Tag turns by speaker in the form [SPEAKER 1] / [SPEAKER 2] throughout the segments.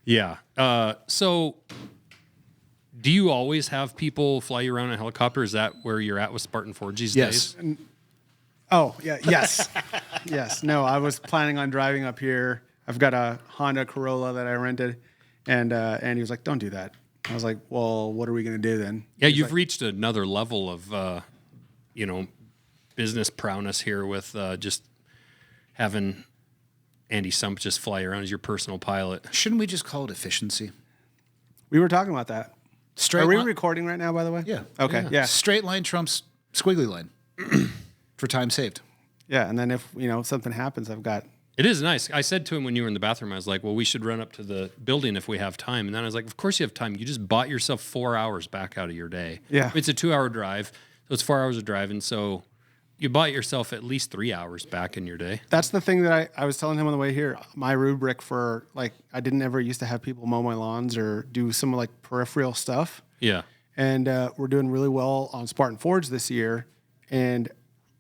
[SPEAKER 1] Yeah. So do you always have people fly you around in a helicopter? Is that where you're at with Spartan Forge these days?
[SPEAKER 2] Oh, yeah. Yes. Yes. No, I was planning on driving up here. I've got a Honda Corolla that I rented, and he was like, don't do that. I was like, well, what are we going to do then?
[SPEAKER 1] Yeah, you've reached another level of, business prowess here with just having Andy Stumpf just fly around as your personal pilot.
[SPEAKER 3] Shouldn't we just call it efficiency?
[SPEAKER 2] We were talking about that.
[SPEAKER 3] Straight
[SPEAKER 2] Are we
[SPEAKER 3] line-
[SPEAKER 2] recording right now, by the way?
[SPEAKER 3] Yeah.
[SPEAKER 2] Okay. Yeah.
[SPEAKER 3] Straight line trumps squiggly line for time saved.
[SPEAKER 2] Yeah. And then if, something happens, I've got...
[SPEAKER 1] It is nice. I said to him when you were in the bathroom, I was like, well, we should run up to the building if we have time. And then I was like, of course you have time. You just bought yourself 4 hours back out of your day.
[SPEAKER 2] Yeah.
[SPEAKER 1] It's a 2-hour drive, so it's 4 hours of driving. So you bought yourself at least 3 hours back in your day.
[SPEAKER 2] That's the thing that I was telling him on the way here. My rubric for, I didn't ever used to have people mow my lawns or do some, peripheral stuff.
[SPEAKER 1] Yeah.
[SPEAKER 2] And we're doing really well on Spartan Forge this year. And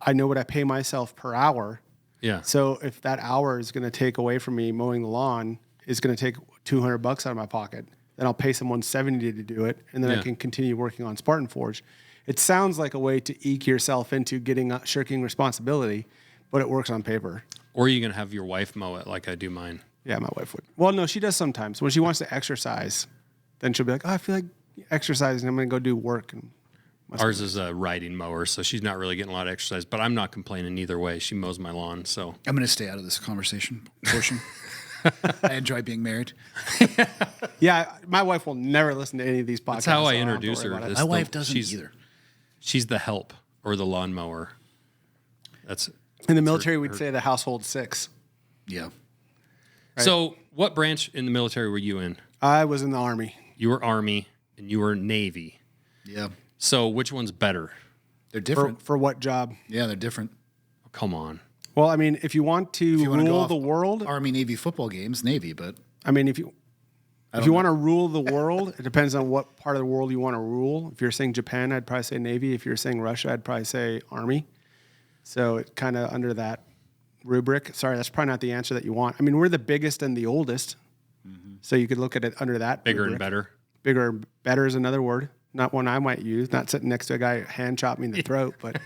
[SPEAKER 2] I know what I pay myself per hour.
[SPEAKER 1] Yeah.
[SPEAKER 2] So if that hour is going to take away from me mowing the lawn, is going to take $200 out of my pocket, then I'll pay someone $70 to do it, and then I can continue working on Spartan Forge. It sounds like a way to eke yourself into shirking responsibility, but it works on paper.
[SPEAKER 1] Or are you going to have your wife mow it like I do mine?
[SPEAKER 2] Yeah, my wife would. Well, no, she does sometimes. When she wants to exercise, then she'll be like, I feel like exercising. I'm going to go do work. And
[SPEAKER 1] ours is a riding mower, so she's not really getting a lot of exercise, but I'm not complaining either way. She mows my lawn, so.
[SPEAKER 3] I'm going to stay out of this conversation portion. I enjoy being married.
[SPEAKER 2] Yeah, my wife will never listen to any of these podcasts.
[SPEAKER 1] That's how I
[SPEAKER 2] so don't
[SPEAKER 1] introduce
[SPEAKER 2] worry
[SPEAKER 1] her.
[SPEAKER 2] about it.
[SPEAKER 3] My wife doesn't either.
[SPEAKER 1] She's the help or the lawnmower. That's
[SPEAKER 2] In the military, we'd say the household six.
[SPEAKER 3] Yeah.
[SPEAKER 2] Right.
[SPEAKER 1] So what branch in the military were you in?
[SPEAKER 2] I was in the Army.
[SPEAKER 1] You were Army and you were Navy.
[SPEAKER 3] Yeah.
[SPEAKER 1] So which one's better?
[SPEAKER 3] They're different.
[SPEAKER 2] For what job?
[SPEAKER 3] Yeah, they're different.
[SPEAKER 1] Oh, come on.
[SPEAKER 2] Well, I mean, if you want to rule the world,
[SPEAKER 3] Army, Navy football games, Navy, but
[SPEAKER 2] I mean, if you want to rule the world, it depends on what part of the world you want to rule. If you're saying Japan, I'd probably say Navy. If you're saying Russia, I'd probably say Army. So it kind of under that rubric. Sorry, that's probably not the answer that you want. I mean, we're the biggest and the oldest. Mm-hmm. So you could look at it under that
[SPEAKER 1] Bigger
[SPEAKER 2] rubric.
[SPEAKER 1] and better.
[SPEAKER 2] Bigger and better is another word. Not one I might use. Not sitting next to a guy hand chop me in the throat, but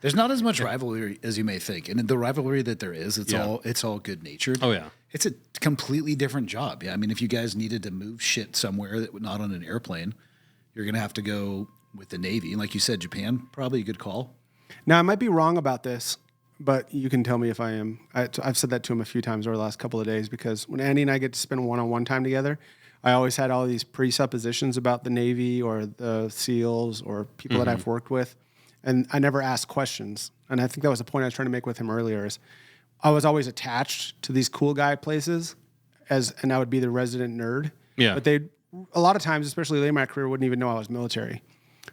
[SPEAKER 3] there's not as much rivalry as you may think. And the rivalry that there is, it's all good natured.
[SPEAKER 1] Oh yeah.
[SPEAKER 3] It's a completely different job. Yeah. I mean, if you guys needed to move shit somewhere that not on an airplane, you're gonna have to go with the Navy. And like you said, Japan, probably a good call.
[SPEAKER 2] Now, I might be wrong about this, but you can tell me if I am. I've said that to him a few times over the last couple of days because when Andy and I get to spend one-on-one time together, I always had all these presuppositions about the Navy or the SEALs or people that I've worked with, and I never asked questions. And I think that was the point I was trying to make with him earlier is I was always attached to these cool guy places and I would be the resident nerd.
[SPEAKER 1] Yeah.
[SPEAKER 2] But a lot of times, especially late in my career, wouldn't even know I was military.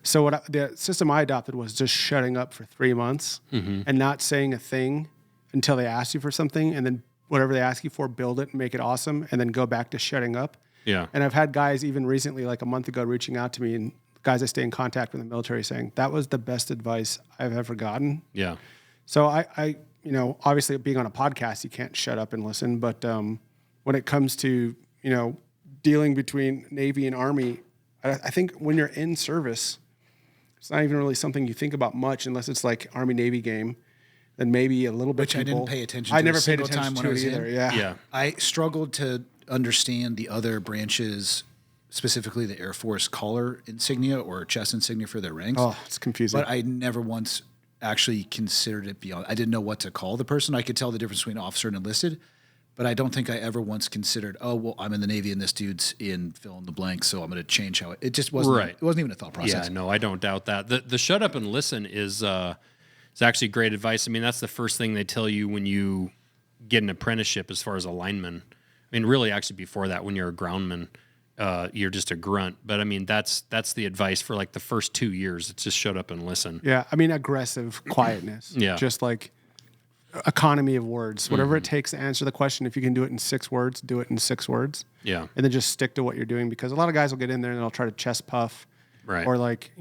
[SPEAKER 2] So the system I adopted was just shutting up for 3 months and not saying a thing until they asked you for something, and then whatever they ask you for, build it and make it awesome, and then go back to shutting up.
[SPEAKER 1] Yeah.
[SPEAKER 2] And I've had guys even recently, like a month ago, reaching out to me, and guys I stay in contact with in the military saying, that was the best advice I've ever gotten.
[SPEAKER 1] Yeah.
[SPEAKER 2] So I obviously being on a podcast, you can't shut up and listen, but when it comes to, dealing between Navy and Army, I think when you're in service, it's not even really something you think about much unless it's like Army-Navy game. Then maybe a little bit.
[SPEAKER 3] Which I didn't pay attention to.
[SPEAKER 2] I never paid attention to it either. Yeah.
[SPEAKER 1] Yeah.
[SPEAKER 3] I struggled to understand the other branches, specifically the Air Force collar insignia or chest insignia for their ranks.
[SPEAKER 2] Oh, it's confusing.
[SPEAKER 3] But I never once actually considered it beyond. I didn't know what to call the person. I could tell the difference between officer and enlisted, but I don't think I ever once considered, oh, well, I'm in the Navy and this dude's in fill in the blank, so I'm going to change how it just wasn't.
[SPEAKER 1] Right.
[SPEAKER 3] It wasn't even a thought process.
[SPEAKER 1] Yeah, no, I don't doubt that. The shut up and listen is actually great advice. I mean, that's the first thing they tell you when you get an apprenticeship as far as a lineman. I mean, really, actually, before that, when you're a groundman, you're just a grunt. But I mean, that's the advice for like the first 2 years. It's just shut up and listen.
[SPEAKER 2] Yeah, I mean, aggressive quietness.
[SPEAKER 1] Yeah.
[SPEAKER 2] Just like economy of words. Whatever it takes to answer the question, if you can do it in 6 words, do it in 6 words.
[SPEAKER 1] Yeah.
[SPEAKER 2] And then just stick to what you're doing, because a lot of guys will get in there and they'll try to chest puff.
[SPEAKER 1] Right.
[SPEAKER 2] Or like,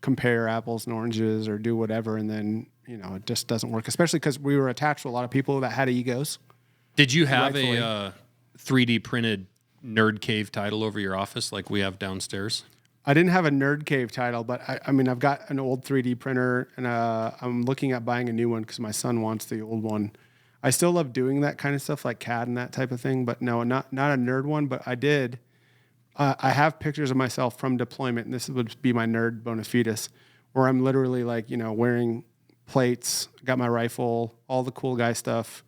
[SPEAKER 2] compare apples and oranges or do whatever, and then, it just doesn't work, especially because we were attached to a lot of people that had egos.
[SPEAKER 1] Did you have
[SPEAKER 2] Rightfully.
[SPEAKER 1] a 3D printed nerd cave title over your office like we have downstairs?
[SPEAKER 2] I didn't have a nerd cave title, but I mean, I've got an old 3D printer, and I'm looking at buying a new one because my son wants the old one. I still love doing that kind of stuff, like CAD and that type of thing, but no, not a nerd one. But I did. I have pictures of myself from deployment, and this would be my nerd bona fides, where I'm literally like, wearing plates, got my rifle, all the cool guy stuff,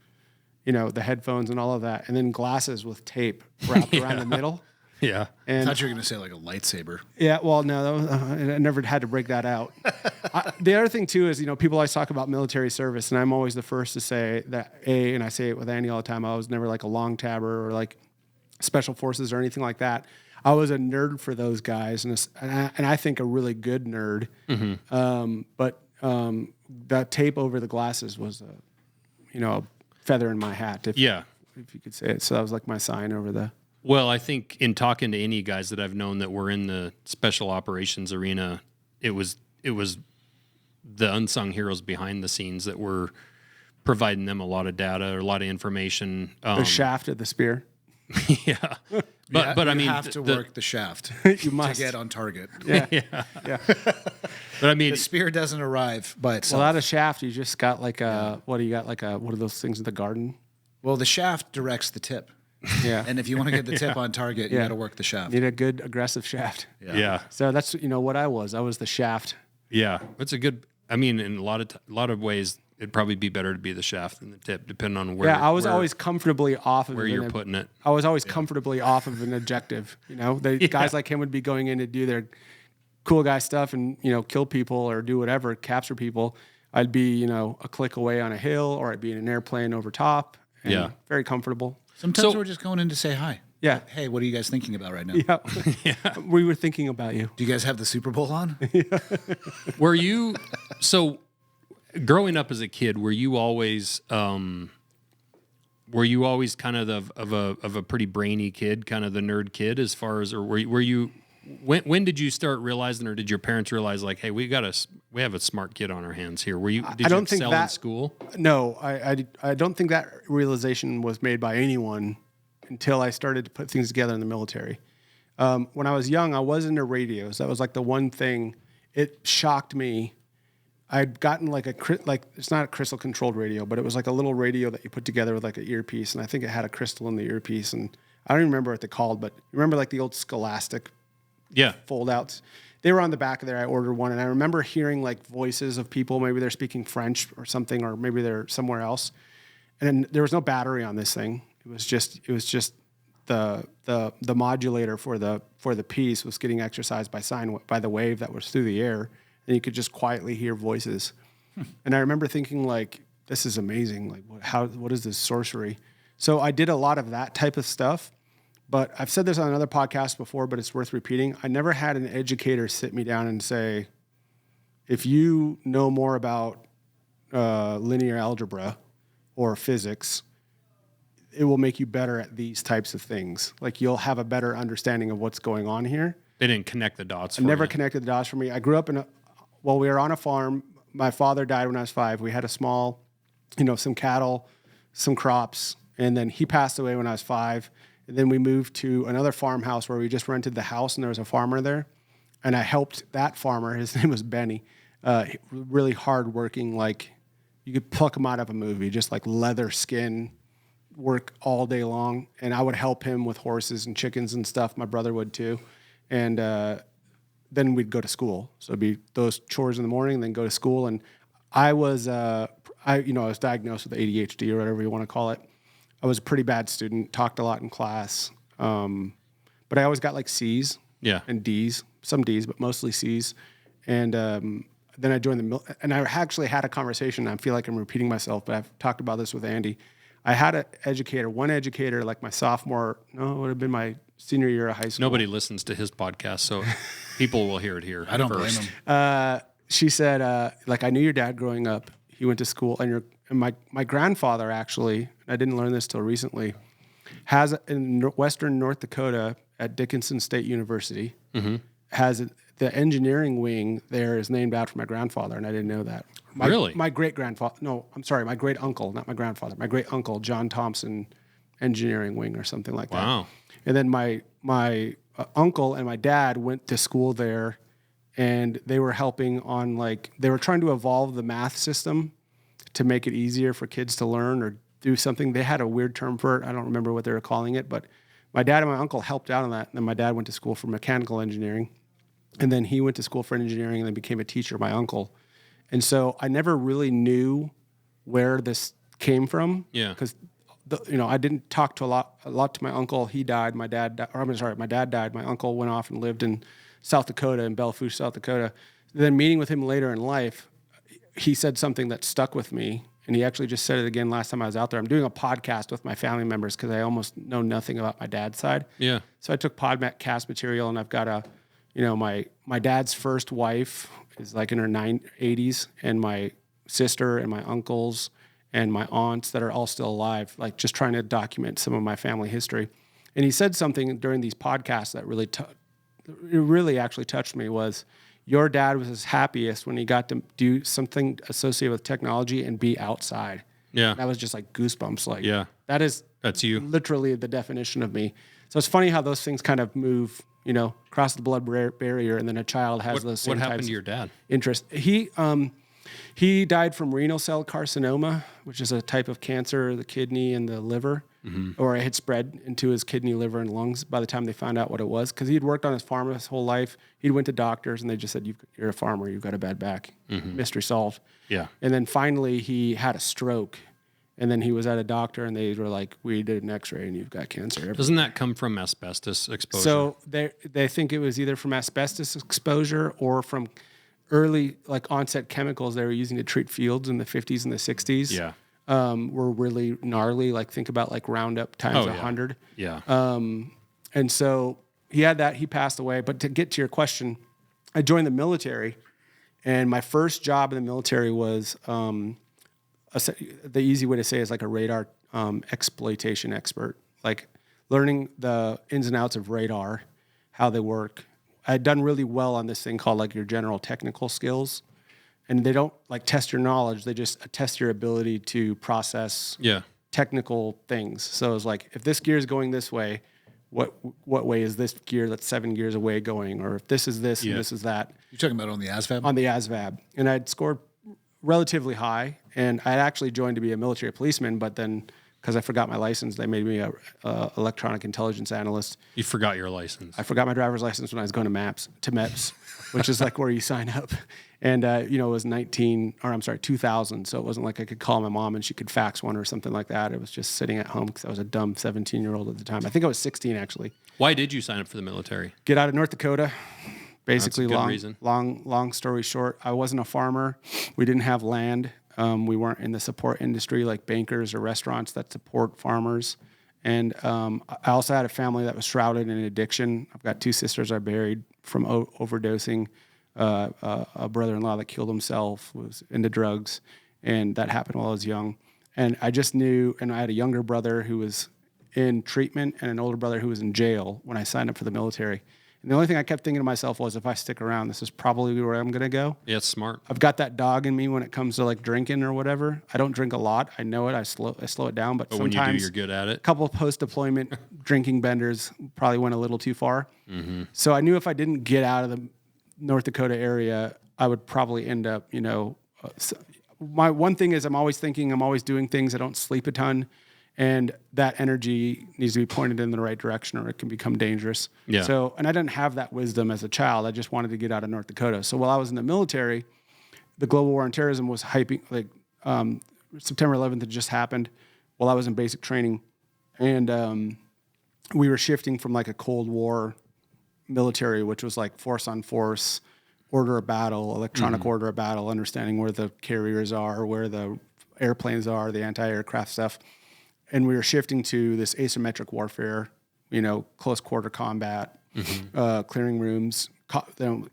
[SPEAKER 2] the headphones and all of that, and then glasses with tape wrapped around the middle.
[SPEAKER 1] Yeah.
[SPEAKER 3] I
[SPEAKER 2] And
[SPEAKER 3] thought you were going to say like a lightsaber.
[SPEAKER 2] yeah, well, no, I never had to break that out. The other thing too is, people always talk about military service, and I'm always the first to say that and I say it with Andy all the time, I was never like a long tabber or like special forces or anything like that. I was a nerd for those guys, and I think a really good nerd. Mm-hmm. But that tape over the glasses was a feather in my hat, if you could say it. So that was like my sign over the.
[SPEAKER 1] Well, I think in talking to any guys that I've known that were in the special operations arena, it was the unsung heroes behind the scenes that were providing them a lot of data or a lot of information.
[SPEAKER 2] The shaft of the spear.
[SPEAKER 1] Yeah. But I mean,
[SPEAKER 3] you have to work the shaft
[SPEAKER 2] You must.
[SPEAKER 3] to get on target.
[SPEAKER 2] Yeah.
[SPEAKER 1] but I mean,
[SPEAKER 3] The spear doesn't arrive by itself.
[SPEAKER 2] Without a shaft, you just got like a, what do you got? Like what are those things in the garden?
[SPEAKER 3] Well, the shaft directs the tip.
[SPEAKER 2] Yeah.
[SPEAKER 3] And if you want to get the tip on target, you
[SPEAKER 2] Yeah.
[SPEAKER 3] got to work the shaft.
[SPEAKER 2] Need a good aggressive shaft.
[SPEAKER 1] yeah.
[SPEAKER 2] So that's, what I was. I was the shaft.
[SPEAKER 1] Yeah. It's a good, I mean, in a lot of ways, it'd probably be better to be the shaft than the tip, depending on where.
[SPEAKER 2] Yeah, I was always comfortably off of
[SPEAKER 1] where you're putting it.
[SPEAKER 2] I was always comfortably off of an objective. The guys like him would be going in to do their cool guy stuff and kill people or do whatever, capture people. I'd be a click away on a hill, or I'd be in an airplane over top. And
[SPEAKER 1] Yeah.
[SPEAKER 2] very comfortable.
[SPEAKER 3] Sometimes we're just going in to say hi.
[SPEAKER 2] Yeah.
[SPEAKER 3] Hey, what are you guys thinking about right now?
[SPEAKER 2] Yeah, we were thinking about you.
[SPEAKER 3] Do you guys have the Super Bowl on?
[SPEAKER 1] Were you growing up as a kid? Were you always kind of a pretty brainy kid, kind of the nerd kid, as far as, or were you? When did you start realizing, or did your parents realize, like, hey, we have a smart kid on our hands here? Did you excel in school?
[SPEAKER 2] No, I don't think that realization was made by anyone until I started to put things together in the military. When I was young, I was into radios. That was like the one thing. It shocked me. I'd gotten like it's not a crystal controlled radio, but it was like a little radio that you put together with like an earpiece, and I think it had a crystal in the earpiece, and I don't even remember what they called, but you remember like the old Scholastic fold outs? They were on the back of there. I ordered one, and I remember hearing like voices of people. Maybe they're speaking French or something, or maybe they're somewhere else. And then there was no battery on this thing. It was just the modulator for the piece was getting exercised by the wave that was through the air, and you could just quietly hear voices. And I remember thinking, like, this is amazing. Like, what is this sorcery? So I did a lot of that type of stuff. But I've said this on another podcast before, but it's worth repeating. I never had an educator sit me down and say, if you know more about linear algebra or physics, it will make you better at these types of things. Like, you'll have a better understanding of what's going on here.
[SPEAKER 1] They didn't connect the dots.
[SPEAKER 2] Never connected the dots for me. I grew up we were on a farm. My father died when I was 5. We had a small, some cattle, some crops, and then he passed away when I was 5. And then we moved to another farmhouse where we just rented the house, and there was a farmer there. And I helped that farmer. His name was Benny. Really hardworking, like you could pluck him out of a movie, just like leather skin, work all day long. And I would help him with horses and chickens and stuff. My brother would too. And then we'd go to school. So it'd be those chores in the morning, and then go to school. And I was diagnosed with ADHD or whatever you want to call it. I was a pretty bad student, talked a lot in class, but I always got like C's and D's, some D's, but mostly C's. And then I joined the and I actually had a conversation. I feel like I'm repeating myself, but I've talked about this with Andy. I had one educator, like my sophomore, no, it would have been my senior year of high school.
[SPEAKER 1] Nobody listens to his podcast, so people will hear it here.
[SPEAKER 3] I don't blame him.
[SPEAKER 2] She said, I knew your dad growing up. He went to school, and my grandfather actually, I didn't learn this till recently, has in Western North Dakota at Dickinson State University, has the engineering wing there is named after my grandfather, and I didn't know that.
[SPEAKER 1] Really?
[SPEAKER 2] My great-grandfather, no, I'm sorry, my great-uncle, not my grandfather, my great-uncle, John Thompson engineering wing or something like that.
[SPEAKER 1] Wow.
[SPEAKER 2] And then my uncle and my dad went to school there, and they were helping on they were trying to evolve the math system to make it easier for kids to learn or do something. They had a weird term for it. I don't remember what they were calling it, but my dad and my uncle helped out on that. And then my dad went to school for mechanical engineering, and then he went to school for engineering and then became a teacher, my uncle. And so I never really knew where this came from.
[SPEAKER 1] Yeah.
[SPEAKER 2] Because I didn't talk to a lot to my uncle. He died. My dad died. My uncle went off and lived in South Dakota, in Belle Fourche, South Dakota. Then meeting with him later in life, he said something that stuck with me. And he actually just said it again last time I was out there. I'm doing a podcast with my family members because I almost know nothing about my dad's side.
[SPEAKER 1] Yeah.
[SPEAKER 2] So I took podcast material, and I've got my dad's first wife is like in her 80s, and my sister and my uncles and my aunts that are all still alive, like just trying to document some of my family history. And he said something during these podcasts that really actually touched me was, your dad was his happiest when he got to do something associated with technology and be outside.
[SPEAKER 1] Yeah.
[SPEAKER 2] That was just like goosebumps. Like,
[SPEAKER 1] yeah, that's you.
[SPEAKER 2] Literally the definition of me. So it's funny how those things kind of move, across the blood barrier, and then a child has those same
[SPEAKER 1] What happened
[SPEAKER 2] types
[SPEAKER 1] to your dad?
[SPEAKER 2] interest. He died from renal cell carcinoma, which is a type of cancer of the kidney and the liver, or it had spread into his kidney, liver, and lungs by the time they found out what it was. Because he'd worked on his farm his whole life. He went to doctors, and they just said, you're a farmer, you've got a bad back. Mystery solved.
[SPEAKER 1] Yeah.
[SPEAKER 2] And then finally he had a stroke. And then he was at a doctor, and they were like, we did an x-ray, and you've got cancer.
[SPEAKER 1] Doesn't that come from asbestos exposure?
[SPEAKER 2] So they think it was either from asbestos exposure or from early onset chemicals they were using to treat fields in the 50s and the 60s.
[SPEAKER 1] Yeah.
[SPEAKER 2] Were really gnarly. Think about Roundup times 100.
[SPEAKER 1] Yeah.
[SPEAKER 2] And so he had that. He passed away. But to get to your question, I joined the military, and my first job in the military was the easy way to say is a radar exploitation expert, learning the ins and outs of radar, how they work. I had done really well on this thing called your general technical skills, and they don't test your knowledge. They just test your ability to process technical things. So it's if this gear is going this way, what way is this gear that's 7 gears away going? Or if this is this and this is that.
[SPEAKER 3] You're talking about on the ASVAB?
[SPEAKER 2] On the ASVAB. And I'd scored relatively high, and I actually joined to be a military policeman, but then because I forgot my license, they made me a electronic intelligence analyst.
[SPEAKER 1] You forgot your license.
[SPEAKER 2] I forgot my driver's license when I was going to MEPS, which is where you sign up. And it was 2000, so it wasn't I could call my mom and she could fax one or something like that. It was just sitting at home because I was a dumb 17-year-old at the time. I think I was 16 actually.
[SPEAKER 1] Why did you sign up for the military?
[SPEAKER 2] Get out of North Dakota. Basically,
[SPEAKER 1] That's a good reason.
[SPEAKER 2] long story short, I wasn't a farmer. We didn't have land. We weren't in the support industry like bankers or restaurants that support farmers. And I also had a family that was shrouded in addiction. I've got 2 sisters I buried from overdosing. A brother-in-law that killed himself was into drugs, and that happened while I was young. And I just knew, and I had a younger brother who was in treatment and an older brother who was in jail when I signed up for the military. And the only thing I kept thinking to myself was, if I stick around, this is probably where I'm going to go.
[SPEAKER 1] Yeah, it's smart.
[SPEAKER 2] I've got that dog in me when it comes to drinking or whatever. I don't drink a lot. I know it. I slow it down. But
[SPEAKER 1] when
[SPEAKER 2] sometimes
[SPEAKER 1] you do, you're good at it.
[SPEAKER 2] A couple of post-deployment drinking benders probably went a little too far. So I knew if I didn't get out of the North Dakota area, I would probably end up, my one thing is I'm always thinking, I'm always doing things. I don't sleep a ton. And that energy needs to be pointed in the right direction or it can become dangerous.
[SPEAKER 1] Yeah.
[SPEAKER 2] So, and I didn't have that wisdom as a child. I just wanted to get out of North Dakota. So while I was in the military, the global war on terrorism was hyping, September 11th had just happened while I was in basic training. And we were shifting from a Cold War military, which was force on force, order of battle, electronic order of battle, understanding where the carriers are, where the airplanes are, the anti-aircraft stuff. And we were shifting to this asymmetric warfare, close quarter combat, clearing rooms,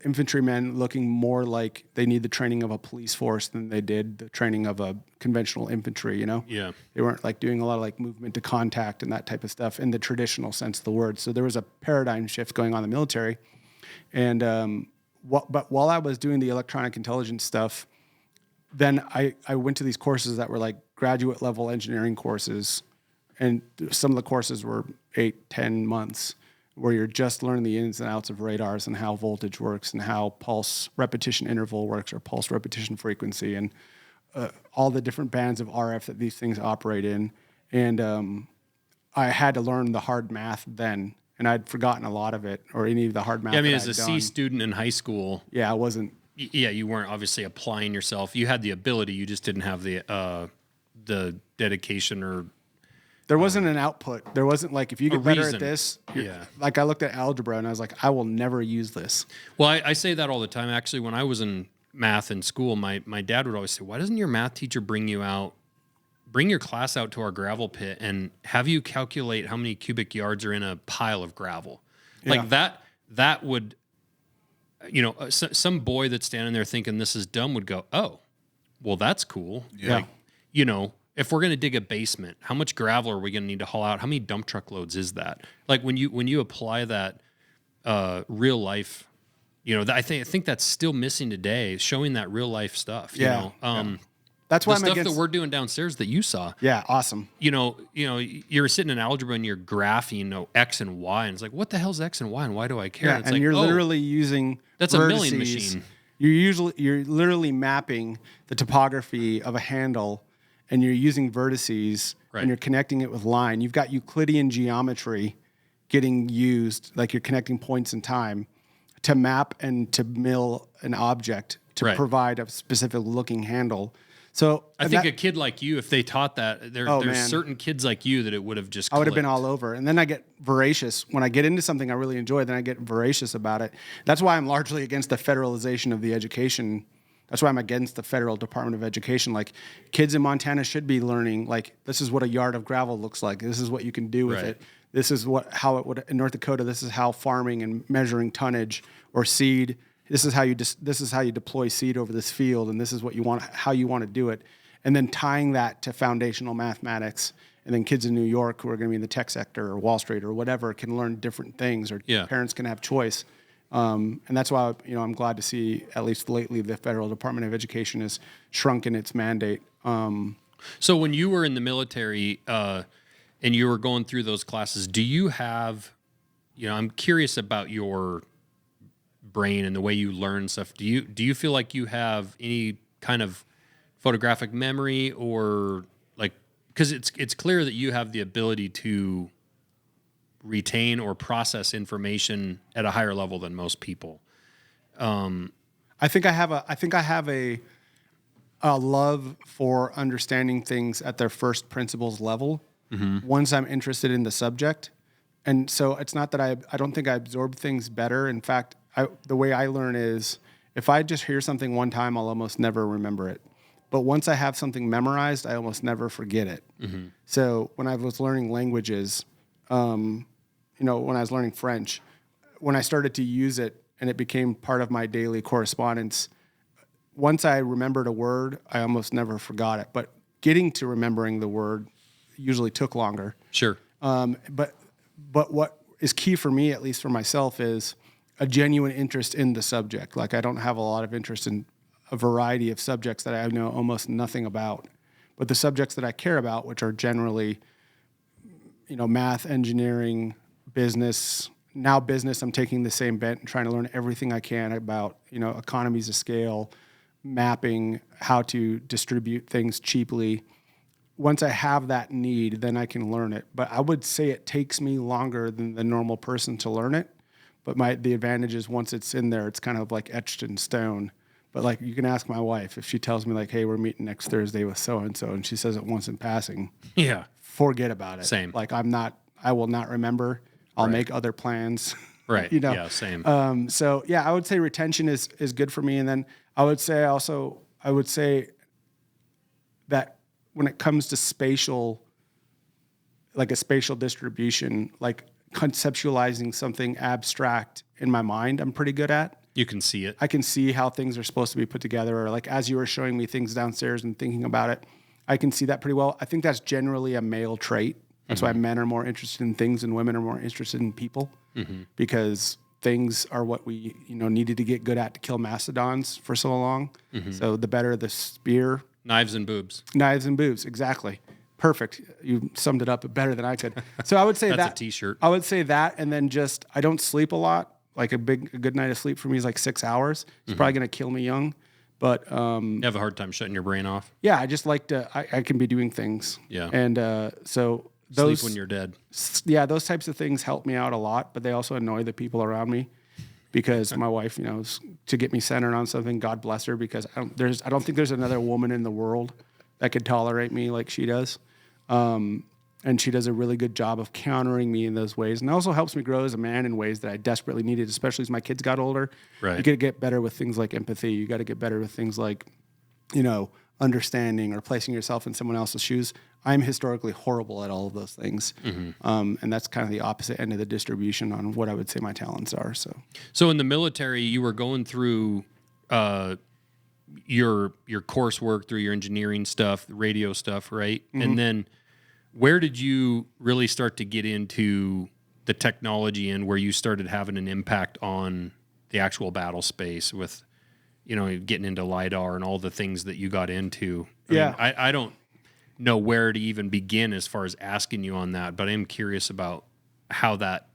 [SPEAKER 2] infantrymen looking more like they need the training of a police force than they did the training of a conventional infantry,
[SPEAKER 1] Yeah.
[SPEAKER 2] They weren't doing a lot of movement to contact and that type of stuff in the traditional sense of the word. So there was a paradigm shift going on in the military. And but while I was doing the electronic intelligence stuff, then I went to these courses that were graduate level engineering courses. And some of the courses were 8-10 months where you're just learning the ins and outs of radars and how voltage works and how pulse repetition interval works or pulse repetition frequency and all the different bands of RF that these things operate in. And I had to learn the hard math then, and I'd forgotten a lot of it, or any of the hard math.
[SPEAKER 1] Yeah, I mean,
[SPEAKER 2] that
[SPEAKER 1] as a
[SPEAKER 2] I'd
[SPEAKER 1] C
[SPEAKER 2] done.
[SPEAKER 1] student in high school,
[SPEAKER 2] Yeah, I wasn't.
[SPEAKER 1] yeah, you weren't obviously applying yourself. You had the ability, you just didn't have the dedication or.
[SPEAKER 2] There wasn't an output. There wasn't like, if you get better
[SPEAKER 1] reason.
[SPEAKER 2] at this,
[SPEAKER 1] Yeah.
[SPEAKER 2] like I looked at algebra and I was like, I will never use this.
[SPEAKER 1] Well, I say that all the time. Actually, when I was in math in school, my dad would always say, "Why doesn't your math teacher bring your class out to our gravel pit and have you calculate how many cubic yards are in a pile of gravel?" Like that would, some boy that's standing there thinking this is dumb would go, "Oh, well, that's cool."
[SPEAKER 2] Yeah.
[SPEAKER 1] Like, if we're going to dig a basement, how much gravel are we going to need to haul out? How many dump truck loads is that? Like when you apply that real life, I think that's still missing today, showing that real life stuff.
[SPEAKER 2] That's why
[SPEAKER 1] the
[SPEAKER 2] I'm
[SPEAKER 1] stuff
[SPEAKER 2] against
[SPEAKER 1] that we're doing downstairs that you saw.
[SPEAKER 2] Yeah, awesome.
[SPEAKER 1] You're sitting in algebra and you're graphing, X and Y, and it's like, what the hell's X and Y, and why do I care?
[SPEAKER 2] Yeah,
[SPEAKER 1] It's
[SPEAKER 2] and
[SPEAKER 1] like,
[SPEAKER 2] you're literally using
[SPEAKER 1] that's
[SPEAKER 2] vertices.
[SPEAKER 1] a milling machine.
[SPEAKER 2] You're literally mapping the topography of a handle, and you're using vertices,
[SPEAKER 1] Right.
[SPEAKER 2] and you're connecting it with line. You've got Euclidean geometry getting used, like you're connecting points in time to map and to mill an object to
[SPEAKER 1] Right.
[SPEAKER 2] provide a specific looking handle. So
[SPEAKER 1] I think a kid like you, if they taught that, there's
[SPEAKER 2] man.
[SPEAKER 1] certain kids like you that it would have just
[SPEAKER 2] I would have been
[SPEAKER 1] clicked.
[SPEAKER 2] all over. And then I get voracious. When I get into something I really enjoy, then I get voracious about it. That's why I'm largely against the federalization of the education. That's why I'm against the federal Department of Education. Like, kids in Montana should be learning, like, this is what a yard of gravel looks like. This is what you can do with
[SPEAKER 1] Right.
[SPEAKER 2] it. This is how it would, in North Dakota, this is how farming and measuring tonnage or seed, this is how you deploy seed over this field, and this is what you want, how you want to do it. And then tying that to foundational mathematics. And then kids in New York who are going to be in the tech sector or Wall Street or whatever can learn different things, or
[SPEAKER 1] Yeah.
[SPEAKER 2] parents can have choice. And that's why, I'm glad to see, at least lately, the federal Department of Education has shrunk in its mandate.
[SPEAKER 1] So when you were in the military and you were going through those classes, do you have, I'm curious about your brain and the way you learn stuff. Do you feel like you have any kind of photographic memory, or like, because it's clear that you have the ability to retain or process information at a higher level than most people.
[SPEAKER 2] I think I have a love for understanding things at their first principles level. Once I'm interested in the subject, and so it's not that I don't think I absorb things better. In fact, the way I learn is, if I just hear something one time, I'll almost never remember it. But once I have something memorized, I almost never forget it. So when I was learning languages, when I was learning French, when I started to use it and it became part of my daily correspondence, once I remembered a word, I almost never forgot it. But getting to remembering the word usually took longer.
[SPEAKER 1] Sure.
[SPEAKER 2] But what is key for me, at least for myself, is a genuine interest in the subject. Like, I don't have a lot of interest in a variety of subjects that I know almost nothing about. But the subjects that I care about, which are generally, math, engineering, business. Now business, I'm taking the same bent and trying to learn everything I can about, economies of scale, mapping, how to distribute things cheaply. Once I have that need, then I can learn it. But I would say it takes me longer than the normal person to learn it. But the advantage is, once it's in there, it's kind of like etched in stone. But like, you can ask my wife, if she tells me like, hey, we're meeting next Thursday with so-and-so, and she says it once in passing,
[SPEAKER 1] Yeah.
[SPEAKER 2] forget about it.
[SPEAKER 1] Same.
[SPEAKER 2] Like, I will not remember. I'll make other plans.
[SPEAKER 1] Right. Yeah. Same.
[SPEAKER 2] So yeah, I would say retention is good for me. And then I would say that when it comes to spatial distribution, like conceptualizing something abstract in my mind, I'm pretty good at.
[SPEAKER 1] You can see it.
[SPEAKER 2] I can see how things are supposed to be put together, or like, as you were showing me things downstairs and thinking about it, I can see that pretty well. I think that's generally a male trait. That's why men are more interested in things and women are more interested in people, because things are what we needed to get good at to kill mastodons for so long. So the better the spear.
[SPEAKER 1] Knives and boobs.
[SPEAKER 2] Knives and boobs, exactly. Perfect. You summed it up better than I could. So I would say
[SPEAKER 1] That's
[SPEAKER 2] that
[SPEAKER 1] a t-shirt.
[SPEAKER 2] I would say that, and then just I don't sleep a lot. Like a good night of sleep for me is like 6 hours. It's probably going to kill me young, but
[SPEAKER 1] You have a hard time shutting your brain off.
[SPEAKER 2] yeah, I just like to. I can be doing things.
[SPEAKER 1] Yeah.
[SPEAKER 2] and so those
[SPEAKER 1] Sleep when you're dead.
[SPEAKER 2] yeah, those types of things help me out a lot, but they also annoy the people around me because my wife, is to get me centered on something. God bless her, because I don't think there's another woman in the world that could tolerate me like she does. And she does a really good job of countering me in those ways. And it also helps me grow as a man in ways that I desperately needed, especially as my kids got older.
[SPEAKER 1] Right.
[SPEAKER 2] You got to get better with things like empathy. You got to get better with things like, understanding or placing yourself in someone else's shoes. I'm historically horrible at all of those things. And that's kind of the opposite end of the distribution on what I would say my talents are.
[SPEAKER 1] So in the military, you were going through your coursework, through your engineering stuff, the radio stuff, right? And then where did you really start to get into the technology and where you started having an impact on the actual battle space with, getting into LiDAR and all the things that you got into? I mean, I don't know where to even begin as far as asking you on that, but I am curious about how that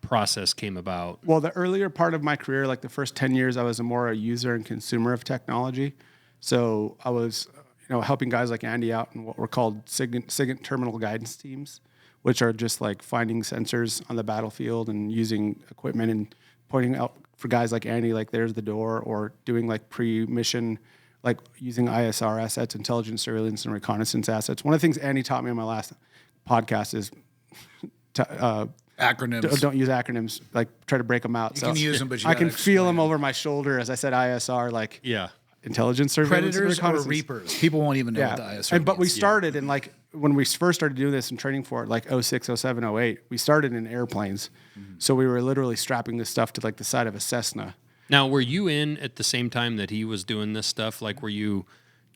[SPEAKER 1] process came about.
[SPEAKER 2] Well, the earlier part of my career, like the first 10 years, I was more a user and consumer of technology. So I was, helping guys like Andy out in what were called SIGINT terminal guidance teams, which are just like finding sensors on the battlefield and using equipment and pointing out for guys like Andy, like there's the door, or doing like pre-mission, like using ISR assets, intelligence, surveillance, and reconnaissance assets. One of the things Andy taught me on my last podcast is
[SPEAKER 3] Acronyms.
[SPEAKER 2] don't use acronyms. Like try to break them out.
[SPEAKER 3] You can use them, but you
[SPEAKER 2] I can
[SPEAKER 3] gotta
[SPEAKER 2] feel
[SPEAKER 3] explain
[SPEAKER 2] them over my shoulder as I said ISR, like
[SPEAKER 1] Yeah.
[SPEAKER 2] intelligence, surveillance, and
[SPEAKER 3] Predators or
[SPEAKER 2] reconnaissance.
[SPEAKER 3] reapers. People won't even know what the ISR
[SPEAKER 2] But we
[SPEAKER 3] means.
[SPEAKER 2] started in like when we first started doing this and training for it, like 06, 07, 08, we started in airplanes. So we were literally strapping this stuff to like the side of a Cessna.
[SPEAKER 1] Now, were you in at the same time that he was doing this stuff? Like,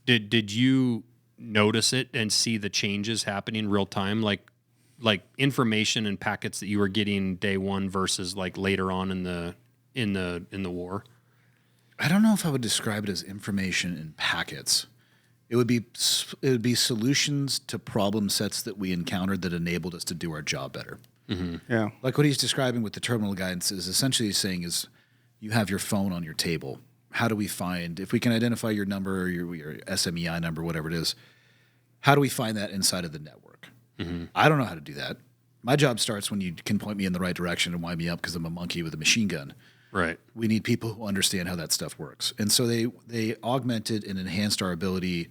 [SPEAKER 1] did you notice it and see the changes happening real time? Like information and packets that you were getting day one versus like later on in the war?
[SPEAKER 3] I don't know if I would describe it as information in packets. It would be solutions to problem sets that we encountered that enabled us to do our job better.
[SPEAKER 2] Yeah.
[SPEAKER 3] Like what he's describing with the terminal guidance is essentially saying is you have your phone on your table. How do we find, if we can identify your number or your SMEI number, whatever it is, how do we find that inside of the network? I don't know how to do that. My job starts when you can point me in the right direction and wind me up because I'm a monkey with a machine gun.
[SPEAKER 1] Right.
[SPEAKER 3] We need people who understand how that stuff works. And so they augmented and enhanced our ability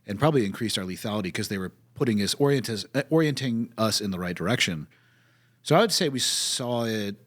[SPEAKER 3] and probably increased our lethality because they were orienting us in the right direction. So I would say we saw it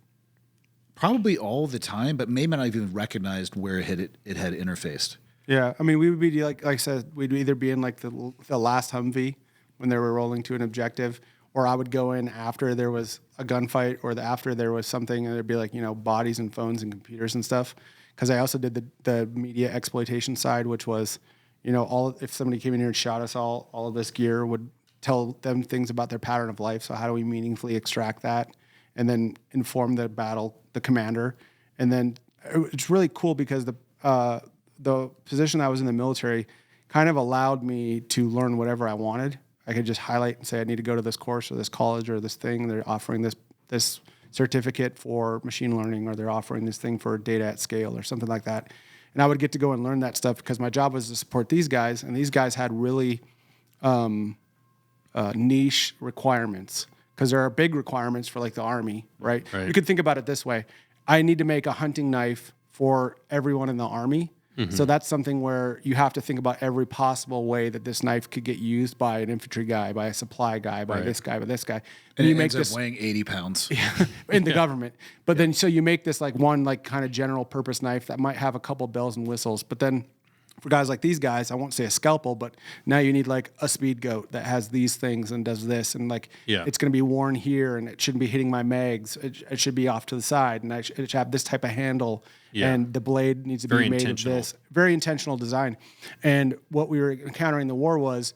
[SPEAKER 3] probably all the time, but maybe not even recognized where it had interfaced.
[SPEAKER 2] Yeah. I mean, we would be like I said, we'd either be in like the last Humvee when they were rolling to an objective, or I would go in after there was a gunfight or after there was something, and there'd be like, bodies and phones and computers and stuff. Because I also did the media exploitation side, which was, if somebody came in here and shot us all of this gear would tell them things about their pattern of life. So how do we meaningfully extract that and then inform the commander? And then it's really cool because the position I was in the military kind of allowed me to learn whatever I wanted. I could just highlight and say I need to go to this course or this college or this thing. They're offering this certificate for machine learning, or they're offering this thing for data at scale or something like that. And I would get to go and learn that stuff because my job was to support these guys, and these guys had really niche requirements because there are big requirements for like the Army, right? You could think about it this way. I need to make a hunting knife for everyone in the Army. So that's something where you have to think about every possible way that this knife could get used by an infantry guy, by a supply guy, by this guy, by this guy.
[SPEAKER 3] And
[SPEAKER 2] you
[SPEAKER 3] it
[SPEAKER 2] make
[SPEAKER 3] ends
[SPEAKER 2] this
[SPEAKER 3] up weighing 80 pounds.
[SPEAKER 2] in the government. But then so you make this like one like kind of general purpose knife that might have a couple bells and whistles. But then for guys like these guys, I won't say a scalpel, but now you need like a speed goat that has these things and does this, and like it's going to be worn here, and it shouldn't be hitting my mags. It should be off to the side, and it should have this type of handle, and the blade needs to be made of this. Very intentional design. And what we were encountering in the war was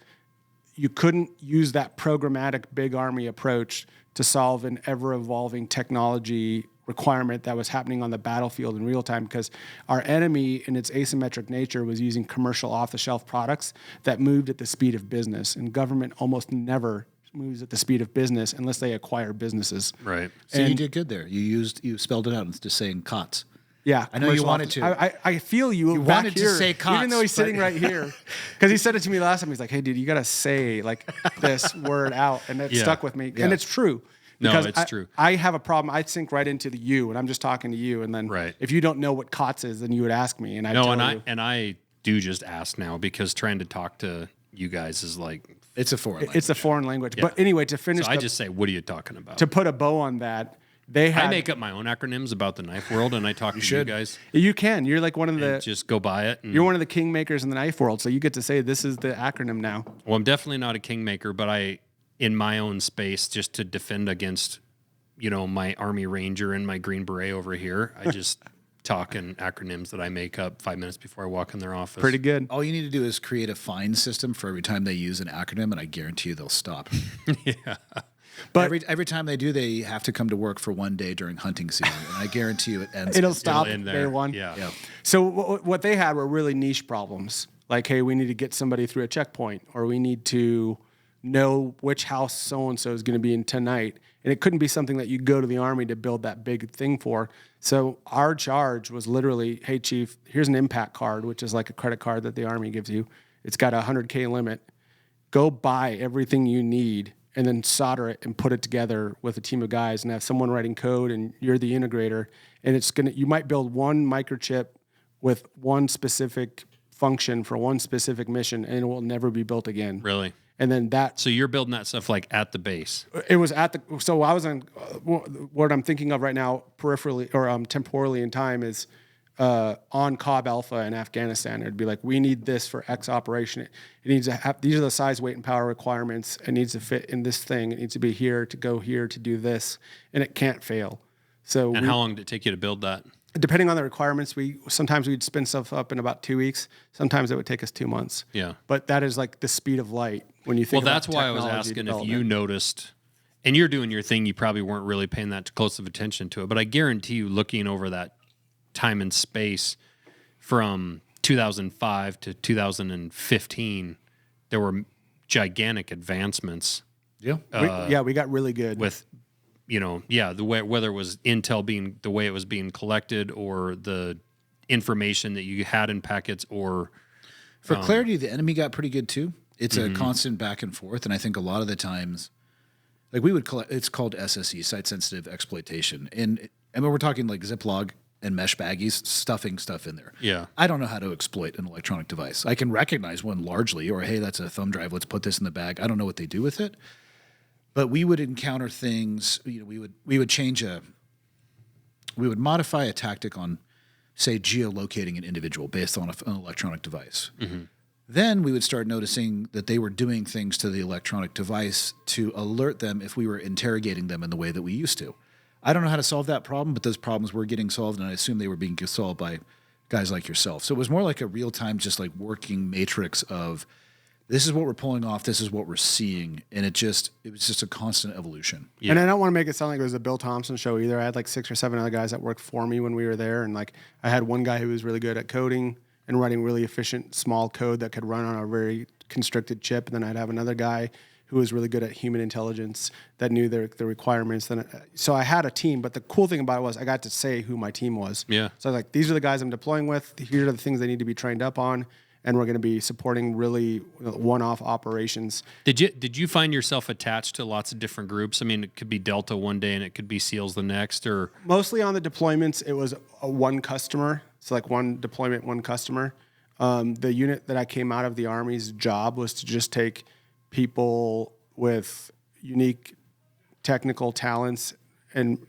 [SPEAKER 2] you couldn't use that programmatic big army approach to solve an ever-evolving technology requirement that was happening on the battlefield in real time, because our enemy in its asymmetric nature was using commercial off-the-shelf products that moved at the speed of business, and government almost never moves at the speed of business unless they acquire businesses.
[SPEAKER 1] Right.
[SPEAKER 3] So you did good there. You spelled it out instead of saying COTS.
[SPEAKER 2] Yeah,
[SPEAKER 3] I know you wanted to.
[SPEAKER 2] I feel you back
[SPEAKER 3] wanted to
[SPEAKER 2] here,
[SPEAKER 3] say COTS,
[SPEAKER 2] even though he's
[SPEAKER 3] but-
[SPEAKER 2] sitting right here, because he said it to me last time. He's like, "Hey, dude, you got to say like this word out," and it stuck with me.
[SPEAKER 3] Yeah.
[SPEAKER 2] And it's true.
[SPEAKER 1] No,
[SPEAKER 2] Because
[SPEAKER 1] it's true.
[SPEAKER 2] I have a problem. I sink right into the you, and I'm just talking to you. And then
[SPEAKER 1] Right.
[SPEAKER 2] if you don't know what COTS is, then you would ask me, and I
[SPEAKER 1] No,
[SPEAKER 2] tell
[SPEAKER 1] and
[SPEAKER 2] you.
[SPEAKER 1] I do just ask now because trying to talk to you guys is like.
[SPEAKER 3] It's a foreign language.
[SPEAKER 2] It's a foreign language. But anyway, to finish,
[SPEAKER 1] So I just say, what are you talking about?
[SPEAKER 2] to put a bow on that, they had.
[SPEAKER 1] I make up my own acronyms about the knife world, and I talk to you guys.
[SPEAKER 2] You can. You're like one of the.
[SPEAKER 1] Just go by it. And,
[SPEAKER 2] You're one of the kingmakers in the knife world, so you get to say this is the acronym now.
[SPEAKER 1] well, I'm definitely not a kingmaker, but I, in my own space, just to defend against, my Army Ranger and my Green Beret over here, I just talk in acronyms that I make up 5 minutes before I walk in their office.
[SPEAKER 2] Pretty good.
[SPEAKER 3] All you need to do is create a fine system for every time they use an acronym, and I guarantee you they'll stop.
[SPEAKER 2] But
[SPEAKER 3] every time they do, they have to come to work for one day during hunting season, and I guarantee you it ends.
[SPEAKER 2] it'll stop
[SPEAKER 1] end
[SPEAKER 2] day
[SPEAKER 1] there.
[SPEAKER 2] one.
[SPEAKER 1] Yeah.
[SPEAKER 2] So what they had were really niche problems. Like, hey, we need to get somebody through a checkpoint, or we need to know which house so-and-so is going to be in tonight. And it couldn't be something that you go to the Army to build that big thing for. So our charge was literally, hey, Chief, here's an impact card, which is like a credit card that the Army gives you. It's got a $100K limit. Go buy everything you need and then solder it and put it together with a team of guys and have someone writing code, and you're the integrator. And you might build one microchip with one specific function for one specific mission, and it will never be built again.
[SPEAKER 1] Really?
[SPEAKER 2] And then
[SPEAKER 1] So you're building that stuff like at the base.
[SPEAKER 2] it was so I was on what I'm thinking of right now, peripherally or temporally in time, is on Cobb Alpha in Afghanistan. It'd be like, we need this for X operation. It needs to have, these are the size, weight, and power requirements. It needs to fit in this thing. It needs to be here to go here to do this, and it can't fail. So
[SPEAKER 1] And how long did it take you to build that?
[SPEAKER 2] depending on the requirements, sometimes we'd spin stuff up in about 2 weeks. Sometimes it would take us 2 months.
[SPEAKER 1] Yeah.
[SPEAKER 2] But that is like the speed of light when you think.
[SPEAKER 1] Well,
[SPEAKER 2] about
[SPEAKER 1] that's why I was
[SPEAKER 2] technology
[SPEAKER 1] asking if
[SPEAKER 2] development.
[SPEAKER 1] you noticed, and you're doing your thing, you probably weren't really paying that close of attention to it, but I guarantee you, looking over that time and space from 2005 to 2015, there were gigantic advancements
[SPEAKER 3] Yeah.
[SPEAKER 2] we got really good
[SPEAKER 1] with, the way, whether it was intel being the way it was being collected or the information that you had in packets or.
[SPEAKER 3] For clarity, the enemy got pretty good too. It's a constant back and forth, and I think a lot of the times, like we would collect, it's called SSE, site sensitive exploitation, and I mean we're talking like Ziploc and mesh baggies, stuffing stuff in there.
[SPEAKER 1] Yeah.
[SPEAKER 3] I don't know how to exploit an electronic device. I can recognize one largely, or hey, that's a thumb drive. Let's put this in the bag. I don't know what they do with it, but we would encounter things. We would modify a tactic on, say, geolocating an individual based on an electronic device. Mm-hmm. Then we would start noticing that they were doing things to the electronic device to alert them if we were interrogating them in the way that we used to. I don't know how to solve that problem, but those problems were getting solved, and I assume they were being solved by guys like yourself. So it was more like a real-time, just like working matrix of this is what we're pulling off, this is what we're seeing, and it was just a constant evolution.
[SPEAKER 1] Yeah.
[SPEAKER 2] And I don't want to make it sound like it was a Bill Thompson show either. I had like 6 or 7 other guys that worked for me when we were there, and like I had one guy who was really good at coding and writing really efficient small code that could run on a very constricted chip. And then I'd have another guy who was really good at human intelligence that knew the requirements. So I had a team, but the cool thing about it was I got to say who my team was.
[SPEAKER 1] Yeah.
[SPEAKER 2] So I was like, these are the guys I'm deploying with. Here are the things they need to be trained up on. And we're going to be supporting really one-off operations.
[SPEAKER 1] Did you find yourself attached to lots of different groups? I mean, it could be Delta one day and it could be SEALs the next, or
[SPEAKER 2] Mostly on the deployments, it was one customer. So like one deployment, one customer. The unit that I came out of the Army's job was to just take people with unique technical talents and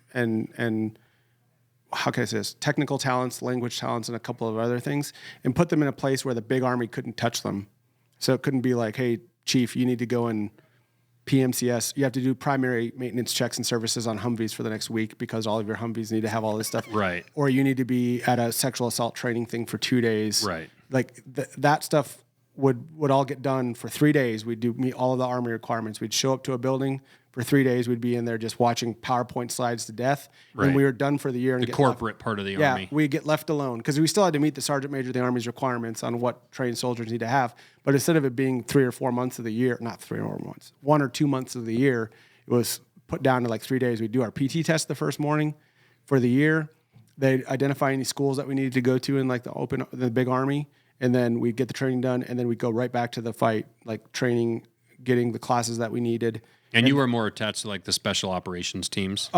[SPEAKER 2] how can I say this? Technical talents, language talents, and a couple of other things, and put them in a place where the big Army couldn't touch them. So it couldn't be like, hey, Chief, you need to go and PMCS. You have to do primary maintenance checks and services on Humvees for the next week because all of your Humvees need to have all this stuff.
[SPEAKER 1] Right.
[SPEAKER 2] Or you need to be at a sexual assault training thing for 2 days.
[SPEAKER 1] Right.
[SPEAKER 2] Like that stuff would all get done for 3 days. We'd meet all of the Army requirements. We'd show up to a building for 3 days. We'd be in there just watching PowerPoint slides to death.
[SPEAKER 1] Right.
[SPEAKER 2] And we were done for the year. And
[SPEAKER 1] The corporate part of the Army.
[SPEAKER 2] we get left alone because we still had to meet the Sergeant Major of the Army's requirements on what trained soldiers need to have. But instead of it being 3 or 4 months of the year, not 3 or 4 months, 1 or 2 months of the year, it was put down to like 3 days. We'd do our PT test the first morning for the year. They'd identify any schools that we needed to go to in like the big Army. And then we'd get the training done. And then we'd go right back to the fight, like training, getting the classes that we needed.
[SPEAKER 1] And you were more attached to like the special operations teams?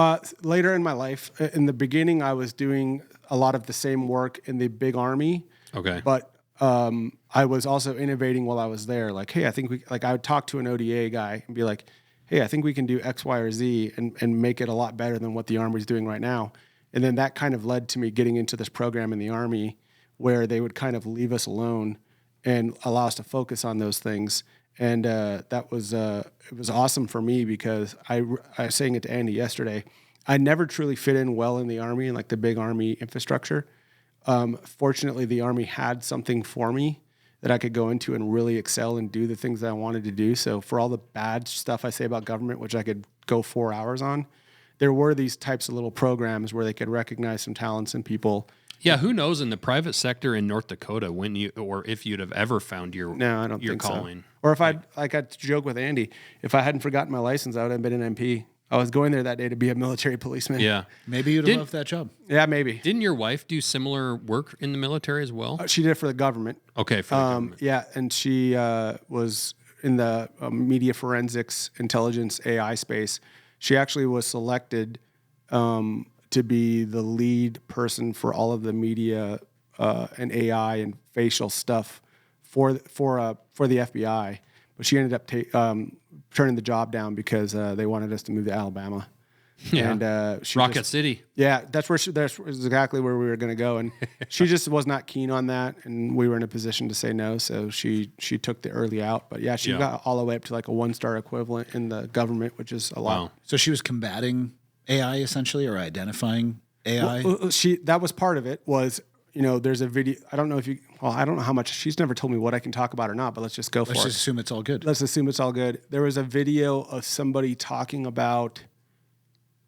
[SPEAKER 2] Later in my life, in the beginning, I was doing a lot of the same work in the big Army.
[SPEAKER 1] Okay.
[SPEAKER 2] But I was also innovating while I was there. Like, hey, I think I would talk to an ODA guy and be like, hey, I think we can do X, Y, or Z and make it a lot better than what the Army's doing right now. And then that kind of led to me getting into this program in the Army where they would kind of leave us alone and allow us to focus on those things. And that was it was awesome for me because I was saying it to Andy yesterday. I never truly fit in well in the Army and like the big Army infrastructure. Fortunately, the Army had something for me that I could go into and really excel and do the things that I wanted to do. So for all the bad stuff I say about government, which I could go 4 hours on, there were these types of little programs where they could recognize some talents in people.
[SPEAKER 1] Yeah, who knows in the private sector in North Dakota when you or if you'd have ever found your
[SPEAKER 2] I don't think
[SPEAKER 1] calling.
[SPEAKER 2] So. Or if I joke with Andy, if I hadn't forgotten my license, I would have been an MP. I was going there that day to be a military policeman.
[SPEAKER 1] Yeah.
[SPEAKER 3] Maybe you'd have loved that job.
[SPEAKER 2] Yeah, maybe.
[SPEAKER 1] Didn't your wife do similar work in the military as well?
[SPEAKER 2] She did it for the government.
[SPEAKER 1] Okay, for the government.
[SPEAKER 2] Yeah, and she was in the media forensics, intelligence, AI space. She actually was selected to be the lead person for all of the media and AI and facial stuff for the FBI. But she ended up turning the job down because they wanted us to move to Alabama.
[SPEAKER 1] Yeah.
[SPEAKER 2] And
[SPEAKER 1] Rocket City.
[SPEAKER 2] Yeah, that's exactly where we were going to go. And she just was not keen on that. And we were in a position to say no. So she took the early out. But yeah, she got all the way up to like a 1-star equivalent in the government, which is a lot.
[SPEAKER 1] Wow.
[SPEAKER 3] So she was combating AI essentially, or identifying AI?
[SPEAKER 2] Well, that was part of it was, there's a video. I don't know I don't know how much. She's never told me what I can talk about or not, but let's just go for it.
[SPEAKER 3] Let's just assume it's all good.
[SPEAKER 2] Let's assume it's all good. There was a video of somebody talking about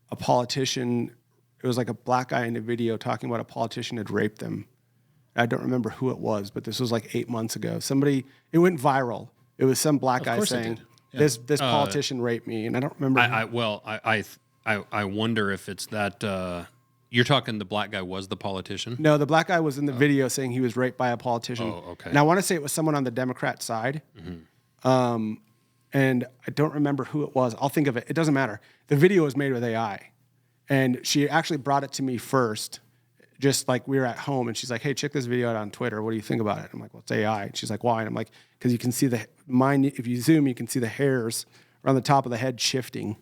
[SPEAKER 2] a politician. It was like a black guy in a video talking about a politician had raped them. I don't remember who it was, but this was like 8 months ago. It went viral. It was some black guy saying, this politician raped me. And I don't remember.
[SPEAKER 1] I wonder if it's that, you're talking the black guy was the politician?
[SPEAKER 2] No, the black guy was in the video saying he was raped by a politician.
[SPEAKER 1] Oh, okay.
[SPEAKER 2] And I want to say it was someone on the Democrat side. Mm-hmm. And I don't remember who it was. I'll think of it. It doesn't matter. The video was made with AI. And she actually brought it to me first, just like we were at home. And she's like, hey, check this video out on Twitter. What do you think about it? I'm like, well, it's AI. And she's like, why? And I'm like, because you can see if you zoom, you can see the hairs around the top of the head shifting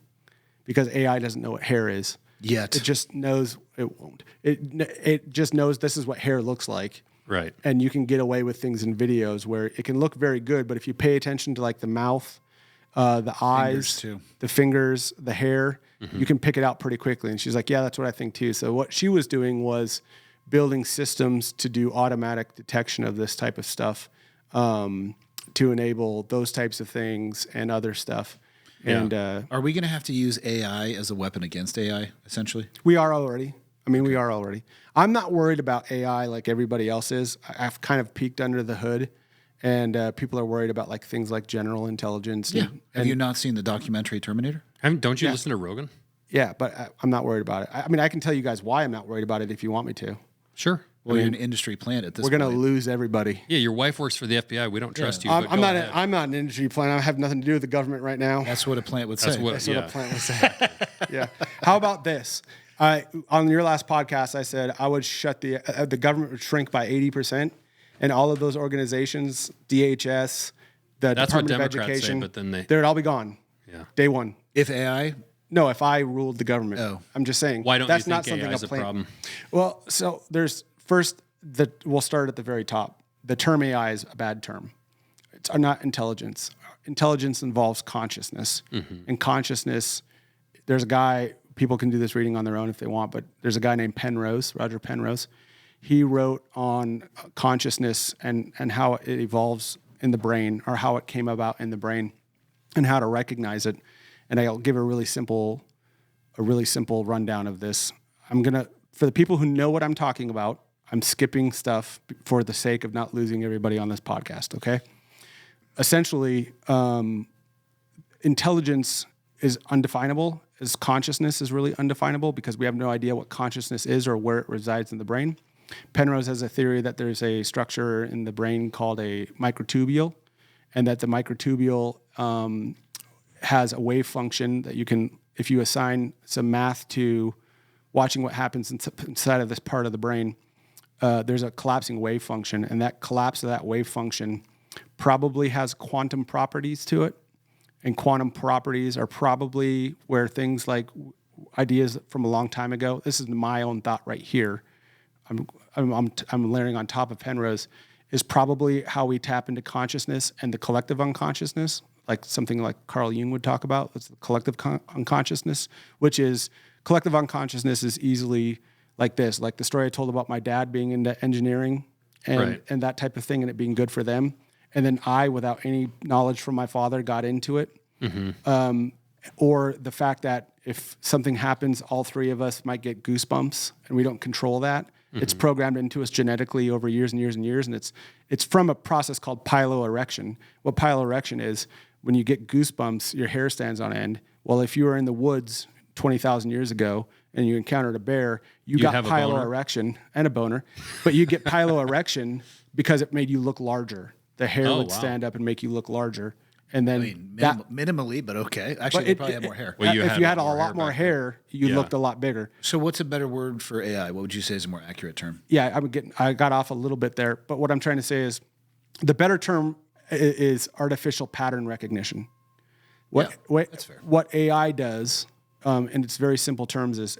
[SPEAKER 2] because AI doesn't know what hair is.
[SPEAKER 3] Yet.
[SPEAKER 2] It just knows it won't. It just knows this is what hair looks like.
[SPEAKER 1] Right.
[SPEAKER 2] And you can get away with things in videos where it can look very good, but if you pay attention to like the mouth, the eyes, the fingers, the hair, you can pick it out pretty quickly. And she's like, yeah, that's what I think too. So what she was doing was building systems to do automatic detection of this type of stuff, to enable those types of things and other stuff.
[SPEAKER 1] Yeah.
[SPEAKER 2] And
[SPEAKER 3] are we going to have to use AI as a weapon against AI, essentially?
[SPEAKER 2] we are already. We are already. I'm not worried about AI like everybody else is. I've kind of peeked under the hood, and people are worried about like things like general intelligence.
[SPEAKER 3] Yeah. Have you not seen the documentary Terminator?
[SPEAKER 1] Don't you listen to Rogan?
[SPEAKER 2] Yeah, but I'm not worried about it. I can tell you guys why I'm not worried about it if you want me to.
[SPEAKER 1] Sure.
[SPEAKER 3] Well, you're an industry plant at this point.
[SPEAKER 2] We're going to lose everybody.
[SPEAKER 1] Yeah, your wife works for the FBI. We don't trust you.
[SPEAKER 2] I'm not an industry plant. I have nothing to do with the government right now.
[SPEAKER 3] That's what a plant would say.
[SPEAKER 2] That's what a plant would say. Yeah. How about this? On your last podcast, I said I would shut the government would shrink by 80%, and all of those organizations, DHS, the
[SPEAKER 1] That's what
[SPEAKER 2] Department of
[SPEAKER 1] Democrats
[SPEAKER 2] Education,
[SPEAKER 1] say, but then
[SPEAKER 2] they'd all be gone.
[SPEAKER 1] Yeah.
[SPEAKER 2] Day one.
[SPEAKER 3] If AI?
[SPEAKER 2] No, if I ruled the government.
[SPEAKER 3] Oh.
[SPEAKER 2] I'm just saying.
[SPEAKER 1] Why don't
[SPEAKER 2] that's
[SPEAKER 1] you
[SPEAKER 2] not
[SPEAKER 1] think
[SPEAKER 2] something
[SPEAKER 1] AI is a
[SPEAKER 2] plant.
[SPEAKER 1] problem?
[SPEAKER 2] Well, so there's first we'll start at the very top. The term AI is a bad term. It's not intelligence. Intelligence involves consciousness, and consciousness. There's a guy. People can do this reading on their own if they want, but there's a guy named Roger Penrose. He wrote on consciousness and how it evolves in the brain, or how it came about in the brain, and how to recognize it. And I'll give a really simple rundown of this. For the people who know what I'm talking about, I'm skipping stuff for the sake of not losing everybody on this podcast, okay? Essentially, intelligence is undefinable, as consciousness is really undefinable, because we have no idea what consciousness is or where it resides in the brain. Penrose has a theory that there's a structure in the brain called a microtubule, and that the microtubule has a wave function that you can, if you assign some math to watching what happens inside of this part of the brain, there's a collapsing wave function, and that collapse of that wave function probably has quantum properties to it. And quantum properties are probably where things like ideas from a long time ago. This is my own thought right here. I'm layering on top of Penrose, is probably how we tap into consciousness and the collective unconsciousness, like something like Carl Jung would talk about. That's the collective unconsciousness, which is collective unconsciousness is easily like this, like the story I told about my dad being into engineering and that type of thing, and it being good for them. And then I, without any knowledge from my father, got into it. Mm-hmm. Or the fact that if something happens, all three of us might get goosebumps, and we don't control that. Mm-hmm. It's programmed into us genetically over years and years and years, and it's from a process called piloerection. What piloerection is, when you get goosebumps, your hair stands on end. Well, if you were in the woods 20,000 years ago and you encountered a bear, you got piloerection and a boner, but you get piloerection because it made you look larger. The hair would stand up and make you look larger. And then
[SPEAKER 3] minimally, but okay. Actually, they probably have more hair.
[SPEAKER 2] Well, if you had a lot more hair, you looked a lot bigger.
[SPEAKER 3] So what's a better word for AI? What would you say is a more accurate term?
[SPEAKER 2] Yeah, I got off a little bit there, but what I'm trying to say is the better term is artificial pattern recognition. That's fair. What AI does, in its very simple terms, is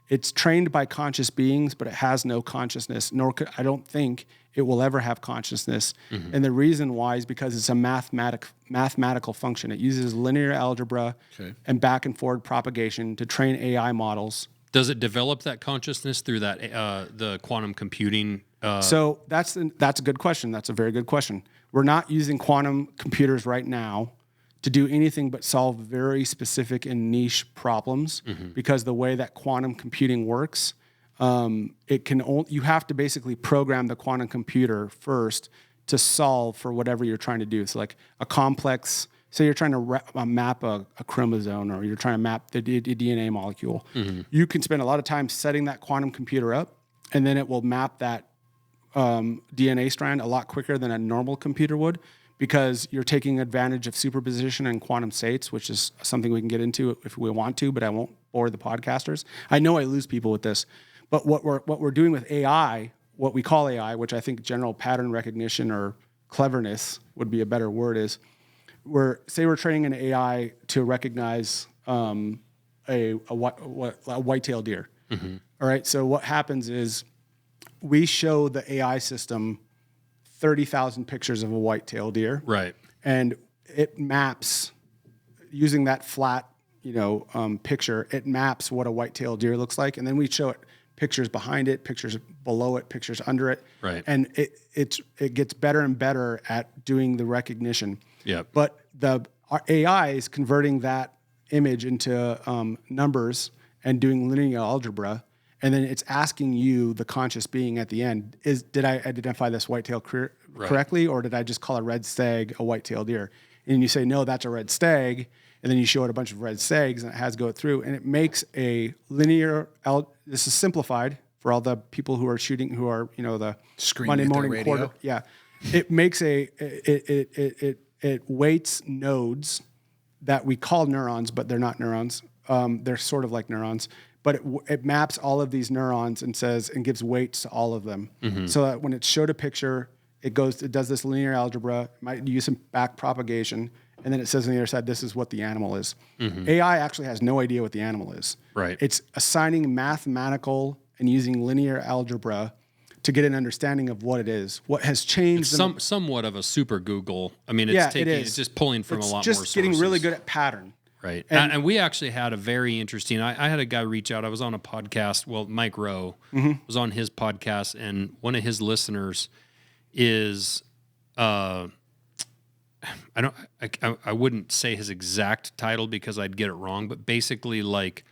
[SPEAKER 2] it's trained by conscious beings, but it has no consciousness, I don't think it will ever have consciousness. Mm-hmm. And the reason why is because it's a mathematical function. It uses linear algebra and back and forward propagation to train AI models.
[SPEAKER 1] Does it develop that consciousness through that the quantum computing?
[SPEAKER 2] So that's a good question. That's a very good question. We're not using quantum computers right now to do anything but solve very specific and niche problems, because the way that quantum computing works, you have to basically program the quantum computer first to solve for whatever you're trying to do. So like a complex, say you're trying to map a chromosome, or you're trying to map the DNA molecule. Mm-hmm. You can spend a lot of time setting that quantum computer up, and then it will map that DNA strand a lot quicker than a normal computer would, because you're taking advantage of superposition and quantum states, which is something we can get into if we want to, but I won't bore the podcasters. I know I lose people with this, but what we're doing with AI, what we call AI, which I think general pattern recognition or cleverness would be a better word, is we're training an AI to recognize a white-tailed deer. Mm-hmm. All right, so what happens is we show the AI system 30,000 pictures of a white-tailed deer.
[SPEAKER 1] Right.
[SPEAKER 2] And it maps, using that flat, picture, it maps what a white-tailed deer looks like. And then we show it pictures behind it, pictures below it, pictures under it.
[SPEAKER 1] Right.
[SPEAKER 2] And it gets better and better at doing the recognition.
[SPEAKER 1] Yeah.
[SPEAKER 2] But our AI is converting that image into numbers and doing linear algebra. And then it's asking you, the conscious being at the end, did I identify this whitetail correctly, or did I just call a red stag a white-tailed deer? And you say, no, that's a red stag. And then you show it a bunch of red stags, and it has go through, and it makes a linear. This is simplified for all the people who are shooting, who are the
[SPEAKER 3] screening
[SPEAKER 2] Monday morning quarter. Yeah, it makes it weights nodes that we call neurons, but they're not neurons. They're sort of like neurons. But it maps all of these neurons and gives weights to all of them. Mm-hmm. So that when it's showed a picture, it does this linear algebra, it might use some back propagation, and then it says on the other side, this is what the animal is. Mm-hmm. AI actually has no idea what the animal is.
[SPEAKER 1] Right.
[SPEAKER 2] It's assigning mathematical and using linear algebra to get an understanding of what it is, what has changed.
[SPEAKER 1] It's somewhat of a super Google. I mean, it's just pulling from a lot more sources. It's just getting really
[SPEAKER 2] good at pattern.
[SPEAKER 1] Right. And we actually had a very interesting, I had a guy reach out. I was on a podcast. Well, Mike Rowe was on his podcast, and one of his listeners is I wouldn't say his exact title because I'd get it wrong, but basically like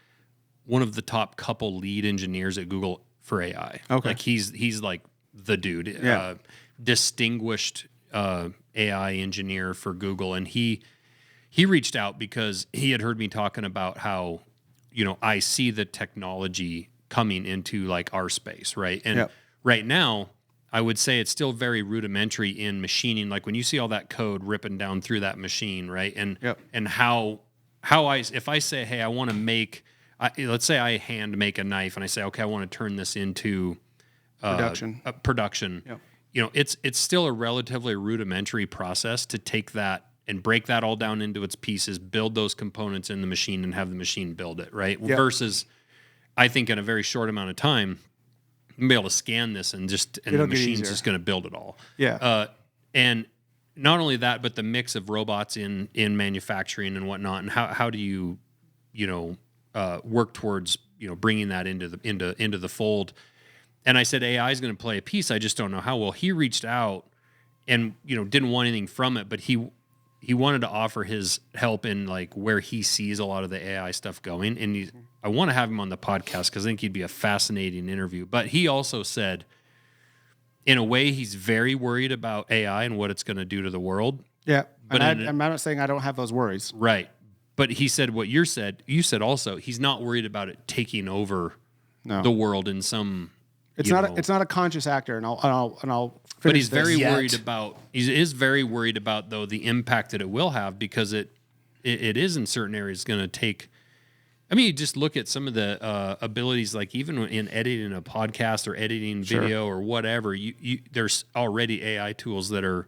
[SPEAKER 1] one of the top couple lead engineers at Google for AI.
[SPEAKER 2] Okay.
[SPEAKER 1] Like he's like the dude,
[SPEAKER 2] Yeah.
[SPEAKER 1] distinguished AI engineer for Google. And he reached out because he had heard me talking about how, I see the technology coming into like our space, right? And
[SPEAKER 2] Yep.
[SPEAKER 1] right now, I would say it's still very rudimentary in machining. Like when you see all that code ripping down through that machine, right? And
[SPEAKER 2] Yep.
[SPEAKER 1] and how if I say, hey, I want to make, let's say I hand make a knife, and I say, okay, I want to turn this into production.
[SPEAKER 2] Yep.
[SPEAKER 1] It's still a relatively rudimentary process to take that and break that all down into its pieces, build those components in the machine, and have the machine build it, right?
[SPEAKER 2] Yep.
[SPEAKER 1] Versus, I think in a very short amount of time, you'll be able to scan this and the machine's just going to build it all.
[SPEAKER 2] Yeah.
[SPEAKER 1] And not only that, but the mix of robots in manufacturing and whatnot, and how do you work towards bringing that into the fold. And I said AI is going to play a piece. I just don't know how. Well, he reached out and didn't want anything from it, but he wanted to offer his help in like where he sees a lot of the AI stuff going. And I want to have him on the podcast because I think he'd be a fascinating interview. But he also said, in a way, he's very worried about AI and what it's going to do to the world.
[SPEAKER 2] Yeah.
[SPEAKER 1] But
[SPEAKER 2] I'm not saying I don't have those worries.
[SPEAKER 1] Right. But he said what you said also, he's not worried about it taking over the world in some.
[SPEAKER 2] It's not a conscious actor, and I'll.
[SPEAKER 1] But he's very worried about. He is very worried about though the impact that it will have because it is in certain areas going to take. I mean, you just look at some of the abilities, like even in editing a podcast or editing video or whatever. You there's already AI tools that are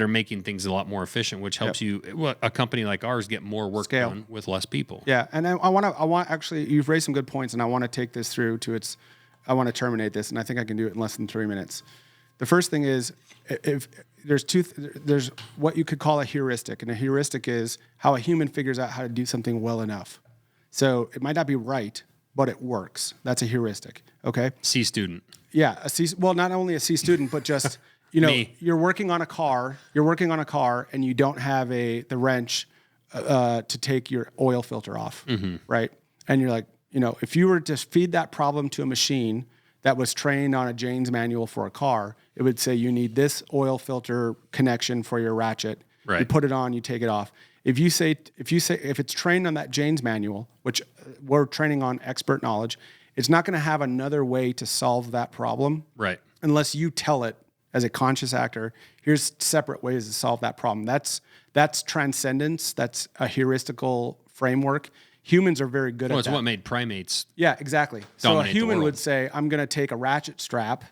[SPEAKER 1] making things a lot more efficient, which helps a company like ours get more work done with less people.
[SPEAKER 2] Yeah, and I want actually, you've raised some good points, and I want to take this through to its. I want to terminate this, and I think I can do it in less than 3 minutes. The first thing is, if there's what you could call a heuristic, and a heuristic is how a human figures out how to do something well enough. So it might not be right, but it works. That's a heuristic. Okay.
[SPEAKER 1] C student.
[SPEAKER 2] Yeah, well, not only a C student, but just you're working on a car, and you don't have the wrench to take your oil filter off, right? And you're like, if you were to feed that problem to a machine that was trained on a Jane's manual for a car, it would say you need this oil filter connection for your ratchet.
[SPEAKER 1] Right.
[SPEAKER 2] You put it on, you take it off. If it's trained on that Jane's manual, which we're training on expert knowledge, it's not going to have another way to solve that problem.
[SPEAKER 1] Right.
[SPEAKER 2] Unless you tell it as a conscious actor, here's separate ways to solve that problem. That's transcendence. That's a heuristical framework. Humans are very good at that.
[SPEAKER 1] Well, it's what made primates.
[SPEAKER 2] Yeah, exactly. So a human
[SPEAKER 1] would
[SPEAKER 2] say, I'm going to take a ratchet strap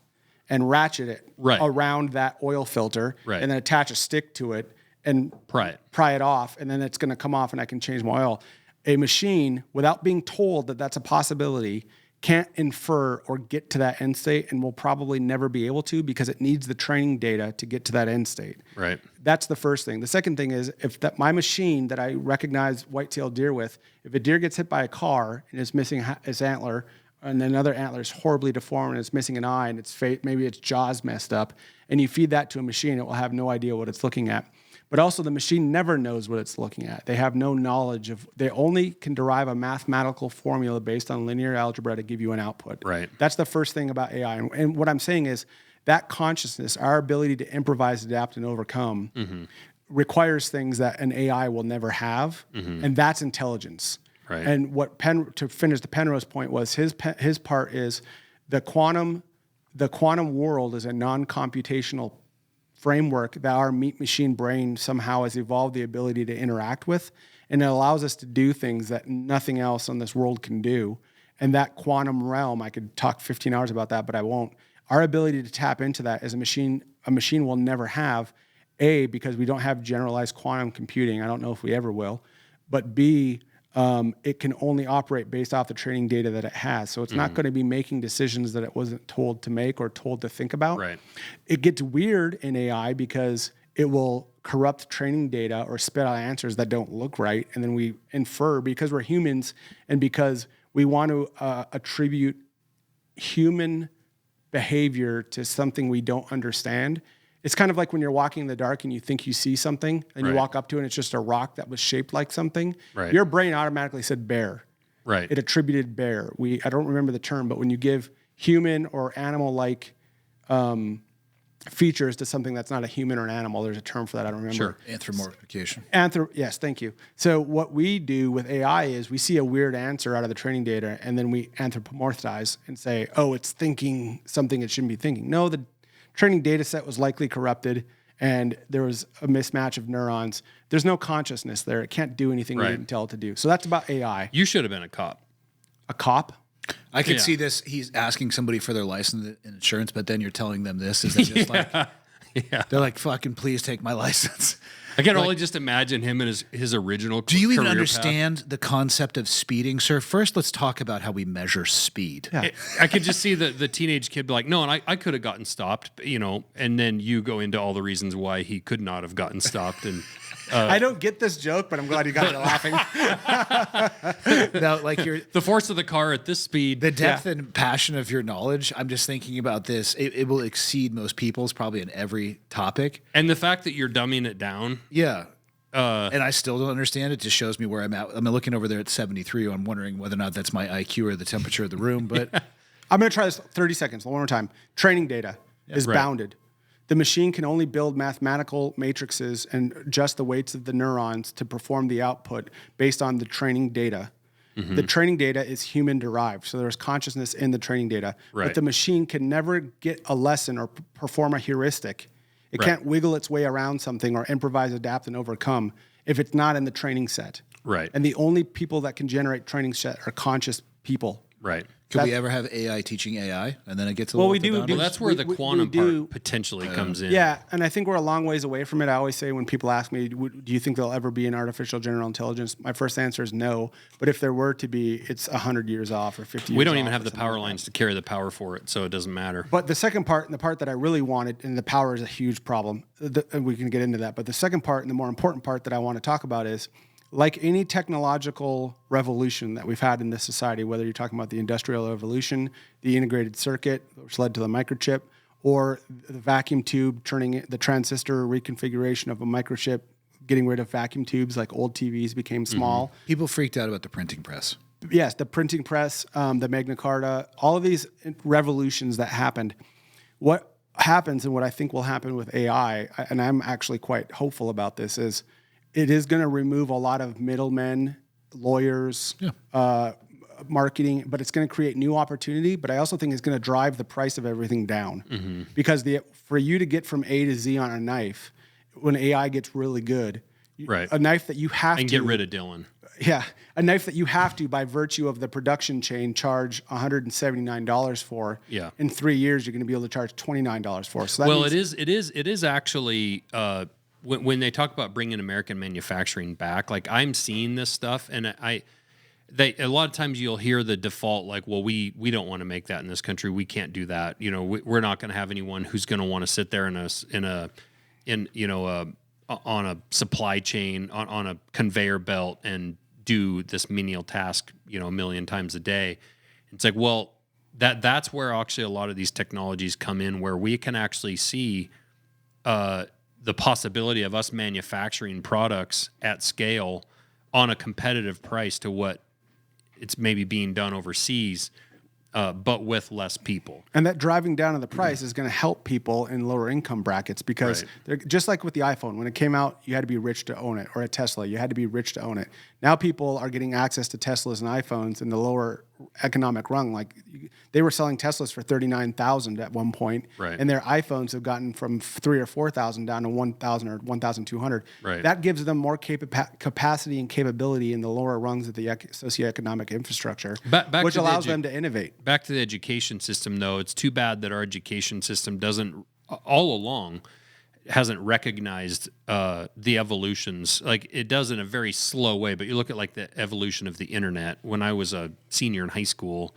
[SPEAKER 2] and ratchet it around that oil filter and then attach a stick to it and pry it off, and then it's going to come off and I can change my oil. A machine, without being told that that's a possibility, can't infer or get to that end state and will probably never be able to because it needs the training data to get to that end state.
[SPEAKER 1] Right.
[SPEAKER 2] That's the first thing. The second thing is my machine that I recognize white-tailed deer with, if a deer gets hit by a car and is missing its antler and another antler is horribly deformed and it's missing an eye and maybe its jaw's messed up, and you feed that to a machine, it will have no idea what it's looking at. But also the machine never knows what it's looking at. They have no knowledge they only can derive a mathematical formula based on linear algebra to give you an output.
[SPEAKER 1] Right.
[SPEAKER 2] That's the first thing about AI. And what I'm saying is that consciousness, our ability to improvise, adapt, and overcome requires things that an AI will never have. And that's intelligence.
[SPEAKER 1] Right.
[SPEAKER 2] And to finish the Penrose point was his part is the quantum world is a non-computational framework that our meat-machine brain somehow has evolved the ability to interact with, and it allows us to do things that nothing else on this world can do. And that quantum realm, I could talk 15 hours about that, but I won't. Our ability to tap into that as a machine will never have, A, because we don't have generalized quantum computing. I don't know if we ever will. But B, it can only operate based off the training data that it has. So it's not going to be making decisions that it wasn't told to make or told to think about.
[SPEAKER 1] Right.
[SPEAKER 2] It gets weird in AI because it will corrupt training data or spit out answers that don't look right. And then we infer, because we're humans and because we want to attribute human behavior to something we don't understand, It's kind of like when you're walking in the dark and you think you see something and you
[SPEAKER 1] Right.
[SPEAKER 2] walk up to it and it's just a rock that was shaped like something.
[SPEAKER 1] Right.
[SPEAKER 2] Your brain automatically said bear.
[SPEAKER 1] Right.
[SPEAKER 2] It attributed bear. I don't remember the term, but when you give human or animal-like features to something that's not a human or an animal, there's a term for that. I don't remember.
[SPEAKER 1] Sure.
[SPEAKER 3] Anthropomorphification.
[SPEAKER 2] Yes, thank you. So what we do with AI is we see a weird answer out of the training data, and then we anthropomorphize and say, oh, it's thinking something it shouldn't be thinking. No, the training data set was likely corrupted, and there was a mismatch of neurons. There's no consciousness there. It can't do anything we
[SPEAKER 1] Right.
[SPEAKER 2] didn't tell it to do. So that's about AI.
[SPEAKER 1] You should have been a cop.
[SPEAKER 2] A cop?
[SPEAKER 3] I could
[SPEAKER 1] Yeah.
[SPEAKER 3] see this. He's asking somebody for their license and insurance, but then you're telling them this. Is they just like,
[SPEAKER 1] Yeah.
[SPEAKER 3] they're like, fucking please take my license.
[SPEAKER 1] I can only just imagine him and his original.
[SPEAKER 3] Do you even
[SPEAKER 1] career
[SPEAKER 3] understand the concept of speeding, sir? First, let's talk about how we measure speed.
[SPEAKER 2] Yeah.
[SPEAKER 1] I could just see the teenage kid be like, no, and I could have gotten stopped, and then you go into all the reasons why he could not have gotten stopped. And
[SPEAKER 2] I don't get this joke, but I'm glad you got it laughing.
[SPEAKER 3] Now, like
[SPEAKER 1] the force of the car at this speed.
[SPEAKER 3] the depth and passion of your knowledge, I'm just thinking about this. It will exceed most people's probably in every topic.
[SPEAKER 1] And the fact that you're dumbing it down.
[SPEAKER 3] Yeah. And I still don't understand it. Just shows me where I'm at. I'm looking over there at 73. I'm wondering whether or not that's my IQ or the temperature of the room. But
[SPEAKER 2] I'm going to try this 30 seconds, one more time. Training data is
[SPEAKER 1] Right.
[SPEAKER 2] bounded. The machine can only build mathematical matrices and adjust the weights of the neurons to perform the output based on the training data. The training data is human derived, so there's consciousness in the training data.
[SPEAKER 1] Right.
[SPEAKER 2] But the machine can never get a lesson or perform a heuristic. It
[SPEAKER 1] Right.
[SPEAKER 2] can't wiggle its way around something or improvise, adapt, and overcome if it's not in the training set.
[SPEAKER 1] Right.
[SPEAKER 2] And the only people that can generate training set are conscious people.
[SPEAKER 1] Right.
[SPEAKER 3] could we ever have AI teaching AI? And then it gets a
[SPEAKER 2] Well,
[SPEAKER 3] little
[SPEAKER 2] we
[SPEAKER 3] bit
[SPEAKER 2] do-
[SPEAKER 3] down?
[SPEAKER 2] do-
[SPEAKER 1] Well, that's where
[SPEAKER 2] We-
[SPEAKER 1] the
[SPEAKER 2] we
[SPEAKER 1] quantum
[SPEAKER 2] do-
[SPEAKER 1] part potentially comes in.
[SPEAKER 2] Yeah, and I think we're a long ways away from it. I always say when people ask me, do you think there'll ever be an artificial general intelligence? My first answer is no. But if there were to be, it's 100 years off or 50 years off.
[SPEAKER 1] We don't even have
[SPEAKER 2] or
[SPEAKER 1] the
[SPEAKER 2] something
[SPEAKER 1] power
[SPEAKER 2] like that.
[SPEAKER 1] lines to carry the power for it, so it doesn't matter.
[SPEAKER 2] But the second part, and the part that I really wanted, and the power is a huge problem, and we can get into that. But the second part, and the more important part that I want to talk about is, like any technological revolution that we've had in this society, whether you're talking about the Industrial Revolution, the integrated circuit, which led to the microchip, or the vacuum tube turning the transistor reconfiguration of a microchip, getting rid of vacuum tubes, like old TVs became small.
[SPEAKER 3] People freaked out about the printing press.
[SPEAKER 2] Yes, the printing press, the Magna Carta, all of these revolutions that happened. What happens and what I think will happen with AI, and I'm actually quite hopeful about this, is it is going to remove a lot of middlemen, lawyers, marketing, but it's going to create new opportunity. But I also think it's going to drive the price of everything down because for you to get from A to Z on a knife, when AI gets really good,
[SPEAKER 1] Right.
[SPEAKER 2] a knife that you have
[SPEAKER 1] And
[SPEAKER 2] to
[SPEAKER 1] get rid of Dylan.
[SPEAKER 2] yeah, a knife that you have to, by virtue of the production chain, charge $179 for.
[SPEAKER 1] Yeah.
[SPEAKER 2] In 3 years, you're going to be able to charge $29 for. So that
[SPEAKER 1] Well,
[SPEAKER 2] means,
[SPEAKER 1] it is actually when they talk about bringing American manufacturing back. Like I'm seeing this stuff, and a lot of times you'll hear the default like, well, we don't want to make that in this country. We can't do that. We're not going to have anyone who's going to want to sit there on a supply chain on a conveyor belt and do this menial task, a million times a day. It's like, well, that's where actually a lot of these technologies come in, where we can actually see the possibility of us manufacturing products at scale on a competitive price to what it's maybe being done overseas, but with less people.
[SPEAKER 2] and that driving down of the price is going to help people in lower income brackets because
[SPEAKER 1] Right.
[SPEAKER 2] they're just like with the iPhone. When it came out, you had to be rich to own it, or a Tesla, you had to be rich to own it. Now people are getting access to Teslas and iPhones in the lower economic rung. Like they were selling Teslas for $39,000 at one point,
[SPEAKER 1] Right.
[SPEAKER 2] and their iPhones have gotten from $3,000 or $4,000 down to $1,000 or $1,200.
[SPEAKER 1] Right.
[SPEAKER 2] That gives them more capacity and capability in the lower rungs of the socioeconomic infrastructure,
[SPEAKER 1] Back
[SPEAKER 2] which
[SPEAKER 1] to the
[SPEAKER 2] allows them to innovate.
[SPEAKER 1] Back to the education system, though, it's too bad that our education system doesn't, all along, hasn't recognized the evolutions. Like it does in a very slow way, but you look at like the evolution of the internet. When I was a senior in high school,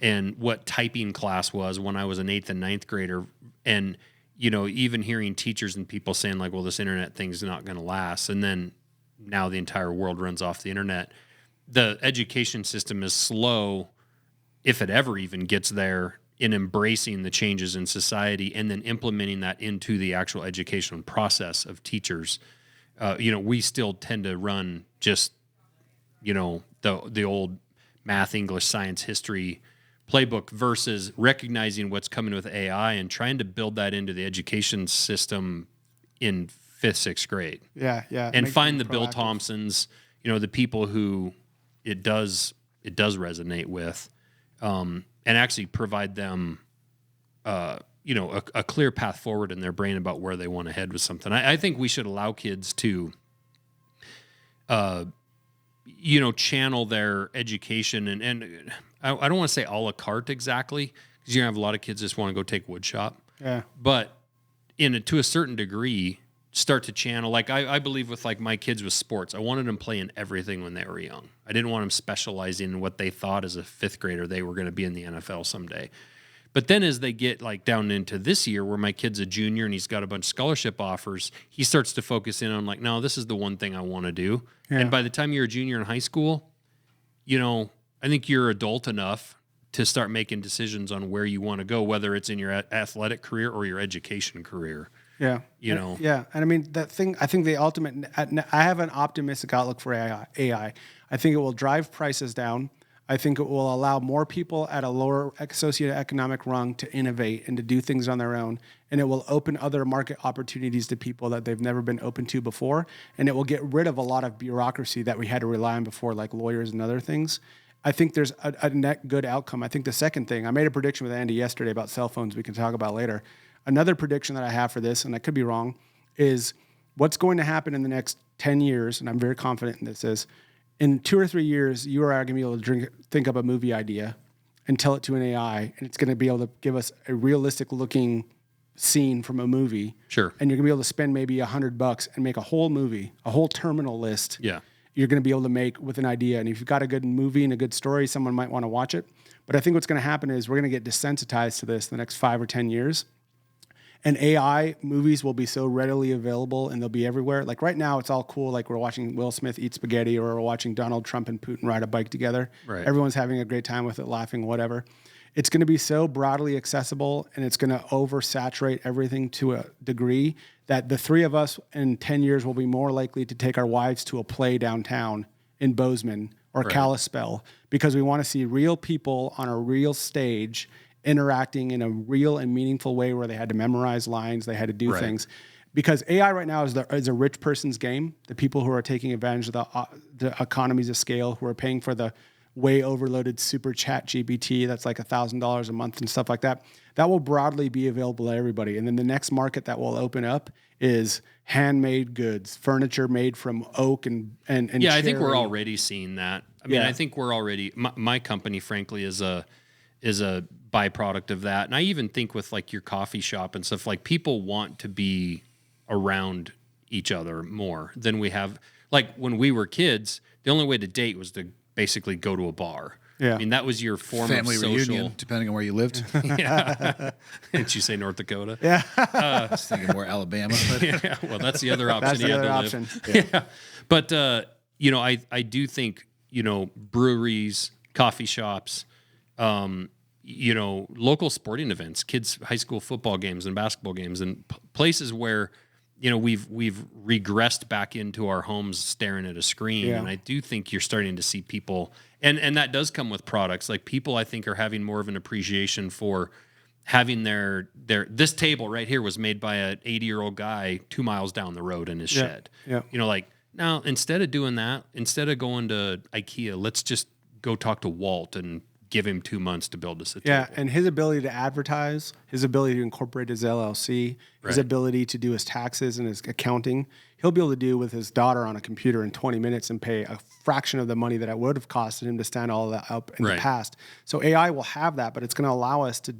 [SPEAKER 1] and what typing class was when I was an 8th and 9th grader, and even hearing teachers and people saying like, well, this internet thing's not going to last, and then now the entire world runs off the internet. The education system is slow, if it ever even gets there, in embracing the changes in society and then implementing that into the actual educational process of teachers. We still tend to run just, the old math, English, science, history playbook versus recognizing what's coming with AI and trying to build that into the education system in 5th, 6th grade.
[SPEAKER 2] Yeah.
[SPEAKER 1] And find the Bill Thompsons, the people who it does resonate with, and actually provide them, a clear path forward in their brain about where they want to head with something. I think we should allow kids to, channel their education and I don't want to say a la carte exactly, because you're going to have a lot of kids just want to go take wood shop.
[SPEAKER 2] Yeah.
[SPEAKER 1] But to a certain degree, start to channel. Like I believe with like my kids with sports, I wanted them playing everything when they were young. I didn't want them specializing in what they thought as a 5th grader they were going to be in the NFL someday. But then as they get like down into this year where my kid's a junior and he's got a bunch of scholarship offers, he starts to focus in on like, no, this is the one thing I want to do. Yeah. And by the time you're a junior in high school, I think you're adult enough to start making decisions on where you want to go, whether it's in your athletic career or your education career.
[SPEAKER 2] Yeah. Yeah. And I mean, I think the ultimate, I have an optimistic outlook for AI. I think it will drive prices down. I think it will allow more people at a lower socioeconomic rung to innovate and to do things on their own. And it will open other market opportunities to people that they've never been open to before. And it will get rid of a lot of bureaucracy that we had to rely on before, like lawyers and other things. I think there's a net good outcome. I think the second thing, I made a prediction with Andy yesterday about cell phones we can talk about later. Another prediction that I have for this, and I could be wrong, is what's going to happen in the next 10 years, and I'm very confident in this, is in 2 or 3 years, you or I are going to be able to think up a movie idea and tell it to an AI, and it's going to be able to give us a realistic-looking scene from a movie.
[SPEAKER 1] Sure.
[SPEAKER 2] And you're going to be able to spend maybe $100 and make a whole movie, a whole terminal list.
[SPEAKER 1] Yeah.
[SPEAKER 2] You're going to be able to make with an idea. And if you've got a good movie and a good story, someone might want to watch it. But I think what's going to happen is we're going to get desensitized to this in the next 5 or 10 years. And AI movies will be so readily available and they'll be everywhere. Like right now, it's all cool. Like we're watching Will Smith eat spaghetti or we're watching Donald Trump and Putin ride a bike together.
[SPEAKER 1] Right.
[SPEAKER 2] Everyone's having a great time with it, laughing, whatever. It's going to be so broadly accessible and it's going to oversaturate everything to a degree that the three of us in 10 years will be more likely to take our wives to a play downtown in Bozeman or Kalispell because we want to see real people on a real stage interacting in a real and meaningful way where they had to memorize lines, they had to do things. Because AI right now is a rich person's game. The people who are taking advantage of the economies of scale, who are paying for the way overloaded super chat GPT that's like $1,000 a month and stuff like that, that will broadly be available to everybody. And then the next market that will open up is handmade goods, furniture made from oak and
[SPEAKER 1] yeah,
[SPEAKER 2] cherry.
[SPEAKER 1] I think we're already seeing that. I mean, I think we're already, my company, frankly, is a byproduct of that. And I even think with like your coffee shop and stuff, like people want to be around each other more than we have. Like when we were kids, the only way to date was to basically go to a bar. Yeah. I mean, that was your form
[SPEAKER 3] family
[SPEAKER 1] of social
[SPEAKER 3] reunion, depending on where you lived.
[SPEAKER 1] Yeah. Didn't you say North Dakota?
[SPEAKER 2] Yeah.
[SPEAKER 3] I was thinking more Alabama. But.
[SPEAKER 1] Yeah. Well, that's the other option.
[SPEAKER 2] That's the other option.
[SPEAKER 1] Yeah. But, I do think, breweries, coffee shops, local sporting events, kids' high school football games and basketball games, and places where, we've regressed back into our homes staring at a screen. Yeah. And I do think you're starting to see people, and that does come with products. Like people, I think, are having more of an appreciation for having this table right here was made by an 80-year-old guy 2 miles down the road in his shed.
[SPEAKER 2] Yeah.
[SPEAKER 1] Now, instead of doing that, instead of going to IKEA, let's just go talk to Walt and give him 2 months to build us a table.
[SPEAKER 2] Yeah, and his ability to advertise, his ability to incorporate his LLC, his ability to do his taxes and his accounting, he'll be able to do with his daughter on a computer in 20 minutes and pay a fraction of the money that it would have costed him to stand all of that up in the past. So AI will have that, but it's going to allow us to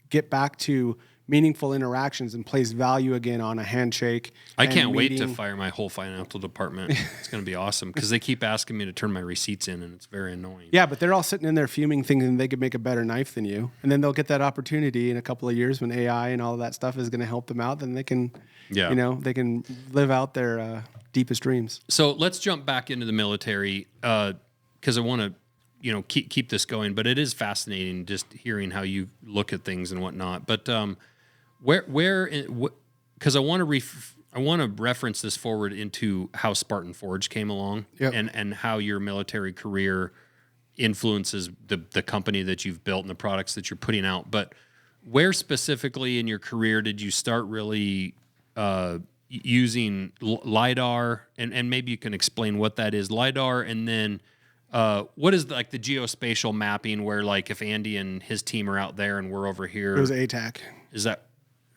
[SPEAKER 2] get back to meaningful interactions and place value again on a handshake.
[SPEAKER 1] I can't wait to fire my whole financial department. It's going to be awesome because they keep asking me to turn my receipts in, and it's very annoying.
[SPEAKER 2] Yeah, but they're all sitting in there fuming, thinking they could make a better knife than you, and then they'll get that opportunity in a couple of years when AI and all of that stuff is going to help them out. Then they can, they can live out their deepest dreams.
[SPEAKER 1] So let's jump back into the military because I want to keep this going. But it is fascinating just hearing how you look at things and whatnot. But because I want to reference this forward into how Spartan Forge came along, and how your military career influences the company that you've built and the products that you're putting out. But where specifically in your career did you start really using LiDAR? And maybe you can explain what that is, LiDAR, and then what is the geospatial mapping where if Andy and his team are out there and we're over here?
[SPEAKER 2] It was ATAC.
[SPEAKER 1] Is that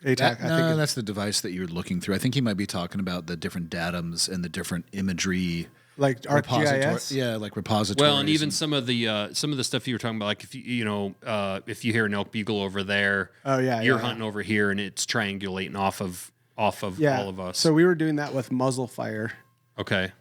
[SPEAKER 2] ATAC?
[SPEAKER 3] No, that's the device that you're looking through. I think he might be talking about the different datums and the different imagery.
[SPEAKER 2] Like ArcGIS?
[SPEAKER 3] Yeah, like repositories.
[SPEAKER 1] Well, and even some of the stuff you were talking about, if if you hear an elk bugle over there, you're hunting over here, and it's triangulating off of all of us.
[SPEAKER 2] So we were doing that with muzzle fire.
[SPEAKER 1] Okay.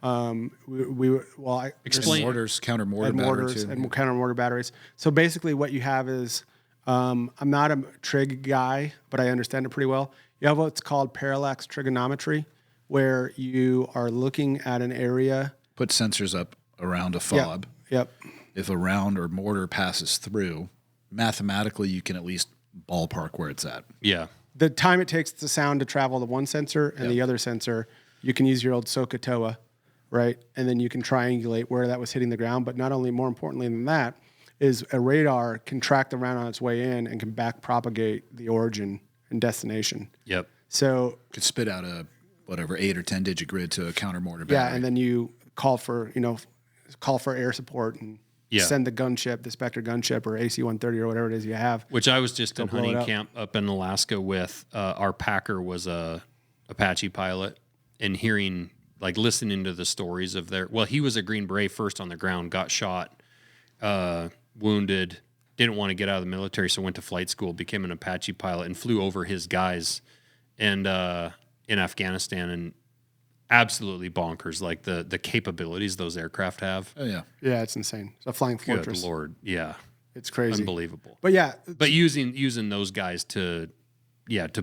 [SPEAKER 3] Explain mortars, counter mortar batteries,
[SPEAKER 2] and counter mortar batteries. So basically, what you have is I'm not a trig guy, but I understand it pretty well. You have what's called parallax trigonometry, where you are looking at an area.
[SPEAKER 3] Put sensors up around a fob.
[SPEAKER 2] Yep.
[SPEAKER 3] If a round or mortar passes through, mathematically you can at least ballpark where it's at.
[SPEAKER 1] Yeah.
[SPEAKER 2] The time it takes the sound to travel to one sensor and the other sensor, you can use your old SOHCAHTOA, right? And then you can triangulate where that was hitting the ground. But not only, more importantly than that, is a radar can track the round on its way in and can back propagate the origin and destination.
[SPEAKER 1] Yep.
[SPEAKER 2] So
[SPEAKER 3] could spit out a 8 or 10 digit grid to a counter mortar battery.
[SPEAKER 2] Yeah, and then you call for air support and send the gunship, the Spectre gunship or AC-130 or whatever it is you have.
[SPEAKER 1] Which I was just in hunting camp up in Alaska with. Our packer was a Apache pilot, and listening to the stories of he was a Green Beret first on the ground, got shot, wounded, didn't want to get out of the military, so went to flight school, became an Apache pilot, and flew over his guys and in Afghanistan, and absolutely bonkers, the capabilities those aircraft have.
[SPEAKER 3] Oh yeah.
[SPEAKER 2] Yeah, it's insane. It's a flying fortress.
[SPEAKER 1] Good Lord. Yeah.
[SPEAKER 2] It's crazy.
[SPEAKER 1] Unbelievable.
[SPEAKER 2] But
[SPEAKER 1] using those guys to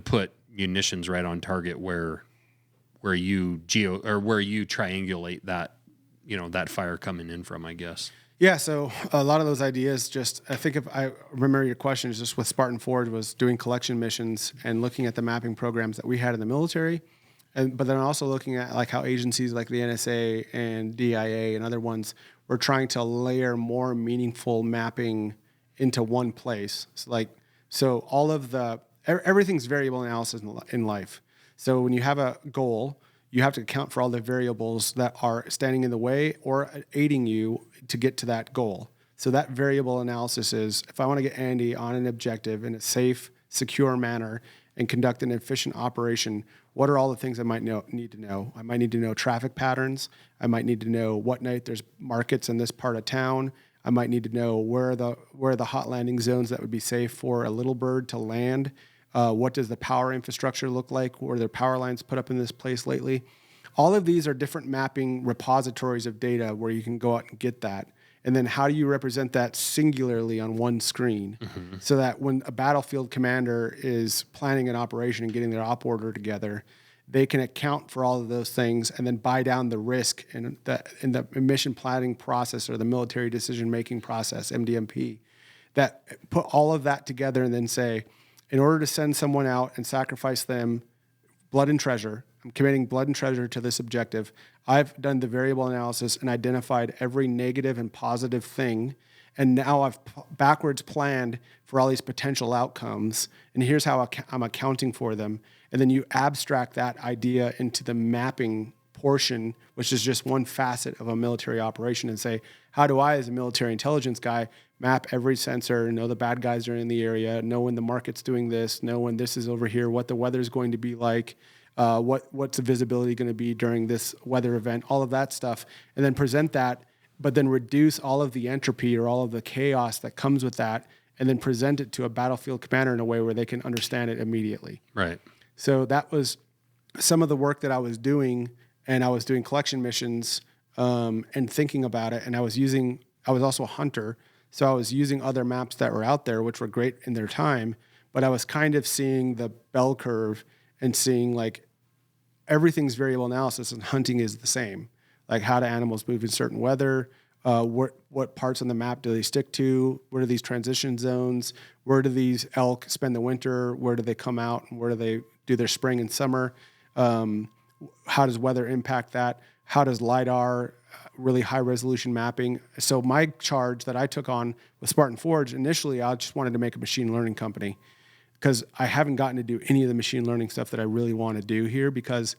[SPEAKER 1] put munitions right on target where you triangulate that, that fire coming in from, I guess.
[SPEAKER 2] Yeah, so a lot of those ideas I think if I remember your question is just with Spartan Forge was doing collection missions and looking at the mapping programs that we had in the military, but then also looking at how agencies like the NSA and DIA and other ones were trying to layer more meaningful mapping into one place. So all of everything's variable analysis in life. So when you have a goal, you have to account for all the variables that are standing in the way or aiding you to get to that goal. So that variable analysis is, if I want to get Andy on an objective in a safe, secure manner and conduct an efficient operation, what are all the things I might need to know? I might need to know traffic patterns. I might need to know what night there's markets in this part of town. I might need to know where are the hot landing zones that would be safe for a little bird to land. What does the power infrastructure look like? Were there power lines put up in this place lately? All of these are different mapping repositories of data where you can go out and get that. And then how do you represent that singularly on one screen so that when a battlefield commander is planning an operation and getting their op order together, they can account for all of those things and then buy down the risk in the mission planning process or the military decision-making process, MDMP, that put all of that together and then say, in order to send someone out and sacrifice them blood and treasure, I'm committing blood and treasure to this objective. I've done the variable analysis and identified every negative and positive thing. And now I've backwards planned for all these potential outcomes. And here's how I'm accounting for them. And then you abstract that idea into the mapping portion, which is just one facet of a military operation, and say, how do I, as a military intelligence guy, map every sensor, know the bad guys are in the area, know when the market's doing this, know when this is over here, what the weather's going to be like, what's the visibility going to be during this weather event, all of that stuff, and then present that, but then reduce all of the entropy or all of the chaos that comes with that, and then present it to a battlefield commander in a way where they can understand it immediately.
[SPEAKER 1] Right.
[SPEAKER 2] So that was some of the work that I was doing, and I was doing collection missions and thinking about it, and I was also a hunter, so I was using other maps that were out there, which were great in their time, but I was kind of seeing the bell curve and seeing everything's variable analysis and hunting is the same. How do animals move in certain weather? What parts on the map do they stick to? Where are these transition zones? Where do these elk spend the winter? Where do they come out? And where do they do their spring and summer? How does weather impact that? How does LiDAR, really high resolution mapping? So my charge that I took on with Spartan Forge, initially I just wanted to make a machine learning company because I haven't gotten to do any of the machine learning stuff that I really want to do here, because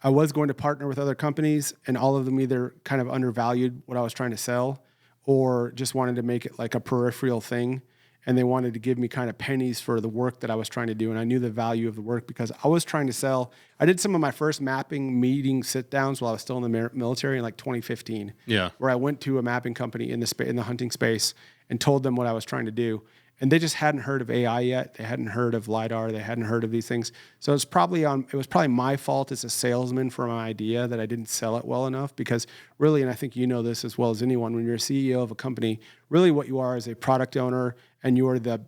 [SPEAKER 2] I was going to partner with other companies and all of them either kind of undervalued what I was trying to sell or just wanted to make it like a peripheral thing. And they wanted to give me kind of pennies for the work that I was trying to do. And I knew the value of the work because I was trying to sell. I did some of my first mapping meeting sit downs while I was still in the military in like 2015.
[SPEAKER 1] Yeah.
[SPEAKER 2] Where I went to a mapping company in the hunting space and told them what I was trying to do. And they just hadn't heard of AI yet. They hadn't heard of LiDAR. They hadn't heard of these things. So it was probably my fault as a salesman for my idea that I didn't sell it well enough, because really, and I think you know this as well as anyone, when you're a CEO of a company, really what you are is a product owner, and you're the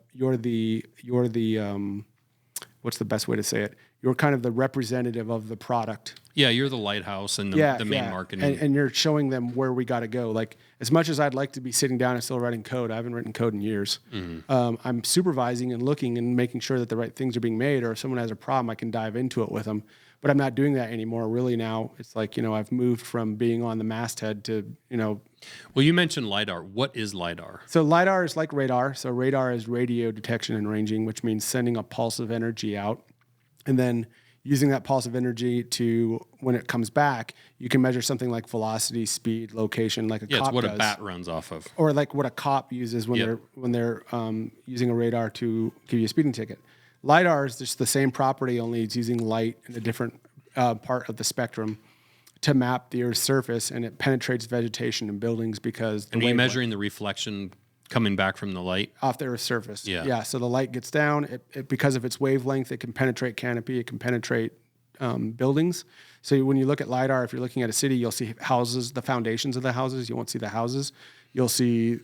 [SPEAKER 2] what's the best way to say it? You're kind of the representative of the product.
[SPEAKER 1] Yeah, you're the lighthouse and the main marketing.
[SPEAKER 2] And you're showing them where we got to go. Like, as much as I'd like to be sitting down and still writing code, I haven't written code in years. Mm-hmm. I'm supervising and looking and making sure that the right things are being made, or if someone has a problem, I can dive into it with them. But I'm not doing that anymore. Really now, it's like, I've moved from being on the masthead to,
[SPEAKER 1] Well, you mentioned LiDAR. What is LiDAR?
[SPEAKER 2] So LiDAR is like radar. So radar is radio detection and ranging, which means sending a pulse of energy out. And then using that pulse of energy to, when it comes back, you can measure something like velocity, speed, location, like a cop
[SPEAKER 1] it's what
[SPEAKER 2] does.
[SPEAKER 1] A bat runs off of.
[SPEAKER 2] Or like what a cop uses when they're using a radar to give you a speeding ticket. LiDAR is just the same property, only it's using light in a different part of the spectrum to map the Earth's surface, and it penetrates vegetation and buildings because
[SPEAKER 1] are you measuring the reflection coming back from the light
[SPEAKER 2] off the Earth's surface?
[SPEAKER 1] Yeah.
[SPEAKER 2] So the light gets down. It because of its wavelength, it can penetrate canopy. It can penetrate buildings. So when you look at LiDAR, if you're looking at a city, you'll see houses, the foundations of the houses. You won't see the houses. You'll see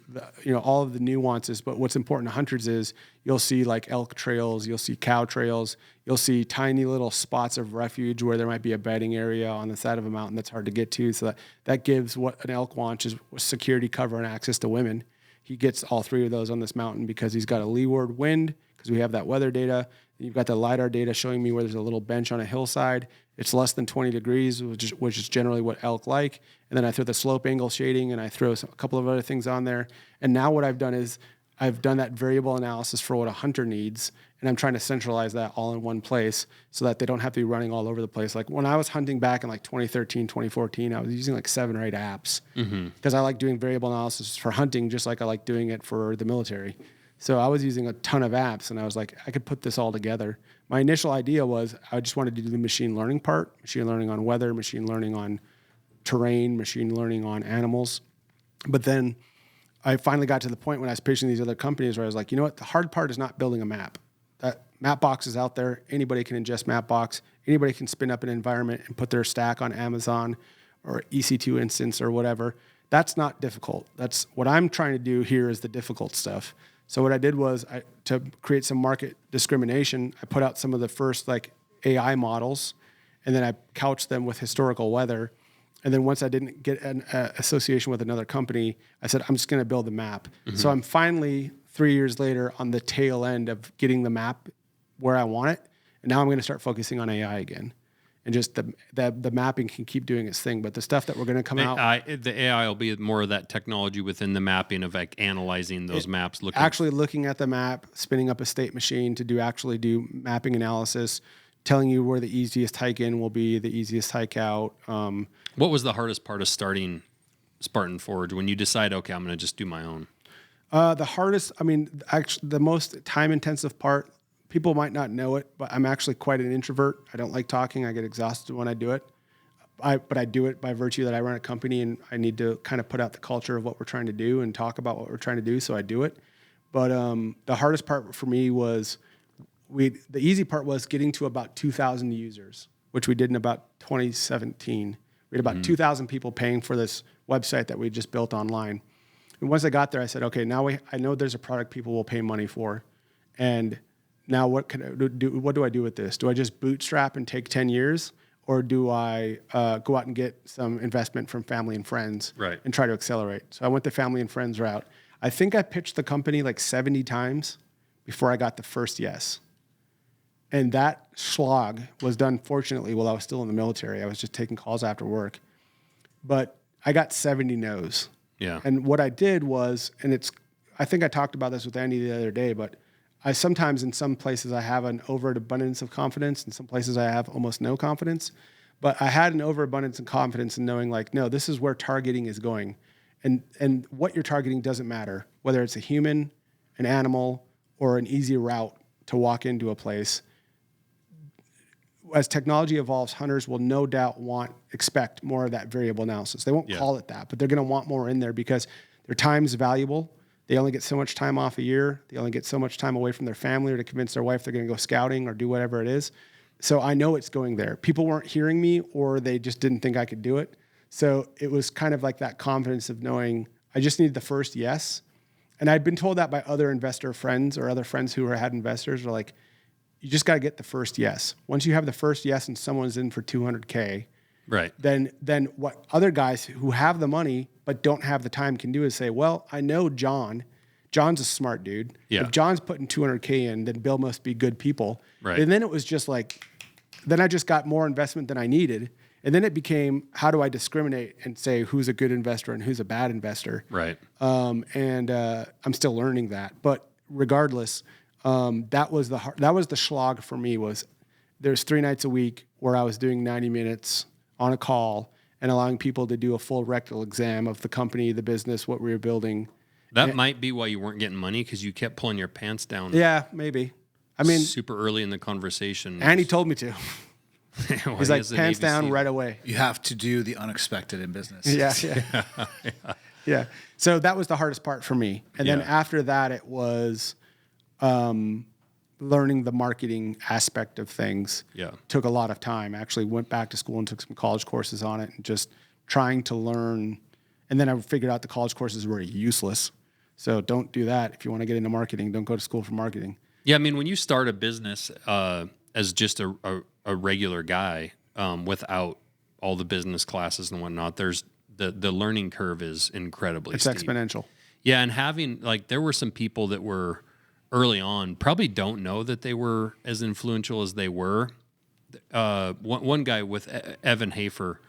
[SPEAKER 2] all of the nuances. But what's important to hunters is you'll see like elk trails. You'll see cow trails. You'll see tiny little spots of refuge where there might be a bedding area on the side of a mountain that's hard to get to. So that gives what an elk wants is security, cover, and access to women. He gets all three of those on this mountain because he's got a leeward wind, because we have that weather data. You've got the LiDAR data showing me where there's a little bench on a hillside. It's less than 20 degrees, which is generally what elk like. And then I throw the slope angle shading, and I throw a couple of other things on there. And now what I've done is I've done that variable analysis for what a hunter needs, and I'm trying to centralize that all in one place so that they don't have to be running all over the place. Like when I was hunting back in like 2013, 2014, I was using like 7 or 8 apps because I like doing variable analysis for hunting just like I like doing it for the military. So I was using a ton of apps, and I was like, I could put this all together. My initial idea was I just wanted to do the machine learning part, machine learning on weather, machine learning on terrain, machine learning on animals. But then I finally got to the point when I was pitching these other companies where I was like, you know what? The hard part is not building a map. That Mapbox is out there. Anybody can ingest Mapbox. Anybody can spin up an environment and put their stack on Amazon or EC2 instance or whatever. That's not difficult. That's what I'm trying to do here is the difficult stuff. So what I did was to create some market discrimination, I put out some of the first like AI models, and then I couched them with historical weather. And then once I didn't get an association with another company, I said, I'm just going to build a map. Mm-hmm. So I'm finally 3 years later on the tail end of getting the map where I want it. And now I'm going to start focusing on AI again. And just the mapping can keep doing its thing. But the stuff that we're going to come out...
[SPEAKER 1] The AI will be more of that technology within the mapping of like analyzing those maps.
[SPEAKER 2] Looking at the map, spinning up a state machine to do mapping analysis, telling you where the easiest hike in will be, the easiest hike out.
[SPEAKER 1] What was the hardest part of starting Spartan Forge when you decide, okay, I'm going to just do my own?
[SPEAKER 2] The hardest, actually, the most time-intensive part, people might not know it, but I'm actually quite an introvert. I don't like talking. I get exhausted when I do it. But I do it by virtue that I run a company and I need to kind of put out the culture of what we're trying to do and talk about what we're trying to do, so I do it. But the hardest part for me was, the easy part was getting to about 2,000 users, which we did in about 2017. We had about 2,000 people paying for this website that we just built online. And once I got there, I said, okay, now I know there's a product people will pay money for. And now what do I do with this? Do I just bootstrap and take 10 years? or do I go out and get some investment from family and friends
[SPEAKER 1] Right.
[SPEAKER 2] and try to accelerate? So I went the family and friends route. I think I pitched the company like 70 times before I got the first yes. And that slog was done, fortunately, while I was still in the military. I was just taking calls after work. But I got 70 no's.
[SPEAKER 1] Yeah.
[SPEAKER 2] And what I did was, I think I talked about this with Andy the other day, but I sometimes in some places I have an overabundance of confidence. In some places I have almost no confidence. But I had an overabundance of confidence in knowing like, no, this is where targeting is going. And what you're targeting doesn't matter, whether it's a human, an animal, or an easy route to walk into a place. As technology evolves, hunters will no doubt expect more of that variable analysis. They won't call it that, but they're going to want more in there because their time's valuable. They only get so much time off a year. They only get so much time away from their family or to convince their wife they're going to go scouting or do whatever it is. So I know it's going there. People weren't hearing me or they just didn't think I could do it. So it was kind of like that confidence of knowing I just needed the first yes. And I'd been told that by other investor friends or other friends who had investors are like, you just got to get the first yes. Once you have the first yes and someone's in for 200K,
[SPEAKER 1] Right.
[SPEAKER 2] Then what other guys who have the money but don't have the time can do is say, well, I know John. John's a smart dude.
[SPEAKER 1] Yeah.
[SPEAKER 2] If John's putting 200K in, then Bill must be good people.
[SPEAKER 1] Right.
[SPEAKER 2] And then it was just like, then I just got more investment than I needed. And then it became, how do I discriminate and say who's a good investor and who's a bad investor?
[SPEAKER 1] Right.
[SPEAKER 2] I'm still learning that. But regardless, that was the slog for me. Was there's 3 nights a week where I was doing 90 minutes on a call and allowing people to do a full rectal exam of the company, the business, what we were building.
[SPEAKER 1] That might be why you weren't getting money because you kept pulling your pants down.
[SPEAKER 2] Yeah, maybe. I mean,
[SPEAKER 1] super early in the conversation.
[SPEAKER 2] Andy told me to.
[SPEAKER 1] Well,
[SPEAKER 2] He's
[SPEAKER 1] he
[SPEAKER 2] like,
[SPEAKER 1] is an
[SPEAKER 2] pants down
[SPEAKER 1] ABC.
[SPEAKER 2] right away.
[SPEAKER 3] You have to do the unexpected in business.
[SPEAKER 2] Yeah. So that was the hardest part for me. And then
[SPEAKER 1] Yeah.
[SPEAKER 2] after that, it was learning the marketing aspect of things.
[SPEAKER 1] Yeah.
[SPEAKER 2] Took a lot of time. Actually went back to school and took some college courses on it and just trying to learn. And then I figured out the college courses were useless. So don't do that. If you want to get into marketing, don't go to school for marketing.
[SPEAKER 1] Yeah, I mean, when you start a business as just a regular guy without all the business classes and whatnot, there's the learning curve is incredibly
[SPEAKER 2] It's
[SPEAKER 1] steep.
[SPEAKER 2] exponential.
[SPEAKER 1] Yeah, and having there were some people that were early on probably don't know that they were as influential as they were. One guy with Evan Hafer.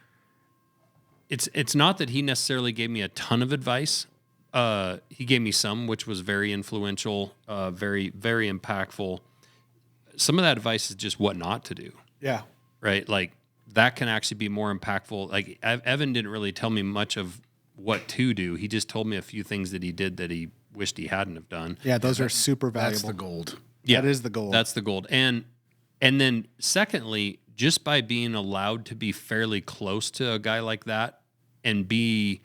[SPEAKER 1] It's not that he necessarily gave me a ton of advice. He gave me some, which was very influential, very, very impactful. Some of that advice is just what not to do,
[SPEAKER 2] Yeah.
[SPEAKER 1] right? Like that can actually be more impactful. Like Evan didn't really tell me much of what to do. He just told me a few things that he did that he wished he hadn't have done.
[SPEAKER 2] Yeah, those are super valuable.
[SPEAKER 3] That's the gold.
[SPEAKER 1] Yeah,
[SPEAKER 2] That is the goal.
[SPEAKER 1] That's the gold. And then secondly, just by being allowed to be fairly close to a guy like that and be,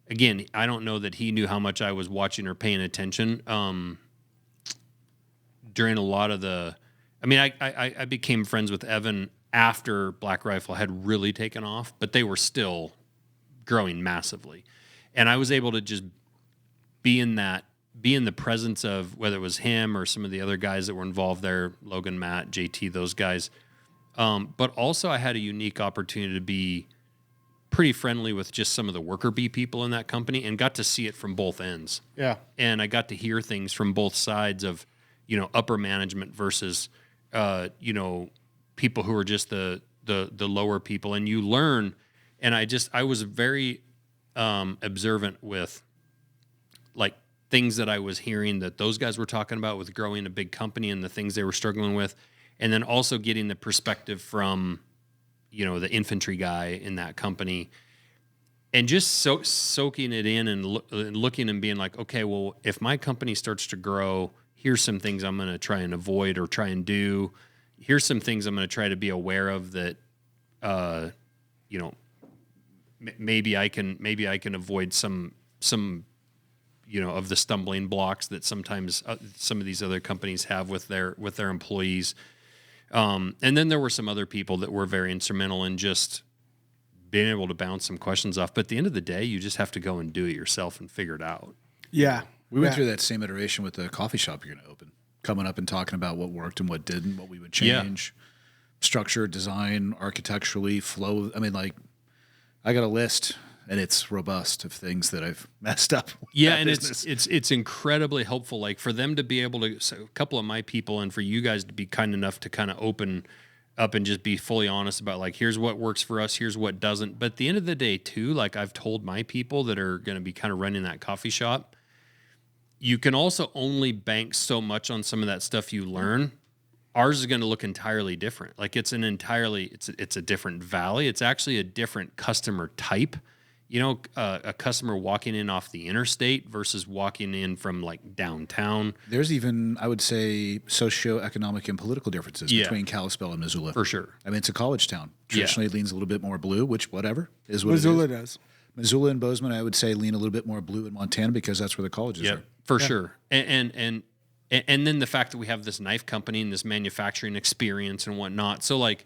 [SPEAKER 1] again, I don't know that he knew how much I was watching or paying attention during a lot of the, I mean, I became friends with Evan after Black Rifle had really taken off, but they were still growing massively. And I was able to just be in the presence of whether it was him or some of the other guys that were involved there, Logan, Matt, JT, those guys. But also I had a unique opportunity to be pretty friendly with just some of the worker bee people in that company and got to see it from both ends.
[SPEAKER 2] Yeah.
[SPEAKER 1] And I got to hear things from both sides of, upper management versus, people who are just the lower people. And you learn, and I was very observant with like things that I was hearing that those guys were talking about with growing a big company and the things they were struggling with. And then also getting the perspective from, the infantry guy in that company and just soaking it in and looking and being like, okay, well, if my company starts to grow, here's some things I'm going to try and avoid or try and do. Here's some things I'm going to try to be aware of that, maybe I can avoid some, of the stumbling blocks that sometimes some of these other companies have with their employees. And then there were some other people that were very instrumental in just being able to bounce some questions off. But at the end of the day, you just have to go and do it yourself and figure it out.
[SPEAKER 2] Yeah.
[SPEAKER 3] We went through that same iteration with the coffee shop you're going to open, coming up and talking about what worked and what didn't, what we would change. structure, design, architecturally, flow. I mean, like, I got a list, and it's robust of things that I've messed up.
[SPEAKER 1] Yeah, and it's incredibly helpful. Like for them to be able to, so a couple of my people, and for you guys to be kind enough to kind of open up and just be fully honest about like, here's what works for us, here's what doesn't. But at the end of the day, too, like I've told my people that are going to be kind of running that coffee shop, you can also only bank so much on some of that stuff you learn. Ours is going to look entirely different. Like it's a different valley. It's actually a different customer type. You know, a customer walking in off the interstate versus walking in from like downtown.
[SPEAKER 3] There's even, I would say, socioeconomic and political differences between Kalispell and Missoula.
[SPEAKER 1] For sure.
[SPEAKER 3] I mean, it's a college town. Traditionally, it leans a little bit more blue, which whatever is what
[SPEAKER 2] Missoula
[SPEAKER 3] it is.
[SPEAKER 2] does.
[SPEAKER 3] Missoula and Bozeman, I would say, lean a little bit more blue in Montana because that's where the colleges are.
[SPEAKER 1] For sure. And then the fact that we have this knife company and this manufacturing experience and whatnot. So like,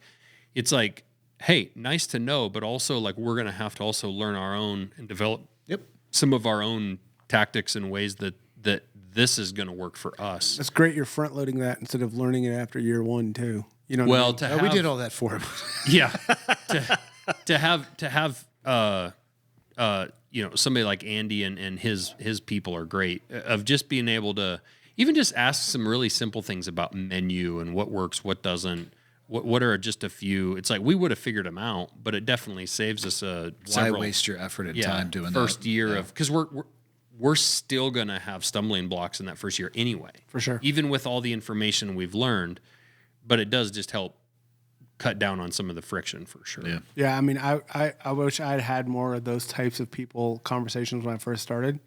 [SPEAKER 1] it's like, hey, nice to know, but also like we're going to have to also learn our own and develop some of our own tactics and ways that this is going to work for us.
[SPEAKER 2] That's great. You're front loading that instead of learning it after year one too. You know.
[SPEAKER 1] Well,
[SPEAKER 2] what I mean?
[SPEAKER 3] We did all that for him.
[SPEAKER 1] Yeah. to have you know, somebody like Andy and his people are great of just being able to even just ask some really simple things about menu and what works, what doesn't. What are just a few? It's like we would have figured them out, but it definitely saves us
[SPEAKER 3] Why waste your effort and time doing that?
[SPEAKER 1] First year of because we're still gonna have stumbling blocks in that first year anyway,
[SPEAKER 2] For sure.
[SPEAKER 1] even with all the information we've learned. But it does just help cut down on some of the friction for sure.
[SPEAKER 3] Yeah.
[SPEAKER 2] Yeah, I mean, I wish I'd had more of those types of people conversations when I first started.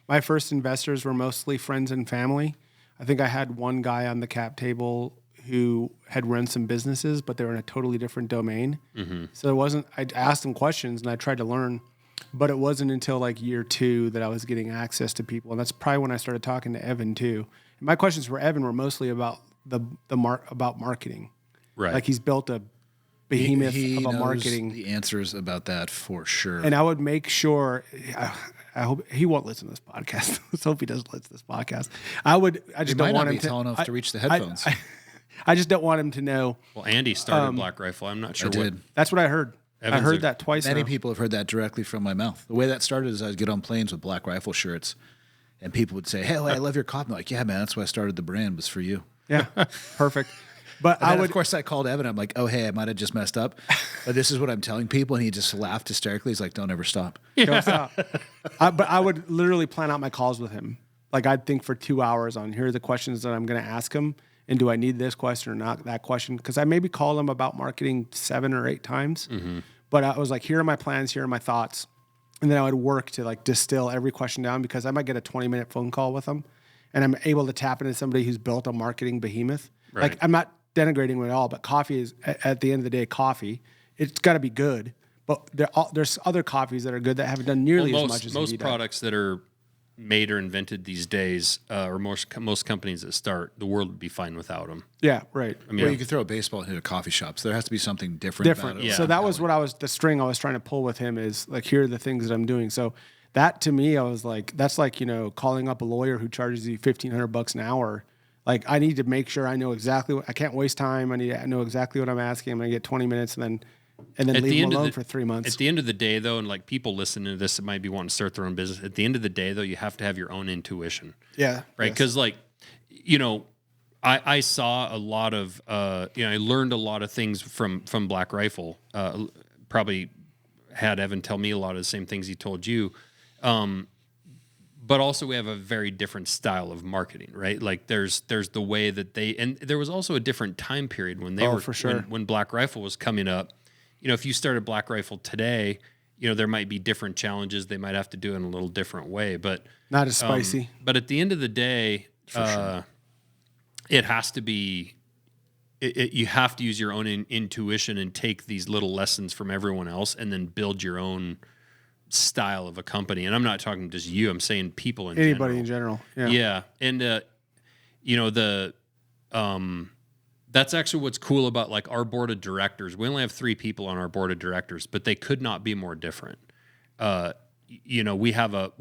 [SPEAKER 2] My first investors were mostly friends and family. I think I had one guy on the cap table who had run some businesses, but they were in a totally different domain. Mm-hmm. So it wasn't, I asked them questions and I tried to learn, but it wasn't until like year 2 that I was getting access to people. And that's probably when I started talking to Evan too. And my questions for Evan were mostly about about marketing.
[SPEAKER 1] Right.
[SPEAKER 2] Like he's built a behemoth
[SPEAKER 3] He
[SPEAKER 2] of a
[SPEAKER 3] knows
[SPEAKER 2] marketing.
[SPEAKER 3] the answers about that for sure.
[SPEAKER 2] And I would make sure, I hope he won't listen to this podcast. Let's hope he doesn't listen to this podcast. I just don't want him to.
[SPEAKER 3] Tall enough to reach the headphones.
[SPEAKER 2] I just don't want him to know.
[SPEAKER 1] Well, Andy started Black Rifle. I'm not sure
[SPEAKER 3] I did.
[SPEAKER 2] That's what I heard.
[SPEAKER 1] Evan's
[SPEAKER 2] I heard that twice.
[SPEAKER 3] Many
[SPEAKER 2] now.
[SPEAKER 3] people have heard that directly from my mouth. The way that started is I'd get on planes with Black Rifle shirts, and people would say, "Hey, I love your coffee." I'm like, "Yeah, man, that's why I started the brand. Was for you."
[SPEAKER 2] Yeah, perfect. But
[SPEAKER 3] Of course, I called Evan. I'm like, "Oh, hey, I might have just messed up, but this is what I'm telling people." And he just laughed hysterically. He's like, "Don't ever stop."
[SPEAKER 2] Don't stop. But I would literally plan out my calls with him. Like I'd think for 2 hours on here are the questions that I'm going to ask him, and do I need this question or not that question? Because I maybe call him about marketing 7 or 8 times. Mm-hmm. But I was like, here are my plans, here are my thoughts, and then I would work to like distill every question down because I might get a 20-minute phone call with him, and I'm able to tap into somebody who's built a marketing behemoth.
[SPEAKER 1] Right.
[SPEAKER 2] Like I'm not denigrating it at all, but coffee is at the end of the day coffee. It's got to be good, but there's other coffees that are good that haven't done nearly as much as
[SPEAKER 1] most
[SPEAKER 2] Indeed
[SPEAKER 1] products that are made or invented these days, or most companies that start, the world would be fine without them.
[SPEAKER 2] Yeah, right.
[SPEAKER 1] I mean,
[SPEAKER 3] Well, you could throw a baseball into a coffee shop, so there has to be something different. About it.
[SPEAKER 1] Yeah.
[SPEAKER 2] So that was what the string I was trying to pull with him is like, here are the things that I'm doing. So that to me, I was like, that's like, calling up a lawyer who charges you $1,500 an hour. Like I need to make sure I know exactly I can't waste time. I need to know exactly what I'm asking. I'm going to get 20 minutes and then leave them alone for 3 months.
[SPEAKER 1] At the end of the day, though, and like people listening to this that might be wanting to start their own business, at the end of the day, though, you have to have your own intuition.
[SPEAKER 2] Yeah.
[SPEAKER 1] Right? Because, I saw a lot of, I learned a lot of things from Black Rifle. Probably had Evan tell me a lot of the same things he told you. But also we have a very different style of marketing, right? Like there's the way that and there was also a different time period when
[SPEAKER 2] for sure.
[SPEAKER 1] when Black Rifle was coming up. If you started Black Rifle today, there might be different challenges. They might have to do it in a little different way, but
[SPEAKER 2] not as spicy.
[SPEAKER 1] But at the end of the day, it has to be, you have to use your own intuition and take these little lessons from everyone else and then build your own style of a company. And I'm not talking just you, I'm saying people in
[SPEAKER 2] Anybody in general. Yeah.
[SPEAKER 1] Yeah. And, that's actually what's cool about like our board of directors. We only have 3 people on our board of directors, but they could not be more different. We have a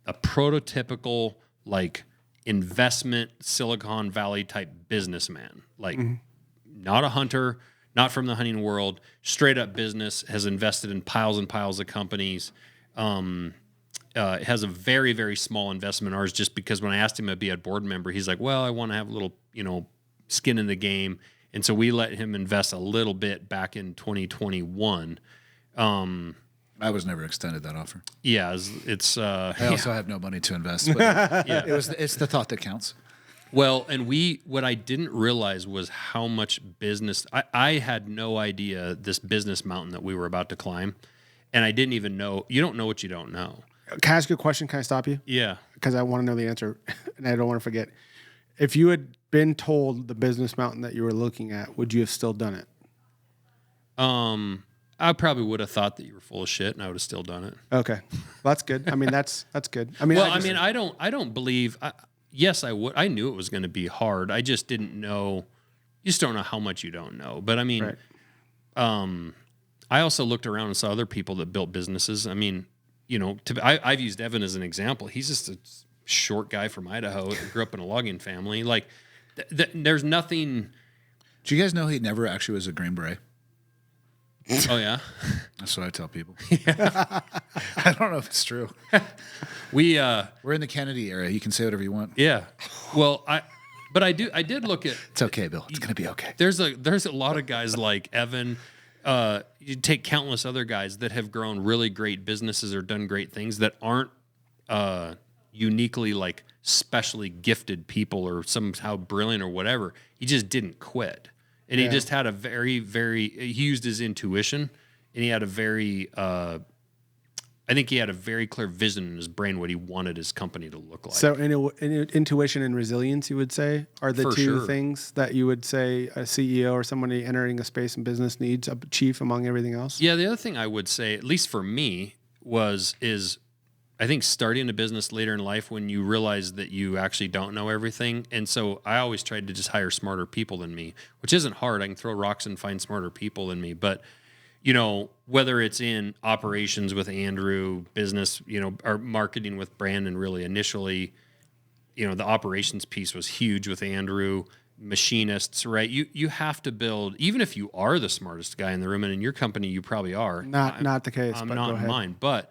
[SPEAKER 1] prototypical like investment Silicon Valley type businessman, like not a hunter, not from the hunting world, straight up business, has invested in piles and piles of companies. It has a very, very small investment in ours, just because when I asked him to be a board member, he's like, well, I want to have a little, skin in the game. And so we let him invest a little bit back in 2021.
[SPEAKER 3] I was never extended that offer.
[SPEAKER 1] Yeah, it's
[SPEAKER 3] I also have no money to invest, but it's the thought that counts.
[SPEAKER 1] Well, and what I didn't realize was how much business, I had no idea this business mountain that we were about to climb. And I didn't even know, you don't know what you don't know.
[SPEAKER 2] Can I ask you a question? Can I stop you?
[SPEAKER 1] Yeah.
[SPEAKER 2] Because I want to know the answer and I don't want to forget. If you had been told the business mountain that you were looking at, would you have still done it?
[SPEAKER 1] I probably would have thought that you were full of shit, and I would have still done it.
[SPEAKER 2] Okay, well, that's good. I mean, that's good. I mean,
[SPEAKER 1] well, I don't believe. Yes, I would. I knew it was going to be hard. I just didn't know. You just don't know how much you don't know. But I mean, right. I also looked around and saw other people that built businesses. I mean, I've used Evan as an example. He's just a short guy from Idaho that grew up in a logging family. Like, there's nothing.
[SPEAKER 3] Do you guys know he never actually was a Green Beret?
[SPEAKER 1] Oh, yeah?
[SPEAKER 3] That's what I tell people. Yeah. I don't know if it's true.
[SPEAKER 1] We're
[SPEAKER 3] in the Kennedy era. You can say whatever you want.
[SPEAKER 1] Yeah. Well, I did look at.
[SPEAKER 3] It's okay, Bill. It's going to be okay.
[SPEAKER 1] There's a lot of guys like Evan. You take countless other guys that have grown really great businesses or done great things that aren't uniquely, like, specially gifted people or somehow brilliant or whatever. He just didn't quit. And he just had a very, very, he used his intuition, and he had a very, I think he had a very clear vision in his brain what he wanted his company to look like.
[SPEAKER 2] So intuition and resilience, you would say, are the two things that you would say a CEO or somebody entering a space and business needs, a chief among everything else?
[SPEAKER 1] Yeah, the other thing I would say, at least for me, is I think starting a business later in life when you realize that you actually don't know everything. And so I always tried to just hire smarter people than me, which isn't hard. I can throw rocks and find smarter people than me. But, whether it's in operations with Andrew, business, or marketing with Brandon, really initially, the operations piece was huge with Andrew, machinists, right? You have to build, even if you are the smartest guy in the room, and in your company you probably are.
[SPEAKER 2] Not the case.
[SPEAKER 1] I'm
[SPEAKER 2] but
[SPEAKER 1] not in mine. But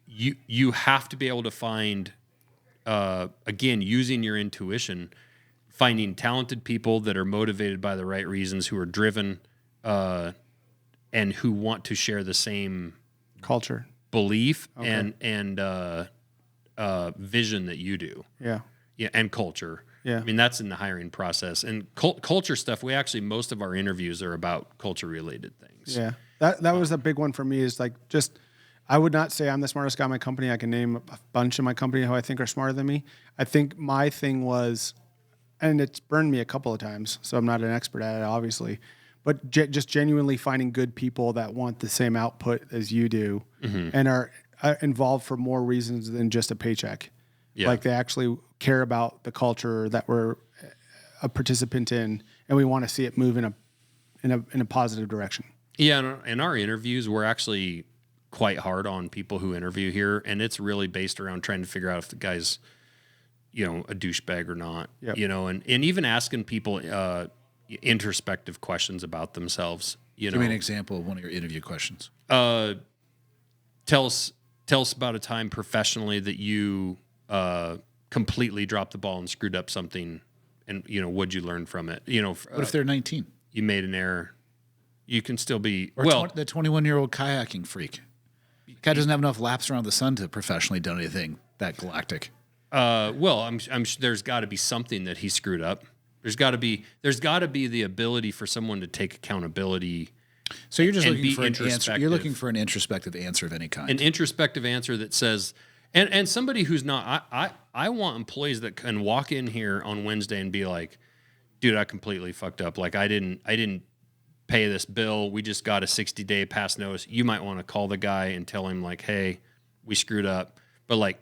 [SPEAKER 1] you have to be able to find, again, using your intuition, finding talented people that are motivated by the right reasons, who are driven, and who want to share the same
[SPEAKER 2] culture,
[SPEAKER 1] belief, and vision that you do.
[SPEAKER 2] Yeah.
[SPEAKER 1] Yeah, and culture.
[SPEAKER 2] Yeah.
[SPEAKER 1] I mean, that's in the hiring process. And culture stuff, most of our interviews are about culture-related things.
[SPEAKER 2] Yeah. That was a big one for me, is like, just, I would not say I'm the smartest guy in my company. I can name a bunch in my company who I think are smarter than me. I think my thing was, and it's burned me a couple of times, so I'm not an expert at it, obviously, but just genuinely finding good people that want the same output as you do, and are involved for more reasons than just a paycheck. Yeah. Like, they actually care about the culture that we're a participant in, and we want to see it move in a positive direction. Yeah,
[SPEAKER 1] in our interviews, we're actually quite hard on people who interview here, and it's really based around trying to figure out if the guy's, a douchebag or not. Yep. And even asking people introspective questions about themselves.
[SPEAKER 3] Give me an example of one of your interview questions.
[SPEAKER 1] Tell us about a time professionally that you completely dropped the ball and screwed up something, and what'd you learn from it?
[SPEAKER 3] What if they're 19?
[SPEAKER 1] You made an error. You can still be
[SPEAKER 3] the 21-year-old kayaking freak. Guy doesn't have enough laps around the sun to professionally do anything that galactic.
[SPEAKER 1] I'm sure there's got to be something that he screwed up. There's got to be the ability for someone to take accountability.
[SPEAKER 3] So you're just looking for an answer. You're looking for an introspective answer of any kind.
[SPEAKER 1] An introspective answer that says, and somebody who's not. I want employees that can walk in here on Wednesday and be like, dude, I completely fucked up. Like, I didn't pay this bill. We just got a 60-day pass notice. You might want to call the guy and tell him, like, hey, we screwed up. But, like,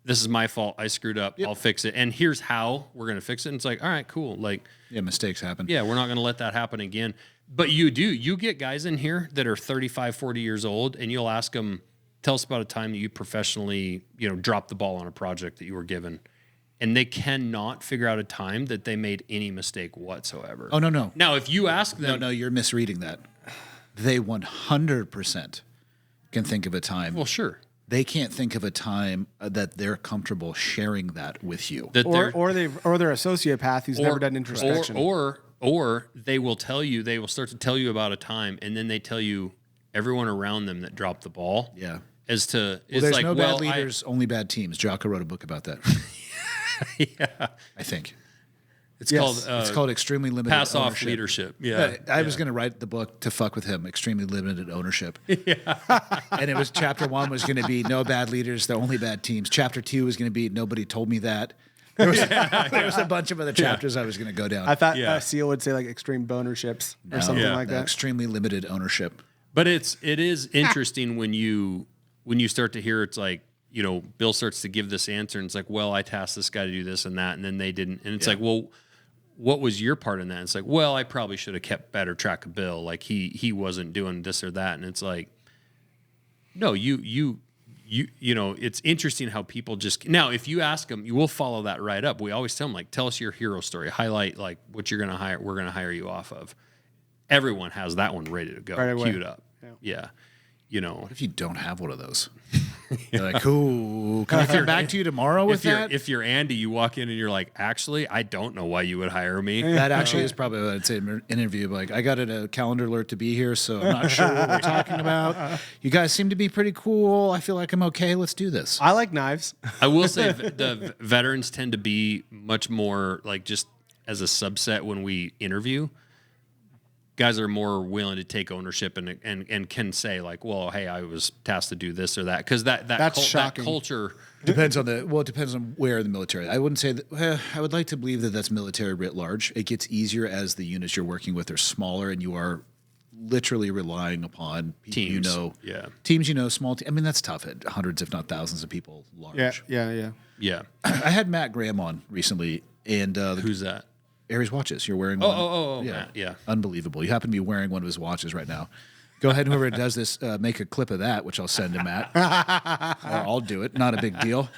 [SPEAKER 1] this is my fault. I screwed up. Yep. I'll fix it. And here's how we're going to fix it. And it's like, all right, cool. Like,
[SPEAKER 3] yeah, mistakes happen.
[SPEAKER 1] Yeah, we're not going to let that happen again. But you get guys in here that are 35, 40 years old, and you'll ask them, tell us about a time that you professionally, dropped the ball on a project that you were given. and they cannot figure out a time that they made any mistake whatsoever.
[SPEAKER 3] Oh, no.
[SPEAKER 1] Now, if you ask them,
[SPEAKER 3] No, you're misreading that. They 100% can think of a time.
[SPEAKER 1] well, sure.
[SPEAKER 3] They can't think of a time that they're comfortable sharing that with you.
[SPEAKER 1] That they're,
[SPEAKER 2] Or they're a sociopath who's never done introspection.
[SPEAKER 1] Or they will start to tell you about a time, and then they tell you everyone around them that dropped the ball.
[SPEAKER 3] Yeah.
[SPEAKER 1] As to,
[SPEAKER 3] Well,
[SPEAKER 1] it's
[SPEAKER 3] there's
[SPEAKER 1] like,
[SPEAKER 3] no
[SPEAKER 1] well,
[SPEAKER 3] bad leaders, only bad teams. Jocko wrote a book about that.
[SPEAKER 1] yeah.
[SPEAKER 3] I think.
[SPEAKER 1] It's
[SPEAKER 2] Yes.
[SPEAKER 1] called
[SPEAKER 3] It's called Extremely Limited
[SPEAKER 1] Pass Off
[SPEAKER 3] Ownership.
[SPEAKER 1] Leadership. Yeah.
[SPEAKER 3] I was going to write the book to fuck with him, Extremely Limited Ownership. And it was chapter 1 was going to be no bad leaders, the only bad teams. Chapter 2 was going to be nobody told me that. There was a bunch of other chapters I was going to go down.
[SPEAKER 2] I thought
[SPEAKER 1] Yeah.
[SPEAKER 2] Seal would say like extreme bonerships or something like that.
[SPEAKER 3] Extremely Limited Ownership.
[SPEAKER 1] But it is interesting when you start to hear it's like, you know, Bill starts to give this answer and it's like, well, I tasked this guy to do this and that, and then they didn't. And it's like, well, what was your part in that? And it's like, well, I probably should have kept better track of Bill. Like he wasn't doing this or that. And it's like, no, you know, it's interesting how people just, now if you ask them, you will follow that right up. We always tell them, like, tell us your hero story, highlight like what you're going to hire, we're going to hire you off of. Everyone has that one ready to go,
[SPEAKER 2] Right away.
[SPEAKER 1] queued up. Yeah. You know,
[SPEAKER 3] What if you don't have one of those? You're like, cool. Can I come back to you tomorrow with that?
[SPEAKER 1] if you're Andy, you walk in and you're like, actually, I don't know why you would hire me.
[SPEAKER 3] That actually is probably what I'd say in an interview. Like, I got a calendar alert to be here, so I'm not sure what we're talking about. You guys seem to be pretty cool. I feel like I'm okay. Let's do this.
[SPEAKER 2] I like knives.
[SPEAKER 1] I will say the veterans tend to be much more like, just as a subset when we interview, guys are more willing to take ownership and can say like, well, hey, I was tasked to do this or that, because that
[SPEAKER 2] shocking.
[SPEAKER 1] culture.
[SPEAKER 3] Depends on it depends on where in the military. I wouldn't say that. I would like to believe that that's military writ large. It gets easier as the units you're working with are smaller, and you are literally relying upon people
[SPEAKER 1] Teams.
[SPEAKER 3] you know.
[SPEAKER 1] Yeah.
[SPEAKER 3] Teams you know, small. I mean, that's tough at hundreds, if not thousands, of people large.
[SPEAKER 2] Yeah.
[SPEAKER 1] Yeah.
[SPEAKER 3] I had Matt Graham on recently, and
[SPEAKER 1] Who's that?
[SPEAKER 3] Aries watches. You're wearing one.
[SPEAKER 1] Oh,
[SPEAKER 3] yeah,
[SPEAKER 1] Matt, yeah.
[SPEAKER 3] Unbelievable. You happen to be wearing one of his watches right now. Go ahead, whoever does this, make a clip of that, which I'll send to Matt. Or I'll do it. Not a big deal.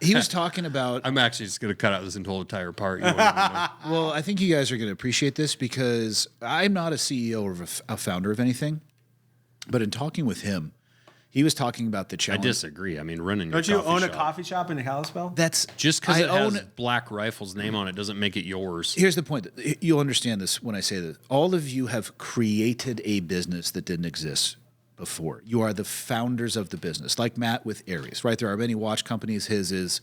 [SPEAKER 3] He was talking about.
[SPEAKER 1] I'm actually just going to cut out this entire part. You won't even know.
[SPEAKER 3] Well, I think you guys are going to appreciate this because I'm not a CEO or a founder of anything. But in talking with him, he was talking about the
[SPEAKER 1] I
[SPEAKER 3] challenge.
[SPEAKER 1] disagree. I mean, running
[SPEAKER 2] Don't
[SPEAKER 1] your
[SPEAKER 2] you
[SPEAKER 1] coffee
[SPEAKER 2] own a
[SPEAKER 1] shop,
[SPEAKER 2] coffee shop in Kalispell?
[SPEAKER 3] That's
[SPEAKER 1] just because
[SPEAKER 3] I
[SPEAKER 1] it has
[SPEAKER 3] own.
[SPEAKER 1] Black Rifle's name on it doesn't make it yours.
[SPEAKER 3] Here's the point. You'll understand this when I say this. All of you have created a business that didn't exist before. You are the founders of the business, like Matt with Aries, right? There are many watch companies. His is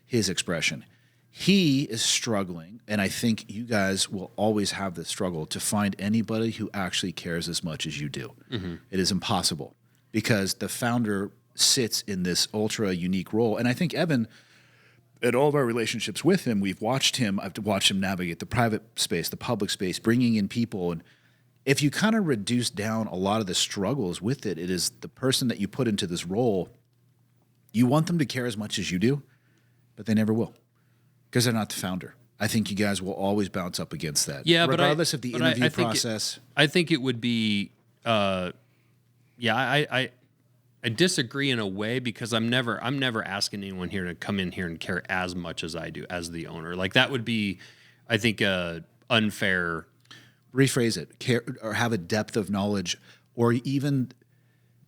[SPEAKER 3] his expression. He is struggling, and I think you guys will always have this struggle to find anybody who actually cares as much as you do. Mm-hmm. It is impossible because the founder sits in this ultra unique role. And I think Evan, in all of our relationships with him, we've watched him. I've watched him navigate the private space, the public space, bringing in people. And if you kind of reduce down a lot of the struggles with it, it is the person that you put into this role. You want them to care as much as you do, but they never will because they're not the founder. I think you guys will always bounce up against that.
[SPEAKER 1] Yeah,
[SPEAKER 3] regardless of the
[SPEAKER 1] but
[SPEAKER 3] interview
[SPEAKER 1] I think
[SPEAKER 3] process.
[SPEAKER 1] I think it would be, I disagree in a way because I'm never asking anyone here to come in here and care as much as I do as the owner. Like that would be, I think, unfair.
[SPEAKER 3] Rephrase it, care or have a depth of knowledge, or even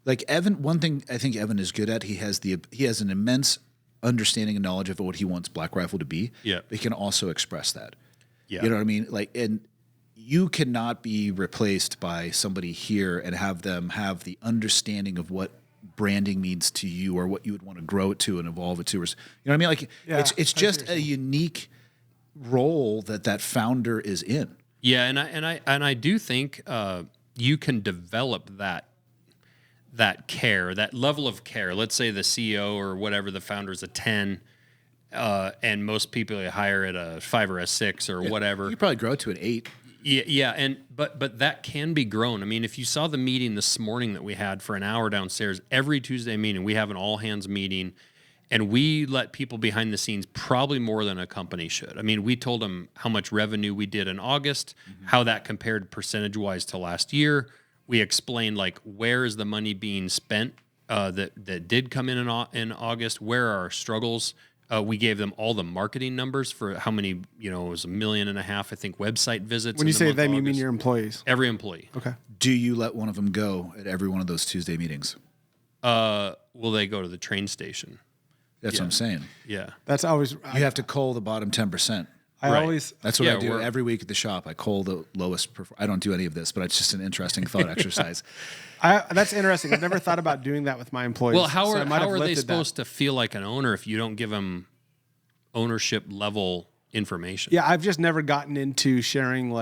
[SPEAKER 3] like Evan. One thing I think Evan is good at, he has an immense understanding and knowledge of what he wants Black Rifle to be.
[SPEAKER 1] Yeah,
[SPEAKER 3] but he can also express that.
[SPEAKER 1] Yeah,
[SPEAKER 3] you know what I mean. Like, and you cannot be replaced by somebody here and have them have the understanding of what branding means to you or what you would want to grow it to and evolve it to. Or, you know what I mean? Like, it's just a unique role that founder is in.
[SPEAKER 1] Yeah, and I do think you can develop that care, that level of care. Let's say the CEO or whatever, the founder is a 10, and most people you hire at a 5 or a 6 or whatever.
[SPEAKER 3] You probably grow it to an 8.
[SPEAKER 1] Yeah, and but that can be grown. I mean, if you saw the meeting this morning that we had for an hour downstairs, every Tuesday meeting, we have an all hands meeting. And we let people behind the scenes probably more than a company should. I mean, we told them how much revenue we did in August, how that compared percentage-wise to last year. We explained, like, where is the money being spent that did come in August? Where are our struggles? We gave them all the marketing numbers for how many, it was 1.5 million, I think, website visits.
[SPEAKER 2] When you say them, you mean your employees?
[SPEAKER 1] Every employee.
[SPEAKER 2] Okay.
[SPEAKER 3] Do you let one of them go at every one of those Tuesday meetings?
[SPEAKER 1] Will they go to the train station?
[SPEAKER 3] That's what I'm saying.
[SPEAKER 1] Yeah.
[SPEAKER 2] That's always.
[SPEAKER 3] You have to cull the bottom 10%. That's what I do every week at the shop. I cull the lowest. I don't do any of this, but it's just an interesting thought exercise.
[SPEAKER 2] That's interesting. I've never thought about doing that with my employees.
[SPEAKER 1] Well, how are they supposed to feel like an owner if you don't give them ownership level information?
[SPEAKER 2] Yeah, I've just never gotten into sharing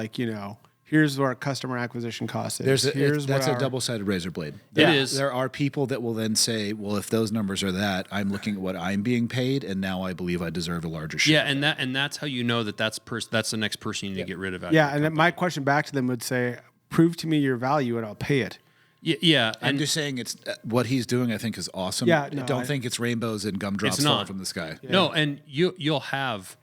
[SPEAKER 2] here's what our customer acquisition cost is.
[SPEAKER 3] That's a double-sided razor blade.
[SPEAKER 1] It is.
[SPEAKER 3] There are people that will then say, well, if those numbers are that, I'm looking at what I'm being paid, and now I believe I deserve a larger share.
[SPEAKER 1] Yeah, and that's how you know that's the next person you need to get rid of.
[SPEAKER 2] Yeah, and then my question back to them would say, prove to me your value and I'll pay it.
[SPEAKER 1] Yeah.
[SPEAKER 3] I'm just saying it's what he's doing, I think, is awesome.
[SPEAKER 2] Yeah,
[SPEAKER 3] I don't think it's rainbows and gumdrops falling from the sky.
[SPEAKER 1] Yeah. No, and you'll have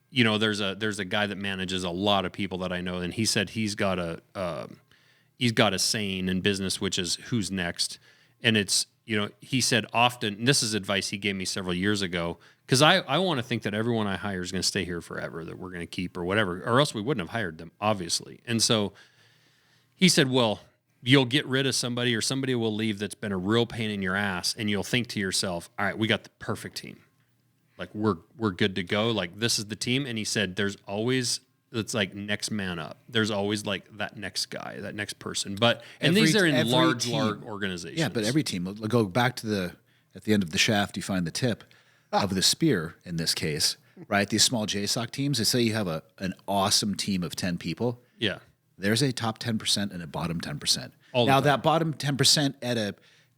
[SPEAKER 1] there's a guy that manages a lot of people that I know, and he said he's got a saying in business, which is who's next. And it's, he said often, and this is advice he gave me several years ago, because I want to think that everyone I hire is going to stay here forever, that we're going to keep or whatever, or else we wouldn't have hired them, obviously. And so he said, well, you'll get rid of somebody or somebody will leave that's been a real pain in your ass, and you'll think to yourself, all right, we got the perfect team. Like, we're good to go. Like, this is the team. And he said, there's always, it's like next man up. There's always like that next guy, that next person. But, and these are in large organizations.
[SPEAKER 3] Yeah, but every team, we'll go back to at the end of the shaft, you find the tip of the spear in this case, right? These small JSOC teams, they say you have an awesome team of 10 people.
[SPEAKER 1] Yeah.
[SPEAKER 3] There's a top 10% and a bottom 10%.
[SPEAKER 1] Now,
[SPEAKER 3] that bottom 10% at a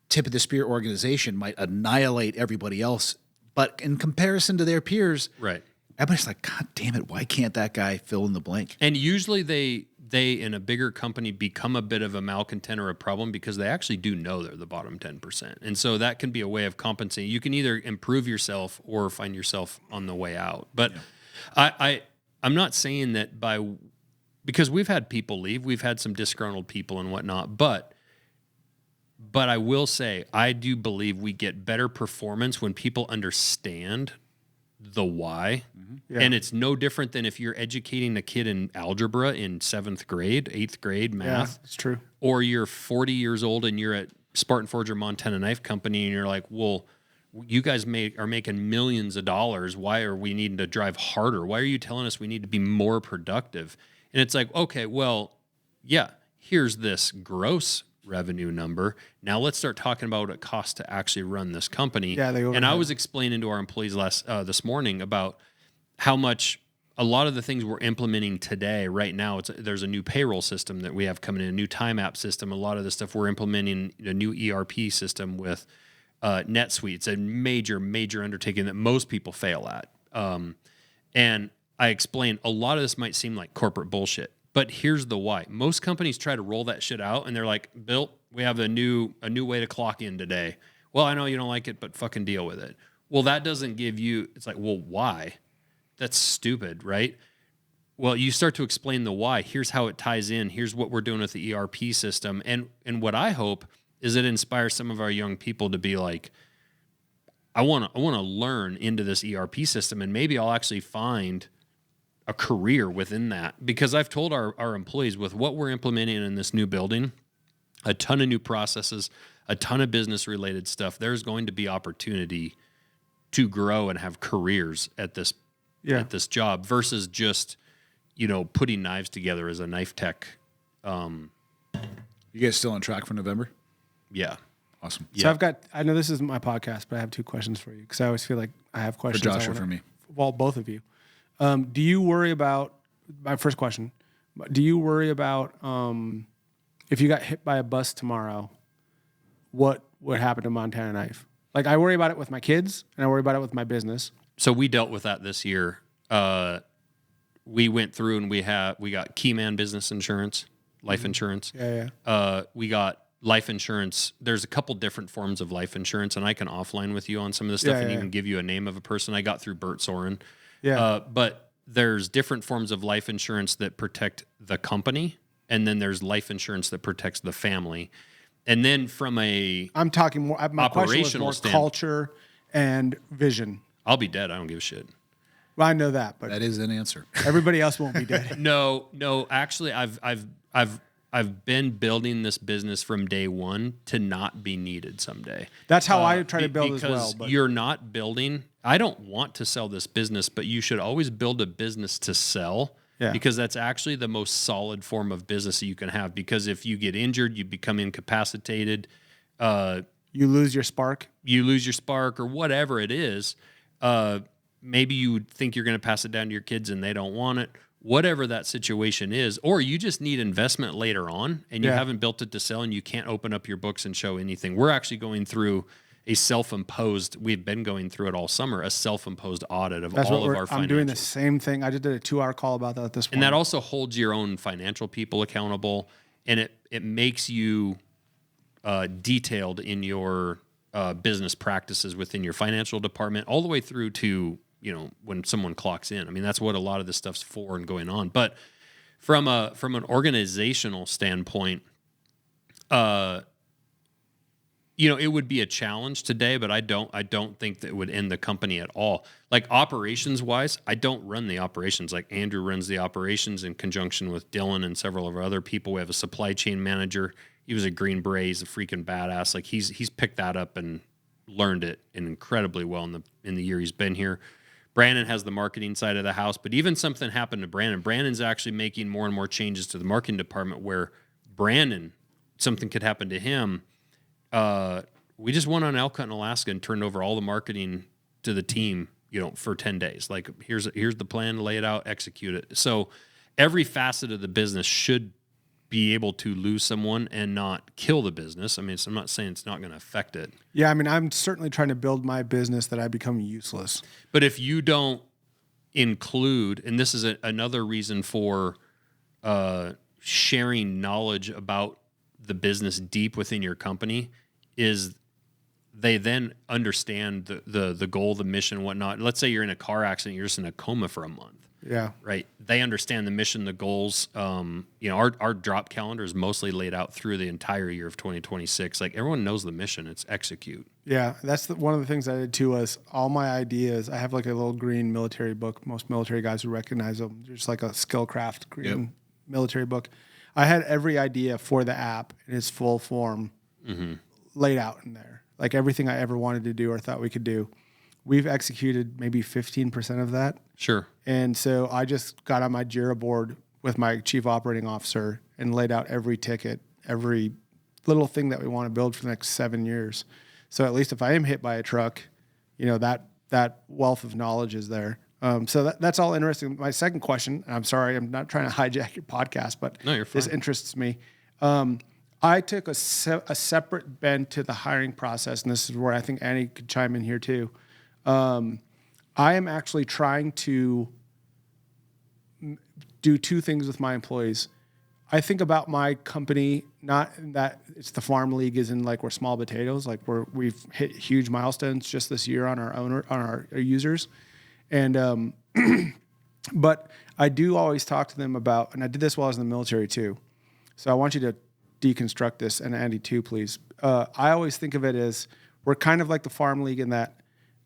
[SPEAKER 3] tip of the spear organization might annihilate everybody else. But in comparison to their peers,
[SPEAKER 1] right,
[SPEAKER 3] everybody's like, God damn it, why can't that guy fill in the blank?
[SPEAKER 1] And usually they in a bigger company become a bit of a malcontent or a problem because they actually do know they're the bottom 10%. And so that can be a way of compensating. You can either improve yourself or find yourself on the way out. But I'm not saying that because we've had people leave, we've had some disgruntled people and whatnot, but I will say, I do believe we get better performance when people understand the why. Mm-hmm. Yeah. And it's no different than if you're educating a kid in algebra in 7th grade, 8th grade math.
[SPEAKER 2] Yeah, it's true.
[SPEAKER 1] Or you're 40 years old and you're at Spartan Forge or Montana Knife Company and you're like, well, you guys are making millions of dollars. Why are we needing to drive harder? Why are you telling us we need to be more productive? And it's like, okay, well, yeah, here's this gross revenue number. Now let's start talking about what it costs to actually run this company.
[SPEAKER 2] Yeah,
[SPEAKER 1] and I was explaining to our employees this morning about how much a lot of the things we're implementing today, right now, there's a new payroll system that we have coming in, a new time app system. A lot of the stuff we're implementing, a new ERP system with NetSuite. It's a major, major undertaking that most people fail at. And I explained a lot of this might seem like corporate bullshit. But here's the why. Most companies try to roll that shit out, and they're like, Bill, we have a new way to clock in today. Well, I know you don't like it, but fucking deal with it. Well, that doesn't give you, it's like, well, why? That's stupid, right? Well, you start to explain the why. Here's how it ties in. Here's what we're doing with the ERP system. And what I hope is it inspires some of our young people to be like, I want to learn into this ERP system, and maybe I'll actually find a career within that, because I've told our employees with what we're implementing in this new building, a ton of new processes, a ton of business related stuff. There's going to be opportunity to grow and have careers at this job versus just, putting knives together as a knife tech.
[SPEAKER 3] You guys still on track for November?
[SPEAKER 1] Yeah.
[SPEAKER 3] Awesome.
[SPEAKER 2] So I know this isn't my podcast, but I have 2 questions for you because I always feel like I have questions.
[SPEAKER 3] For Josh or for me?
[SPEAKER 2] Well, both of you. Do you worry about, my first question, do you worry about if you got hit by a bus tomorrow, what would happen to Montana Knife? Like, I worry about it with my kids and I worry about it with my business.
[SPEAKER 1] So we dealt with that this year. We went through and we got Keyman business insurance, life insurance.
[SPEAKER 2] Yeah.
[SPEAKER 1] We got life insurance. There's a couple different forms of life insurance, and I can offline with you on some of this stuff and even give you a name of a person. I got through Bert Soren.
[SPEAKER 2] Yeah.
[SPEAKER 1] But there's different forms of life insurance that protect the company, and then there's life insurance that protects the family. And then from
[SPEAKER 2] I'm talking more, my question was more culture and vision.
[SPEAKER 1] I'll be dead. I don't give a shit.
[SPEAKER 2] Well, I know that, but
[SPEAKER 3] That is an answer.
[SPEAKER 2] everybody else won't be dead.
[SPEAKER 1] No. Actually, I've been building this business from day one to not be needed someday.
[SPEAKER 2] That's how I try to build as well.
[SPEAKER 1] Because
[SPEAKER 2] But
[SPEAKER 1] you're not building. I don't want to sell this business, but you should always build a business to sell.
[SPEAKER 2] Yeah.
[SPEAKER 1] Because that's actually the most solid form of business that you can have. Because if you get injured, you become incapacitated.
[SPEAKER 2] you lose your spark.
[SPEAKER 1] You lose your spark or whatever it is. Maybe you would think you're going to pass it down to your kids and they don't want it. Whatever that situation is, or you just need investment later on and you haven't built it to sell and you can't open up your books and show anything. We're actually going through we've been going through it all summer, a self-imposed audit of all of our financials.
[SPEAKER 2] I'm doing the same thing. I just did a 2-hour call about that this morning.
[SPEAKER 1] And that also holds your own financial people accountable, and it makes you detailed in your business practices within your financial department, all the way through to when someone clocks in. I mean, that's what a lot of this stuff's for and going on. But from an organizational standpoint, it would be a challenge today, but I don't think that it would end the company at all. Like operations wise, I don't run the operations. Like Andrew runs the operations in conjunction with Dylan and several of our other people. We have a supply chain manager. He was a Green Beret. He's a freaking badass. Like he's picked that up and learned it incredibly well in the year he's been here. Brandon has the marketing side of the house, but even something happened to Brandon. Brandon's actually making more and more changes to the marketing department where something could happen to him. We just went on elk hunt in Alaska and turned over all the marketing to the team, for 10 days. Like here's the plan, lay it out, execute it. So every facet of the business should be able to lose someone and not kill the business. I mean, I'm not saying it's not going to affect it.
[SPEAKER 2] Yeah, I mean, I'm certainly trying to build my business that I become useless.
[SPEAKER 1] But if you don't include, and this is another reason for sharing knowledge about the business deep within your company, is they then understand the goal, the mission, whatnot. Let's say you're in a car accident, you're just in a coma for a month.
[SPEAKER 2] Yeah.
[SPEAKER 1] Right. They understand the mission, the goals. Our drop calendar is mostly laid out through the entire year of 2026. Like everyone knows the mission. It's execute.
[SPEAKER 2] Yeah. That's one of the things I did too, was all my ideas. I have like a little green military book. Most military guys would recognize them. Just like a Skillcraft green military book. I had every idea for the app in its full form laid out in there. Like everything I ever wanted to do or thought we could do. We've executed maybe 15% of that.
[SPEAKER 1] Sure.
[SPEAKER 2] And so I just got on my Jira board with my chief operating officer and laid out every ticket, every little thing that we want to build for the next 7 years. So at least if I am hit by a truck, that wealth of knowledge is there. So that's all interesting. My second question, and I'm sorry, I'm not trying to hijack your podcast, but
[SPEAKER 1] no, you're fine.
[SPEAKER 2] This interests me. I took a separate bend to the hiring process, and this is where I think Annie could chime in here too. I am actually trying to do two things with my employees. I think about my company, not that it's the farm league is in like we're small potatoes, like we've hit huge milestones just this year on our users. And, but I do always talk to them about, and I did this while I was in the military too. So I want you to deconstruct this, and Andy too, please. I always think of it as we're kind of like the farm league in that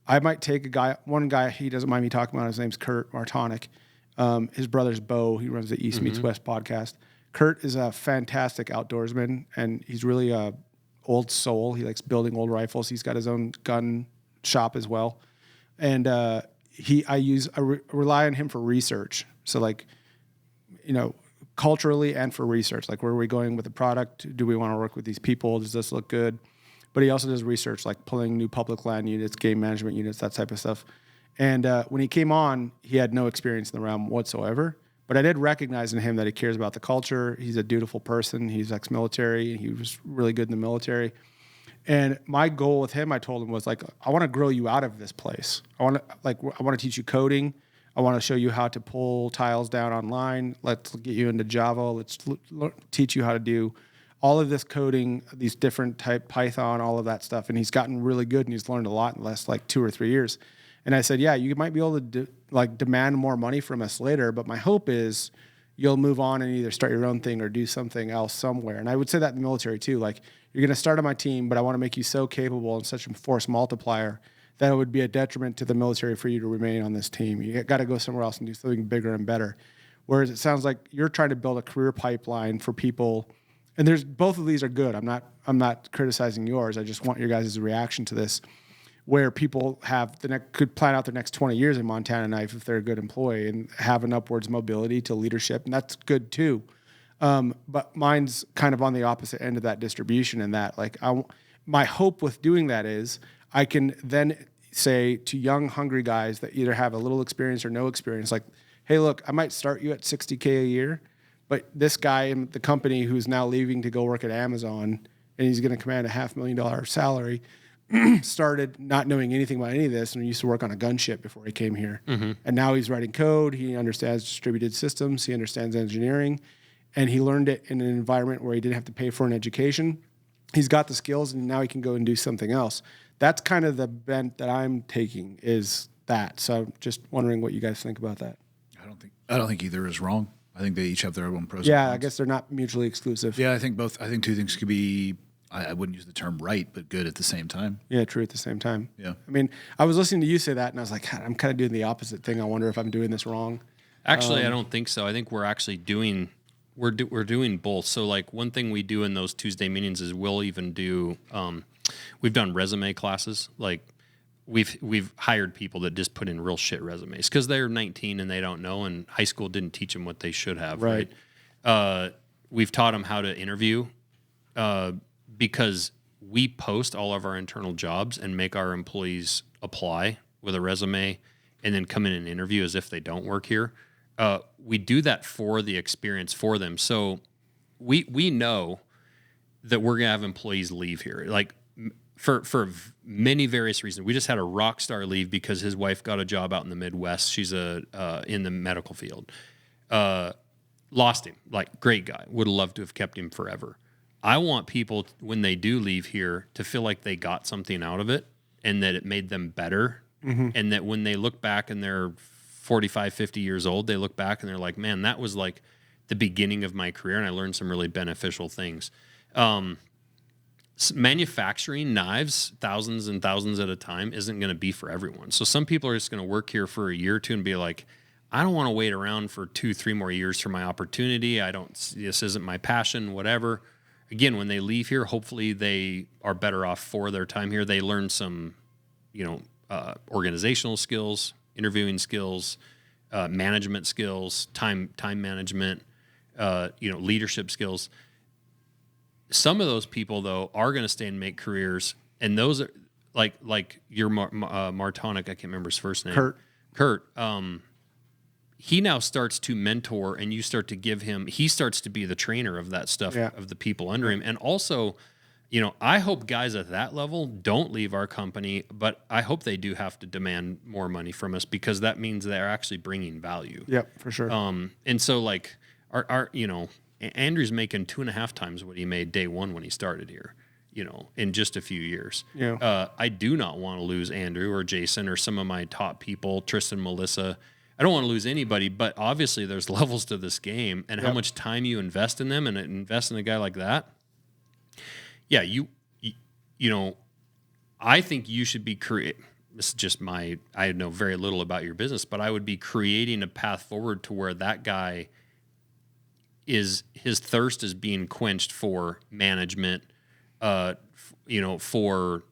[SPEAKER 2] I might take one guy, he doesn't mind me talking about, his name's Kurt Martonic. His brother's Bo, he runs the East Meets West podcast. Kurt is a fantastic outdoorsman, and he's really a old soul. He likes building old rifles. He's got his own gun shop as well. And I rely on him for research. So like, culturally and for research, like where are we going with the product? Do we want to work with these people? Does this look good? But he also does research, like pulling new public land units, game management units, that type of stuff. And when he came on, he had no experience in the realm whatsoever. But I did recognize in him that he cares about the culture. He's a dutiful person. He's ex-military. He was really good in the military. And my goal with him, I told him, was like, I want to grow you out of this place. I want to teach you coding. I want to show you how to pull tiles down online. Let's get you into Java. Let's teach you how to do all of this coding, these different type Python, all of that stuff. And he's gotten really good, and he's learned a lot in the last 2 or 3 years. And I said, yeah, you might be able to demand more money from us later, but my hope is you'll move on and either start your own thing or do something else somewhere. And I would say that in the military too. Like, you're going to start on my team, but I want to make you so capable and such a force multiplier that it would be a detriment to the military for you to remain on this team. You got to go somewhere else and do something bigger and better. Whereas it sounds like you're trying to build a career pipeline for people, and there's both of these are good. I'm not criticizing yours. I just want your guys' reaction to this, where people have could plan out their next 20 years in Montana Knife if they're a good employee and have an upwards mobility to leadership, and that's good too. But mine's kind of on the opposite end of that distribution, in that my hope with doing that is I can then say to young, hungry guys that either have a little experience or no experience, like, hey, look, I might start you at $60K a year, but this guy in the company who's now leaving to go work at Amazon and he's going to command a $500,000 salary started not knowing anything about any of this and used to work on a gunship before he came here. Mm-hmm. And now he's writing code. He understands distributed systems. He understands engineering. And he learned it in an environment where he didn't have to pay for an education. He's got the skills, and now he can go and do something else. That's kind of the bent that I'm taking, is that. So I'm just wondering what you guys think about that.
[SPEAKER 3] I don't think either is wrong. I think they each have their own pros.
[SPEAKER 2] Yeah,
[SPEAKER 3] and cons.
[SPEAKER 2] I guess they're not mutually exclusive.
[SPEAKER 3] Yeah, I think both. I think two things could be. I wouldn't use the term right, but good at the same time.
[SPEAKER 2] Yeah, true at the same time.
[SPEAKER 3] Yeah.
[SPEAKER 2] I mean, I was listening to you say that, and I was like, God, I'm kind of doing the opposite thing. I wonder if I'm doing this wrong.
[SPEAKER 1] Actually, I don't think so. I think we're actually doing we're doing both. So like one thing we do in those Tuesday meetings is we'll even do we've done resume classes. Like we've hired people that just put in real shit resumes because they're 19 and they don't know, and high school didn't teach them what they should have. Right. We've taught them how to interview because we post all of our internal jobs and make our employees apply with a resume and then come in and interview as if they don't work here. We do that for the experience for them. So we know that we're going to have employees leave here. Like for many various reasons. We just had a rock star leave because his wife got a job out in the Midwest. She's in the medical field. Lost him. Like, great guy. Would have loved to have kept him forever. I want people, when they do leave here, to feel like they got something out of it and that it made them better. Mm-hmm. And that when they look back and they're 45, 50 years old, they look back and they're like, man, that was like the beginning of my career and I learned some really beneficial things. Manufacturing knives, thousands and thousands at a time, isn't going to be for everyone. So some people are just going to work here for a year or two and be like, I don't want to wait around for 2-3 more years for my opportunity. This isn't my passion, whatever. Again, when they leave here, hopefully they are better off for their time here. They learn some, organizational skills, interviewing skills, management skills, time management, leadership skills. Some of those people, though, are going to stay and make careers, and those are like your Martonic. I can't remember his first name. Kurt. He now starts to mentor, and you start to give him. He starts to be the trainer of that stuff, of the people under him, and also, I hope guys at that level don't leave our company, but I hope they do have to demand more money from us because that means they're actually bringing value.
[SPEAKER 2] Yep, for sure.
[SPEAKER 1] And so like our Andrew's making 2.5 times what he made day one when he started here, in just a few years. Yeah. I do not want to lose Andrew or Jason or some of my top people, Tristan, Melissa. I don't want to lose anybody, but obviously there's levels to this game and how much time you invest in them and invest in a guy like that. Yeah, I think you should be this is just I know very little about your business, but I would be creating a path forward to where that guy his thirst is being quenched for management, for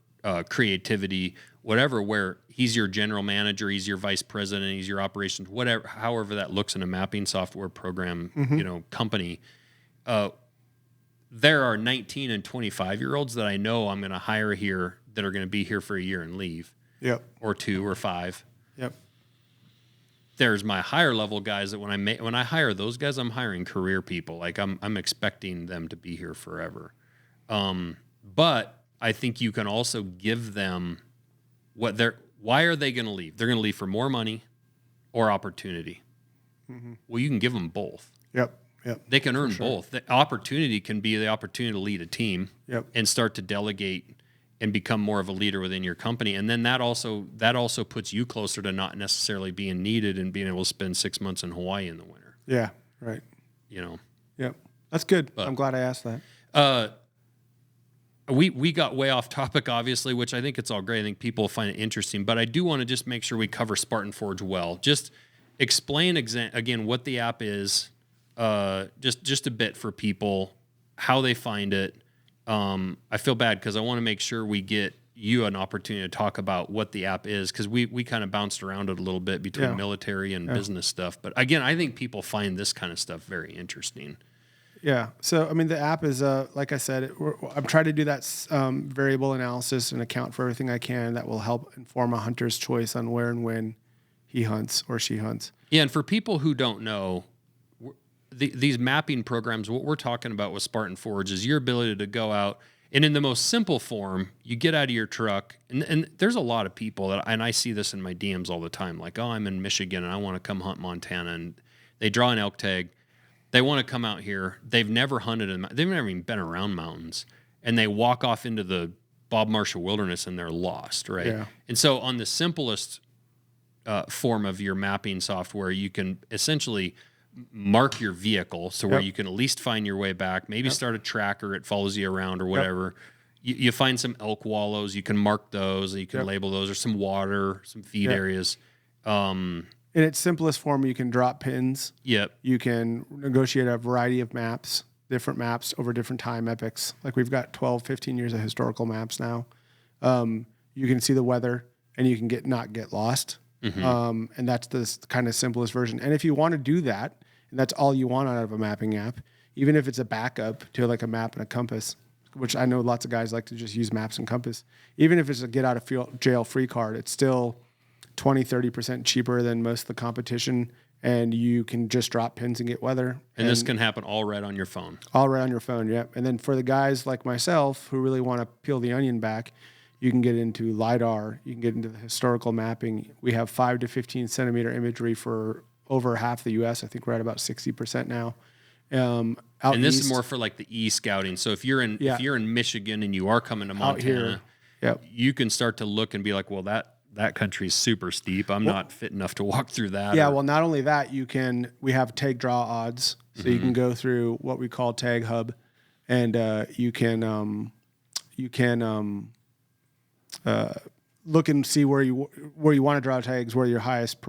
[SPEAKER 1] creativity, whatever, where he's your general manager, he's your vice president, he's your operations, whatever, however that looks in a mapping software program, company. There are 19 and 25-year-olds that I know I'm going to hire here that are going to be here for a year and leave. Yep. Or 2 or 5. Yep. There's my higher level guys that when I hire those guys, I'm hiring career people. Like I'm expecting them to be here forever. But I think you can also give them why are they going to leave? They're going to leave for more money or opportunity. Mm-hmm. Well, you can give them both.
[SPEAKER 2] Yep.
[SPEAKER 1] They can earn both. The opportunity can be the opportunity to lead a team and start to delegate and become more of a leader within your company. And then that also puts you closer to not necessarily being needed and being able to spend 6 months in Hawaii in the winter.
[SPEAKER 2] Yeah, right. Yep. That's good. But, I'm glad I asked that.
[SPEAKER 1] we got way off topic, obviously, which I think it's all great. I think people find it interesting, but I do want to just make sure we cover Spartan Forge well. Just explain again what the app is, just a bit for people, how they find it. I feel bad because I want to make sure we get you an opportunity to talk about what the app is, because we kind of bounced around it a little bit between military and business stuff. But again, I think people find this kind of stuff very interesting.
[SPEAKER 2] Yeah. So, I mean, the app is, like I said, I'm trying to do that variable analysis and account for everything I can that will help inform a hunter's choice on where and when he hunts or she hunts.
[SPEAKER 1] Yeah, and for people who don't know, these mapping programs, what we're talking about with Spartan Forge is your ability to go out, and in the most simple form, you get out of your truck, and there's a lot of people, and I see this in my DMs all the time, like, oh, I'm in Michigan, and I want to come hunt Montana, and they draw an elk tag. They want to come out here. They've never hunted, they've never even been around mountains, and they walk off into the Bob Marshall Wilderness, and they're lost, right? Yeah. And so on the simplest form of your mapping software, you can essentially mark your vehicle, so where you can at least find your way back, maybe start a tracker, it follows you around or whatever. You find some elk wallows, you can mark those, you can label those, or some water, some feed areas.
[SPEAKER 2] In its simplest form, you can drop pins.
[SPEAKER 1] Yep.
[SPEAKER 2] You can negotiate a variety of maps, different maps over different time epochs. Like we've got 12, 15 years of historical maps now. You can see the weather, and you can not get lost. Mm-hmm. And that's the kind of simplest version. And if you want to do that, and that's all you want out of a mapping app, even if it's a backup to like a map and a compass, which I know lots of guys like to just use maps and compass, even if it's a get out of jail free card, it's still 20, 30% cheaper than most of the competition. And you can just drop pins and get weather.
[SPEAKER 1] And this can happen all right on your phone.
[SPEAKER 2] All right on your phone, yep. And then for the guys like myself who really want to peel the onion back, you can get into LiDAR. You can get into the historical mapping. We have 5 to 15 centimeter imagery for over half the U.S. I think we're at about 60% now.
[SPEAKER 1] And this is more for like the e-scouting. So if you're in Michigan and you are coming to Montana, you can start to look and be like, well, that country's super steep. I'm not fit enough to walk through that.
[SPEAKER 2] Yeah, well, not only that, we have tag draw odds. So you can go through what we call Tag Hub, and you can look and see where you want to draw tags, where your highest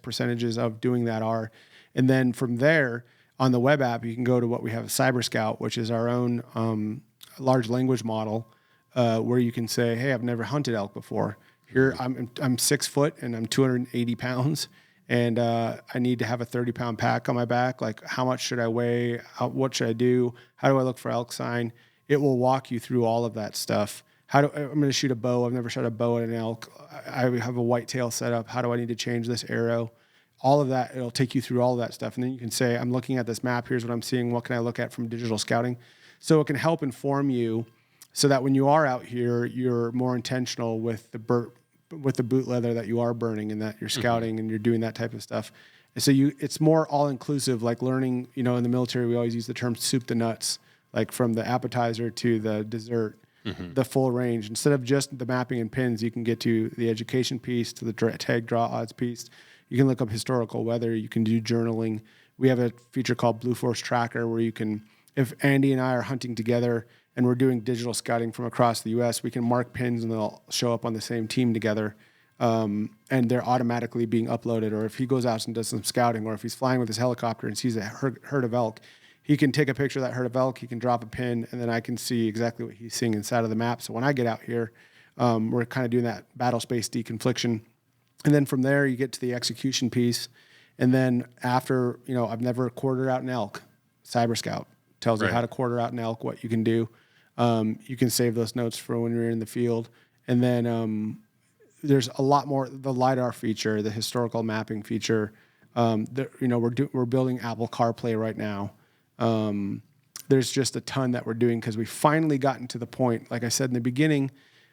[SPEAKER 2] percentages of doing that are. And then from there, on the web app, you can go to what we have, Cyber Scout, which is our own large language model, where you can say, hey, I've never hunted elk before. Here, I'm 6 foot and I'm 280 pounds, and I need to have a 30-pound pack on my back. Like, how much should I weigh? What should I do? How do I look for elk sign? It will walk you through all of that stuff. I'm going to shoot a bow. I've never shot a bow at an elk. I have a whitetail set up. How do I need to change this arrow? All of that, it'll take you through all of that stuff. And then you can say, I'm looking at this map. Here's what I'm seeing. What can I look at from digital scouting? So it can help inform you so that when you are out here, you're more intentional with the boot leather that you are burning, and that you're scouting and you're doing that type of stuff. And so it's more all-inclusive, like learning, in the military, we always use the term soup to nuts, like from the appetizer to the dessert. The full range. Instead of just the mapping and pins, you can get to the education piece, to the tag draw odds piece. You can look up historical weather. You can do journaling. We have a feature called Blue Force Tracker where you can, if Andy and I are hunting together and we're doing digital scouting from across the U.S., we can mark pins and they'll show up on the same team together, and they're automatically being uploaded. Or if he goes out and does some scouting, or if he's flying with his helicopter and sees a herd of elk, he can take a picture of that herd of elk, he can drop a pin, and then I can see exactly what he's seeing inside of the map. So when I get out here, we're kind of doing that battle space deconfliction. And then from there, you get to the execution piece. And then after, I've never quartered out an elk. Cyber Scout tells you how to quarter out an elk, what you can do. You can save those notes for when you're in the field. And then there's a lot more, the LiDAR feature, the historical mapping feature. We're building Apple CarPlay right now. There's just a ton that we're doing because we finally gotten to the point, like I said in the beginning,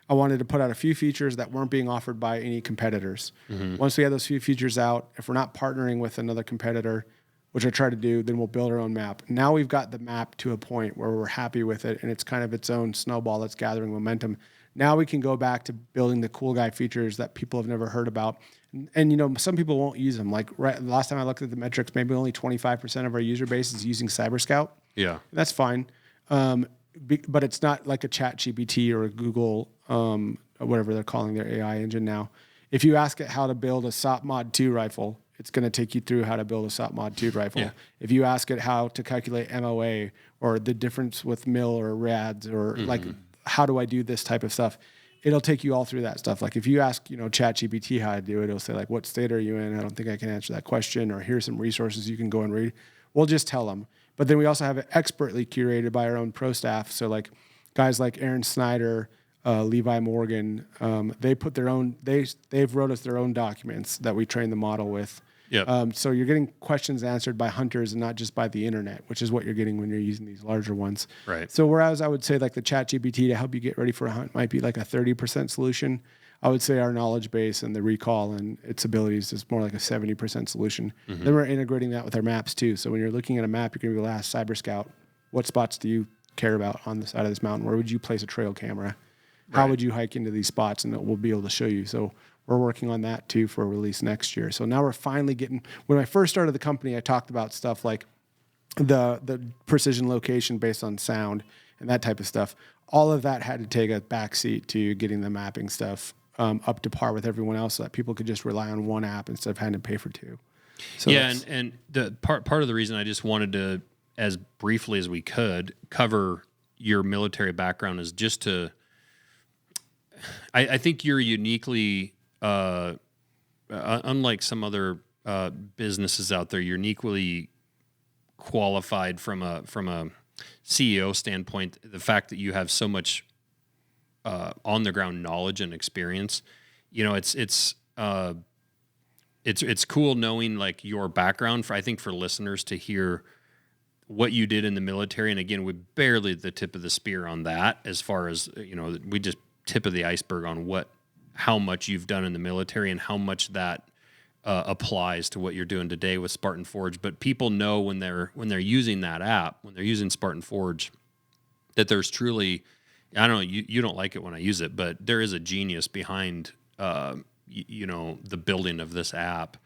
[SPEAKER 2] I wanted to put out a few features that weren't being offered by any competitors. Once we had those few features out, if we're not partnering with another competitor, which I try to do, then we'll build our own map. Now we've got the map to a point where we're happy with it, and it's kind of its own snowball that's gathering momentum. Now we can go back to building the cool guy features that people have never heard about. And some people won't use them. Like the last time I looked at the metrics, maybe only 25% of our user base is using Cyber Scout.
[SPEAKER 1] Yeah.
[SPEAKER 2] That's fine. but it's not like a ChatGPT or a Google, whatever they're calling their AI engine now. If you ask it how to build a SOP Mod 2 rifle, it's going to take you through how to build a SOP Mod 2 rifle.
[SPEAKER 1] Yeah.
[SPEAKER 2] If you ask it how to calculate MOA or the difference with mil or rads or like how do I do this type of stuff, it'll take you all through that stuff. Like if you ask, ChatGPT how to do it, it'll say like, what state are you in? I don't think I can answer that question. Or here's some resources you can go and read. We'll just tell them. But then we also have it expertly curated by our own pro staff. So like guys like Aaron Snyder, Levi Morgan, they put their own, they've wrote us their own documents that we train the model with.
[SPEAKER 1] Yep.
[SPEAKER 2] So you're getting questions answered by hunters and not just by the internet, which is what you're getting when you're using these larger ones.
[SPEAKER 1] Right.
[SPEAKER 2] So whereas I would say like the ChatGPT to help you get ready for a hunt might be like a 30% solution, I would say our knowledge base and the recall and its abilities is more like a 70% solution. Then we're integrating that with our maps too. So when you're looking at a map, you're going to be able to ask Cyber Scout, what spots do you care about on the side of this mountain? Where would you place a trail camera? How would you hike into these spots? And it will be able to show you. So we're working on that too for release next year. So now we're finally getting, when I first started the company, I talked about stuff like the precision location based on sound and that type of stuff. All of that had to take a backseat to getting the mapping stuff up to par with everyone else so that people could just rely on one app instead of having to pay for two. So
[SPEAKER 1] yeah, and the part of the reason I just wanted to, as briefly as we could, cover your military background is just to, I think you're uniquely, unlike some other businesses out there, you're uniquely qualified from a CEO standpoint. The fact that you have so much on the ground knowledge and experience, it's cool knowing like your background. I think for listeners to hear what you did in the military, and again, we barely the tip of the spear on that. As far as we just tip of the iceberg on how much you've done in the military and how much that applies to what you're doing today with Spartan Forge. But people know when they're using that app, when they're using Spartan Forge, that there's truly, I don't know, you don't like it when I use it, but there is a genius behind the building of this app.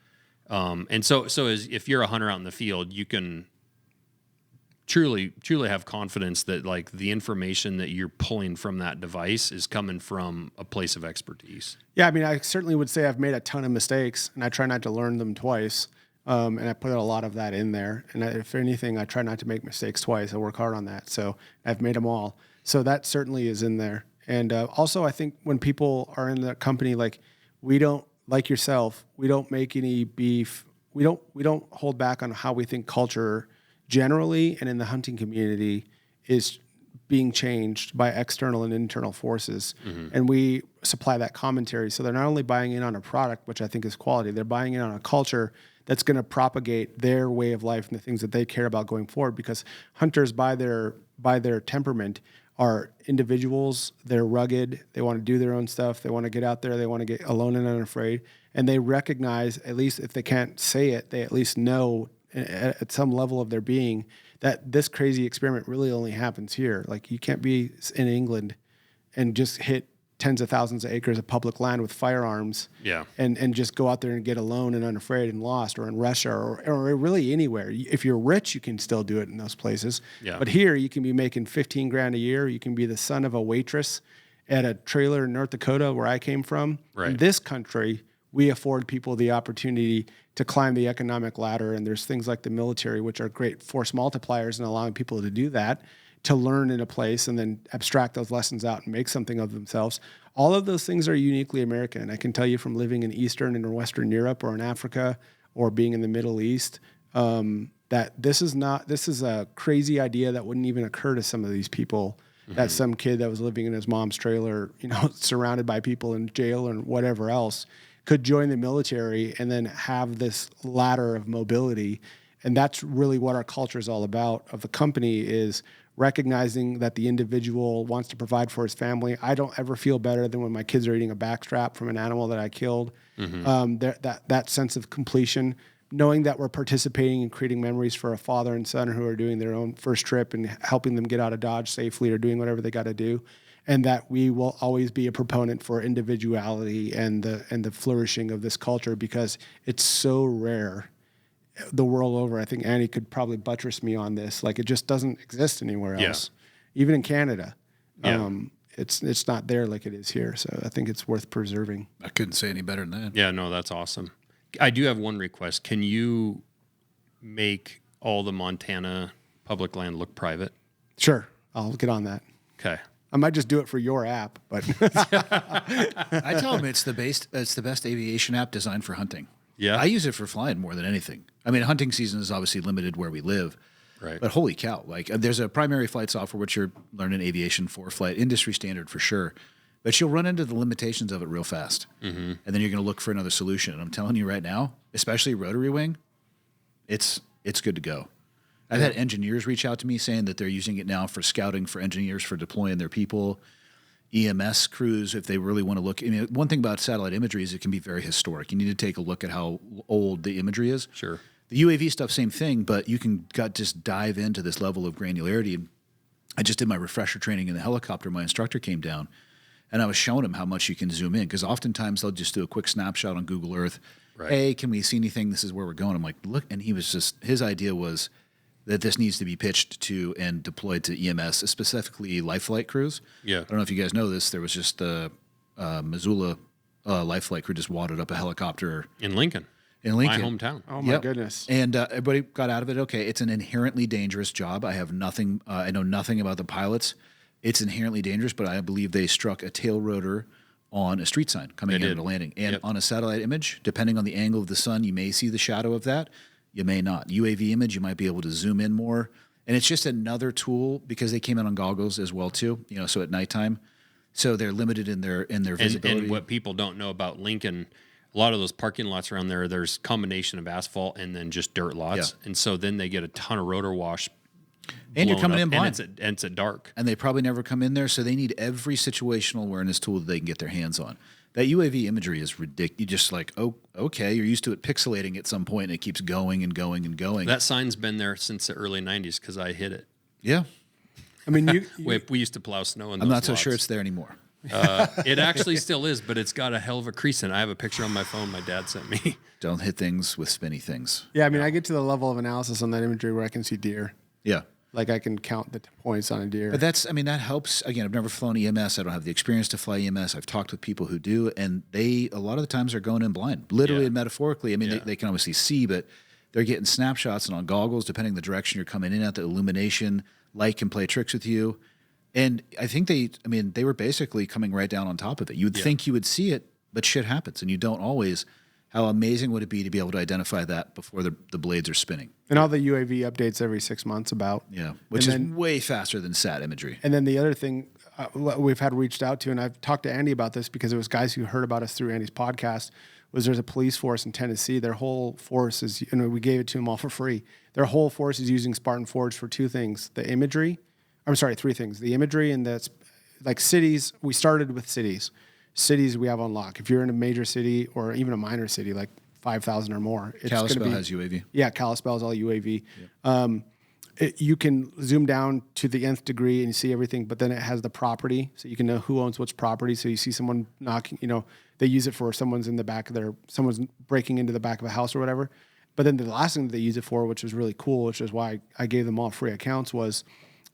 [SPEAKER 1] And so if you're a hunter out in the field, you can truly have confidence that like the information that you're pulling from that device is coming from a place of expertise.
[SPEAKER 2] Yeah, I mean, I certainly would say I've made a ton of mistakes, and I try not to learn them twice. And I put a lot of that in there. And if anything, I try not to make mistakes twice. I work hard on that. So I've made them all. So that certainly is in there. And also, I think when people are in the company, like we don't, like yourself, we don't make any beef. We don't hold back on how we think culture generally and in the hunting community is being changed by external and internal forces. And we supply that commentary. So they're not only buying in on a product, which I think is quality, they're buying in on a culture that's going to propagate their way of life and the things that they care about going forward, because hunters by their temperament are individuals. They're rugged. They want to do their own stuff. They want to get out there. They want to get alone and unafraid. And they recognize, at least if they can't say it, they at least know at some level of their being that this crazy experiment really only happens here. Like you can't be in England and just hit tens of thousands of acres of public land with firearms and just go out there and get alone and unafraid and lost, or in Russia or really anywhere. If you're rich, you can still do it in those places. Yeah. But here you can be making $15,000 a year. You can be the son of a waitress at a trailer in North Dakota where I came from. Right. In this country, we afford people the opportunity to climb the economic ladder. And there's things like the military, which are great force multipliers and allowing people to do that, to learn in a place and then abstract those lessons out and make something of themselves. All of those things are uniquely American. I can tell you from living in Eastern and Western Europe or in Africa or being in the Middle East, that this is a crazy idea that wouldn't even occur to some of these people. That some kid that was living in his mom's trailer, surrounded by people in jail and whatever else, could join the military and then have this ladder of mobility. And that's really what our culture is all about of the company, is recognizing that the individual wants to provide for his family. I don't ever feel better than when my kids are eating a backstrap from an animal that I killed. That sense of completion, knowing that we're participating in creating memories for a father and son who are doing their own first trip and helping them get out of Dodge safely or doing whatever they got to do. And that we will always be a proponent for individuality and the flourishing of this culture, because it's so rare the world over. I think Andy could probably buttress me on this. Like, it just doesn't exist anywhere else. even in Canada.
[SPEAKER 1] Yeah.
[SPEAKER 2] It's not there like it is here. So I think it's worth preserving.
[SPEAKER 3] I couldn't say any better than that.
[SPEAKER 1] Yeah, no, that's awesome. I do have one request. Can you make all the Montana public land look private?
[SPEAKER 2] Sure. I'll get on that.
[SPEAKER 1] Okay.
[SPEAKER 2] I might just do it for your app, but
[SPEAKER 3] I tell them it's the best aviation app designed for hunting.
[SPEAKER 1] Yeah.
[SPEAKER 3] I use it for flying more than anything. I mean, hunting season is obviously limited where we live.
[SPEAKER 1] Right.
[SPEAKER 3] But holy cow, like there's a primary flight software which you're learning aviation for flight, industry standard for sure. But you'll run into the limitations of it real fast. Mm-hmm. And then you're going to look for another solution. And I'm telling you right now, especially rotary wing, it's good to go. I've had engineers reach out to me saying that they're using it now for scouting for engineers for deploying their people, EMS crews, if they really want to look. I mean, one thing about satellite imagery is it can be very historic. You need to take a look at how old the imagery is.
[SPEAKER 1] Sure.
[SPEAKER 3] The UAV stuff, same thing, but you can just dive into this level of granularity. I just did my refresher training in the helicopter. My instructor came down, and I was showing him how much you can zoom in, because oftentimes they'll just do a quick snapshot on Google Earth.
[SPEAKER 1] Right.
[SPEAKER 3] Hey, can we see anything? This is where we're going. I'm like, look, and his idea was that this needs to be pitched to and deployed to EMS, specifically life flight crews.
[SPEAKER 1] Yeah.
[SPEAKER 3] I don't know if you guys know this. There was just the Missoula life flight crew just wadded up a helicopter
[SPEAKER 1] In Lincoln.
[SPEAKER 3] in Lincoln.
[SPEAKER 1] My hometown.
[SPEAKER 2] oh my goodness.
[SPEAKER 3] And everybody got out of it. Okay, it's an inherently dangerous job. I have nothing. I know nothing about the pilots. It's inherently dangerous, but I believe they struck a tail rotor on a street sign coming
[SPEAKER 1] They
[SPEAKER 3] in
[SPEAKER 1] did.
[SPEAKER 3] at a landing. And
[SPEAKER 1] Yep.
[SPEAKER 3] on a satellite image, depending on the angle of the sun, you may see the shadow of that. You may not. UAV image, you might be able to zoom in more. And it's just another tool, because they came in on goggles as well too. So at nighttime, so they're limited in their visibility.
[SPEAKER 1] And what people don't know about Lincoln, a lot of those parking lots around there, there's combination of asphalt and then just dirt lots.
[SPEAKER 3] Yeah.
[SPEAKER 1] And so then they get a ton of rotor wash.
[SPEAKER 3] And you're
[SPEAKER 1] blown
[SPEAKER 3] coming
[SPEAKER 1] up,
[SPEAKER 3] in blind.
[SPEAKER 1] And it's at dark.
[SPEAKER 3] And they probably never come in there, so they need every situational awareness tool that they can get their hands on. That UAV imagery is ridiculous. You just like, oh, okay, you're used to it pixelating at some point, and it keeps going and going and going.
[SPEAKER 1] That sign's been there since the early 90s because I hit it.
[SPEAKER 3] Yeah.
[SPEAKER 2] I mean,
[SPEAKER 1] We used to plow snow in those
[SPEAKER 3] I'm not so
[SPEAKER 1] lots.
[SPEAKER 3] sure it's there anymore.
[SPEAKER 1] It actually still is, but it's got a hell of a crease in it. I have a picture on my phone my dad sent me.
[SPEAKER 3] Don't hit things with spinny things.
[SPEAKER 2] yeah, I mean, I get to the level of analysis on that imagery where I can see deer.
[SPEAKER 3] Yeah.
[SPEAKER 2] Like I can count the points on a deer.
[SPEAKER 3] But that helps. Again, I've never flown EMS. I don't have the experience to fly EMS. I've talked with people who do, and they, a lot of the times, are going in blind, literally
[SPEAKER 1] Yeah.
[SPEAKER 3] and metaphorically. I mean,
[SPEAKER 1] Yeah.
[SPEAKER 3] they can obviously see, but they're getting snapshots, and on goggles, depending the direction you're coming in at, the illumination, light can play tricks with you. And I think they were basically coming right down on top of it. You would think you would see it, but shit happens, and you don't always. How amazing would it be to be able to identify that before the blades are spinning?
[SPEAKER 2] and all the UAV updates every 6 months about.
[SPEAKER 3] Yeah, which
[SPEAKER 2] And
[SPEAKER 3] is way faster than sat imagery.
[SPEAKER 2] And then the other thing what we've had reached out to, and I've talked to Andy about this because it was guys who heard about us through Andy's podcast, was there's a police force in Tennessee. Their whole force is, we gave it to them all for free. Their whole force is using Spartan Forge for three things. The imagery, and that's like cities. We started with cities. Cities we have on lock. If you're in a major city or even a minor city, like 5,000 or more, it's going to
[SPEAKER 3] Kalispell
[SPEAKER 2] be.
[SPEAKER 3] has UAV.
[SPEAKER 2] Yeah, Kalispell is all UAV. You can zoom down to the nth degree and you see everything, but then it has the property, so you can know who owns which property. So you see someone knocking, they use it for someone's breaking into the back of a house or whatever. But then the last thing that they use it for, which was really cool, which is why I gave them all free accounts, was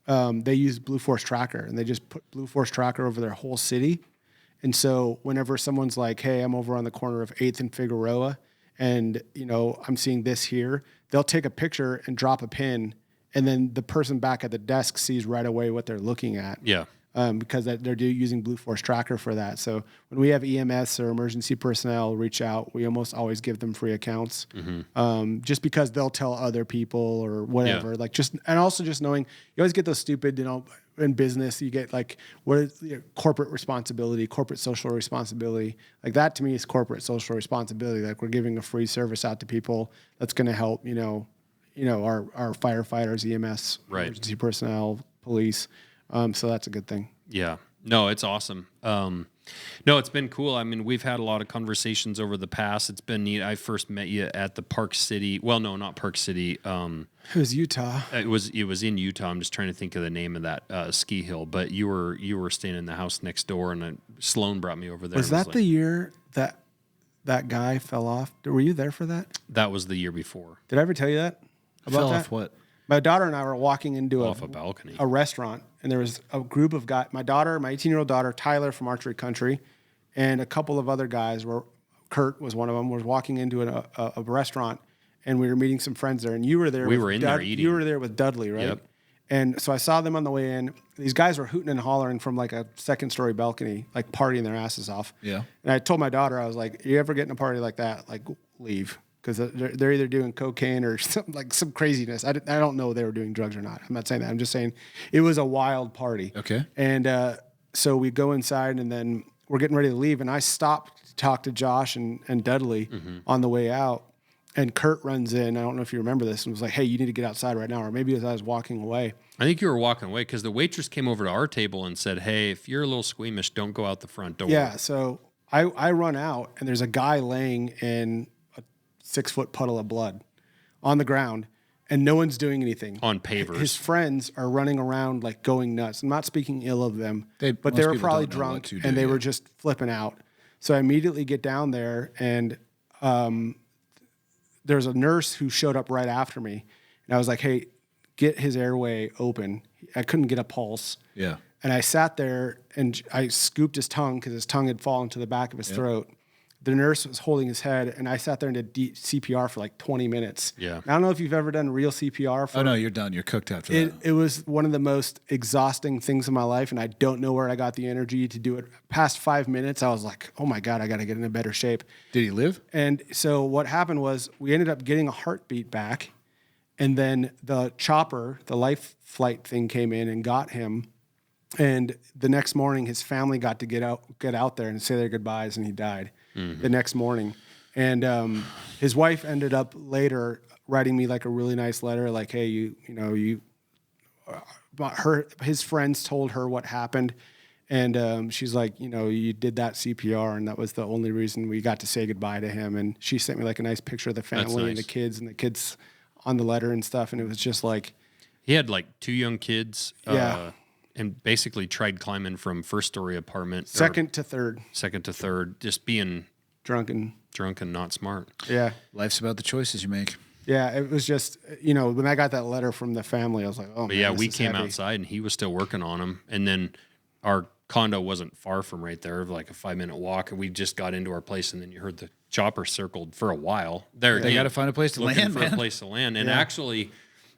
[SPEAKER 2] they use Blue Force Tracker, and they just put Blue Force Tracker over their whole city. And so whenever someone's like, hey, I'm over on the corner of 8th and Figueroa, and I'm seeing this here, they'll take a picture and drop a pin, and then the person back at the desk sees right away what they're looking at.
[SPEAKER 1] Yeah.
[SPEAKER 2] Because they're using Blue Force Tracker for that. So when we have EMS or emergency personnel reach out, we almost always give them free accounts, just because they'll tell other people or whatever.
[SPEAKER 1] Yeah.
[SPEAKER 2] And also just knowing, you always get those stupid, in business, you get like, what is corporate responsibility, corporate social responsibility. Like that to me is corporate social responsibility. Like we're giving a free service out to people that's going to help, our firefighters, EMS,
[SPEAKER 1] Right.
[SPEAKER 2] emergency personnel, police. So that's a good thing.
[SPEAKER 1] Yeah. No, it's awesome. No, it's been cool. I mean, we've had a lot of conversations over the past. It's been neat. I first met you at the Park City. Well, no, not Park City.
[SPEAKER 2] It was Utah.
[SPEAKER 1] It was in Utah. I'm just trying to think of the name of that ski hill. But you were staying in the house next door, and Sloan brought me over there.
[SPEAKER 2] Was that the year that guy fell off? Were you there for that?
[SPEAKER 1] That was the year before.
[SPEAKER 2] Did I ever tell you that? About
[SPEAKER 3] Fell
[SPEAKER 2] that?
[SPEAKER 3] off what?
[SPEAKER 2] My daughter and I were walking into
[SPEAKER 1] Off a balcony.
[SPEAKER 2] a restaurant, and there was a group of guys, my 18-year-old daughter, Tyler from Archery Country, and a couple of other guys Kurt was one of them, was walking into a restaurant, and we were meeting some friends there, and you were there.
[SPEAKER 1] We were in there eating.
[SPEAKER 2] You were there with Dudley, right?
[SPEAKER 1] Yep.
[SPEAKER 2] And so I saw them on the way in. These guys were hooting and hollering from like a second-story balcony, like partying their asses off.
[SPEAKER 3] Yeah.
[SPEAKER 2] And I told my daughter, I was like, "You ever get in a party like that, like leave, because they're either doing cocaine or something, like some craziness." I don't know if they were doing drugs or not. I'm not saying that. I'm just saying it was a wild party.
[SPEAKER 3] Okay.
[SPEAKER 2] And so we go inside, and then we're getting ready to leave, and I stopped to talk to Josh and Dudley on the way out. And Kurt runs in. I don't know if you remember this, and was like, "Hey, you need to get outside right now." Or maybe as I was walking away.
[SPEAKER 1] I think you were walking away because the waitress came over to our table and said, "Hey, if you're a little squeamish, don't go out the front door."
[SPEAKER 2] Yeah. So I run out, and there's a guy laying in a 6-foot puddle of blood on the ground, and no one's doing anything.
[SPEAKER 1] On pavers.
[SPEAKER 2] His friends are running around like going nuts. I'm not speaking ill of them, but
[SPEAKER 3] most
[SPEAKER 2] they were
[SPEAKER 3] people
[SPEAKER 2] probably
[SPEAKER 3] don't know what
[SPEAKER 2] drunk,
[SPEAKER 3] to do,
[SPEAKER 2] and they
[SPEAKER 3] yeah.
[SPEAKER 2] were just flipping out. So I immediately get down there, and there's a nurse who showed up right after me, and I was like, "Hey, get his airway open." I couldn't get a pulse.
[SPEAKER 3] Yeah.
[SPEAKER 2] And I sat there and I scooped his tongue because his tongue had fallen to the back of his throat. The nurse was holding his head, and I sat there and did CPR for like 20 minutes.
[SPEAKER 1] Yeah.
[SPEAKER 2] And I don't know if you've ever done real CPR.
[SPEAKER 3] Oh, no, you're done. You're cooked after that.
[SPEAKER 2] It was one of the most exhausting things in my life, and I don't know where I got the energy to do it. Past 5 minutes, I was like, "Oh my God, I got to get in a better shape."
[SPEAKER 3] Did he live?
[SPEAKER 2] And so what happened was we ended up getting a heartbeat back, and then the chopper, the life flight thing, came in and got him. And the next morning, his family got to get out there and say their goodbyes, and he died the next morning. And his wife ended up later writing me like a really nice letter, like, "Hey, his friends told her what happened." And she's like, "You did that CPR, and that was the only reason we got to say goodbye to him." And she sent me like a nice picture of the family and the kids on the letter and stuff. And it was just like,
[SPEAKER 1] he had like 2 young kids.
[SPEAKER 2] Yeah.
[SPEAKER 1] And basically tried climbing from first-story apartment.
[SPEAKER 2] second to third,
[SPEAKER 1] just being
[SPEAKER 2] drunk and
[SPEAKER 1] not smart.
[SPEAKER 2] yeah.
[SPEAKER 3] Life's about the choices you make.
[SPEAKER 2] Yeah, it was just, when I got that letter from the family, I was like, "Oh,
[SPEAKER 1] But
[SPEAKER 2] man,
[SPEAKER 1] yeah,
[SPEAKER 2] this
[SPEAKER 1] we
[SPEAKER 2] is
[SPEAKER 1] came
[SPEAKER 2] heavy."
[SPEAKER 1] outside and he was still working on them. And then our condo wasn't far from right there, like a 5-minute walk. And we just got into our place, and then you heard the chopper circled for a while. They
[SPEAKER 3] got to find a place to
[SPEAKER 1] looking
[SPEAKER 3] land,
[SPEAKER 1] for
[SPEAKER 3] man.
[SPEAKER 1] a place to land. And actually,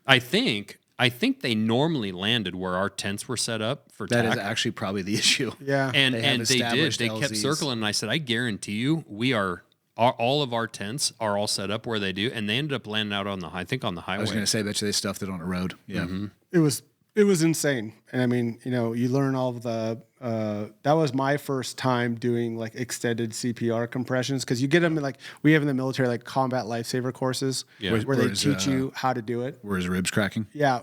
[SPEAKER 1] I think they normally landed where our tents were set up for
[SPEAKER 3] That is
[SPEAKER 1] tack.
[SPEAKER 3] actually probably the issue.
[SPEAKER 2] Yeah.
[SPEAKER 1] And
[SPEAKER 3] They have
[SPEAKER 1] they did.
[SPEAKER 3] established
[SPEAKER 1] They kept
[SPEAKER 3] LZs.
[SPEAKER 1] circling, and I said, "I guarantee you, all of our tents are all set up where they do." And they ended up landing out on the highway.
[SPEAKER 3] I was going to say, I bet you they stuffed it on a road. Yeah.
[SPEAKER 2] It was insane. And I mean, you learn all of the, that was my first time doing like extended CPR compressions. Cause you get them we have in the military, like combat lifesaver courses where they
[SPEAKER 3] Whereas,
[SPEAKER 2] teach you how to do it.
[SPEAKER 3] Were his ribs cracking?
[SPEAKER 2] Yeah.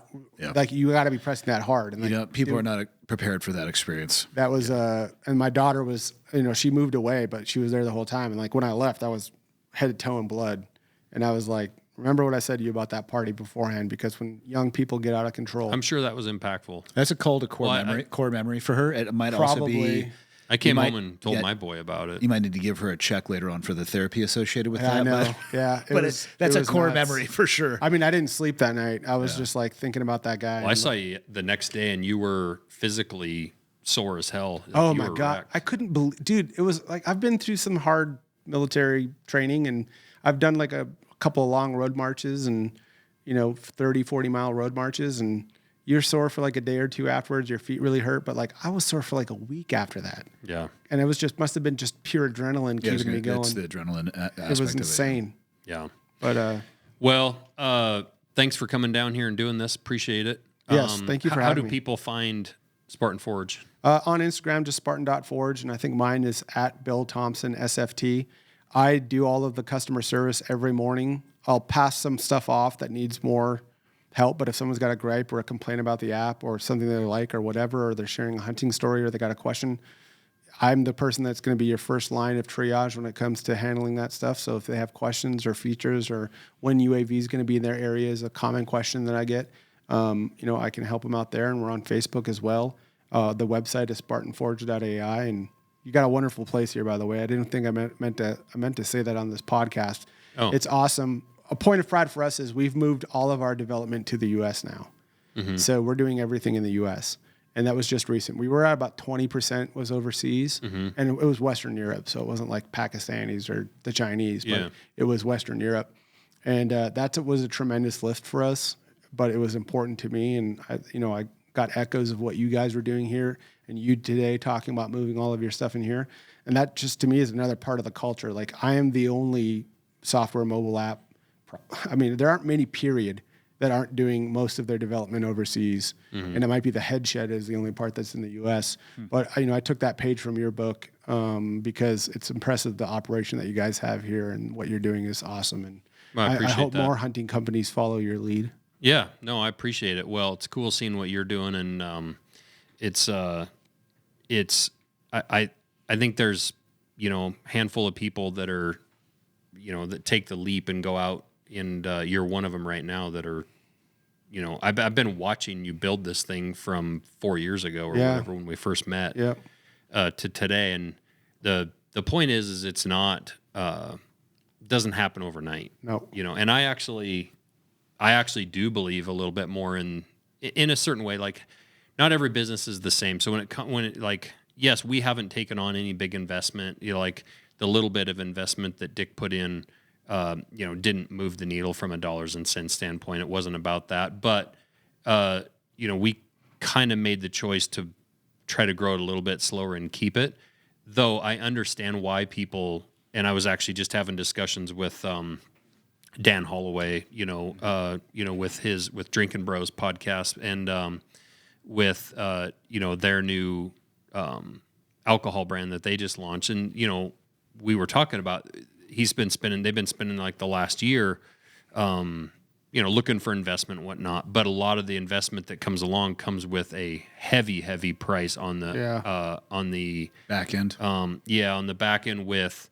[SPEAKER 2] Like you got to be pressing that hard. And
[SPEAKER 3] People are not prepared for that experience.
[SPEAKER 2] that was, and my daughter was, she moved away, but she was there the whole time. And like when I left, I was head to toe in blood. And I was like, remember what I said to you about that party beforehand, because when young people get out of control,
[SPEAKER 1] I'm sure that was impactful.
[SPEAKER 3] That's a call to core memory for her. It might also be.
[SPEAKER 2] Probably.
[SPEAKER 1] I came home and told my boy about it.
[SPEAKER 3] You might need to give her a check later on for the therapy associated with that.
[SPEAKER 2] I know.
[SPEAKER 3] But,
[SPEAKER 2] Yeah.
[SPEAKER 3] that's
[SPEAKER 2] it
[SPEAKER 3] a
[SPEAKER 2] was
[SPEAKER 3] core
[SPEAKER 2] nuts.
[SPEAKER 3] memory for sure.
[SPEAKER 2] I mean, I didn't sleep that night. I was just like thinking about that guy.
[SPEAKER 1] Well, I saw you the next day, and you were physically sore as hell.
[SPEAKER 2] Oh
[SPEAKER 1] You
[SPEAKER 2] my
[SPEAKER 1] were
[SPEAKER 2] God.
[SPEAKER 1] wrecked.
[SPEAKER 2] I couldn't believe, dude, it was like, I've been through some hard military training, and I've done like a couple of long road marches and, 30, 40-mile road marches, and you're sore for like a day or two afterwards. Your feet really hurt. But like I was sore for like a week after that.
[SPEAKER 1] Yeah.
[SPEAKER 2] And it was must have been just pure adrenaline keeping me going.
[SPEAKER 3] It's the adrenaline aspect
[SPEAKER 2] It was insane.
[SPEAKER 1] Yeah.
[SPEAKER 2] But
[SPEAKER 1] Well, thanks for coming down here and doing this. Appreciate it.
[SPEAKER 2] Yes, thank you for
[SPEAKER 1] How
[SPEAKER 2] having
[SPEAKER 1] do
[SPEAKER 2] me.
[SPEAKER 1] people find Spartan Forge?
[SPEAKER 2] on Instagram, just Spartan.forge. And I think mine is at Bill Thompson, SFT. I do all of the customer service every morning. I'll pass some stuff off that needs more help. But if someone's got a gripe or a complaint about the app or something they like or whatever, or they're sharing a hunting story or they got a question, I'm the person that's going to be your first line of triage when it comes to handling that stuff. So if they have questions or features or when UAV is going to be in their area is a common question that I get, I can help them out there. And we're on Facebook as well. The website is spartanforge.ai, and you got a wonderful place here, by the way. I didn't think I meant to say that on this podcast.
[SPEAKER 1] Oh.
[SPEAKER 2] It's awesome. A point of pride for us is we've moved all of our development to the U.S. now. Mm-hmm. So we're doing everything in the U.S. And that was just recent. We were at about 20% was overseas, and it was Western Europe. So it wasn't like Pakistanis or the Chinese, but it was Western Europe. And that was a tremendous lift for us, but it was important to me. And I got echoes of what you guys were doing here, and you today talking about moving all of your stuff in here. And that just to me is another part of the culture. Like, I am the only software mobile app. I mean, there aren't many, period, that aren't doing most of their development overseas. And it might be the head shed is the only part that's in the U.S. But I took that page from your book because it's impressive, the operation that you guys have here, and what you're doing is awesome. And
[SPEAKER 1] I appreciate
[SPEAKER 2] I hope
[SPEAKER 1] that.
[SPEAKER 2] more hunting companies follow your lead.
[SPEAKER 1] Yeah, no, I appreciate it. Well, it's cool seeing what you're doing, and I think there's handful of people that are that take the leap and go out, and you're one of them right now that are I've been watching you build this thing from 4 years ago or whatever when we first met to today, and the point is it's not doesn't happen overnight.
[SPEAKER 2] No,
[SPEAKER 1] and I actually do believe a little bit more in a certain way. Like, not every business is the same. So yes, we haven't taken on any big investment. Like the little bit of investment that Dick put in, didn't move the needle from a dollars and cents standpoint. It wasn't about that. But, we kind of made the choice to try to grow it a little bit slower and keep it. Though I understand why people, and I was actually just having discussions with Dan Holloway, with Drinkin' Bros podcast, and with their new alcohol brand that they just launched. And we were talking about, they've been spending like the last year looking for investment and whatnot, but a lot of the investment that comes along comes with a heavy price on the
[SPEAKER 3] back end.
[SPEAKER 1] On the back end with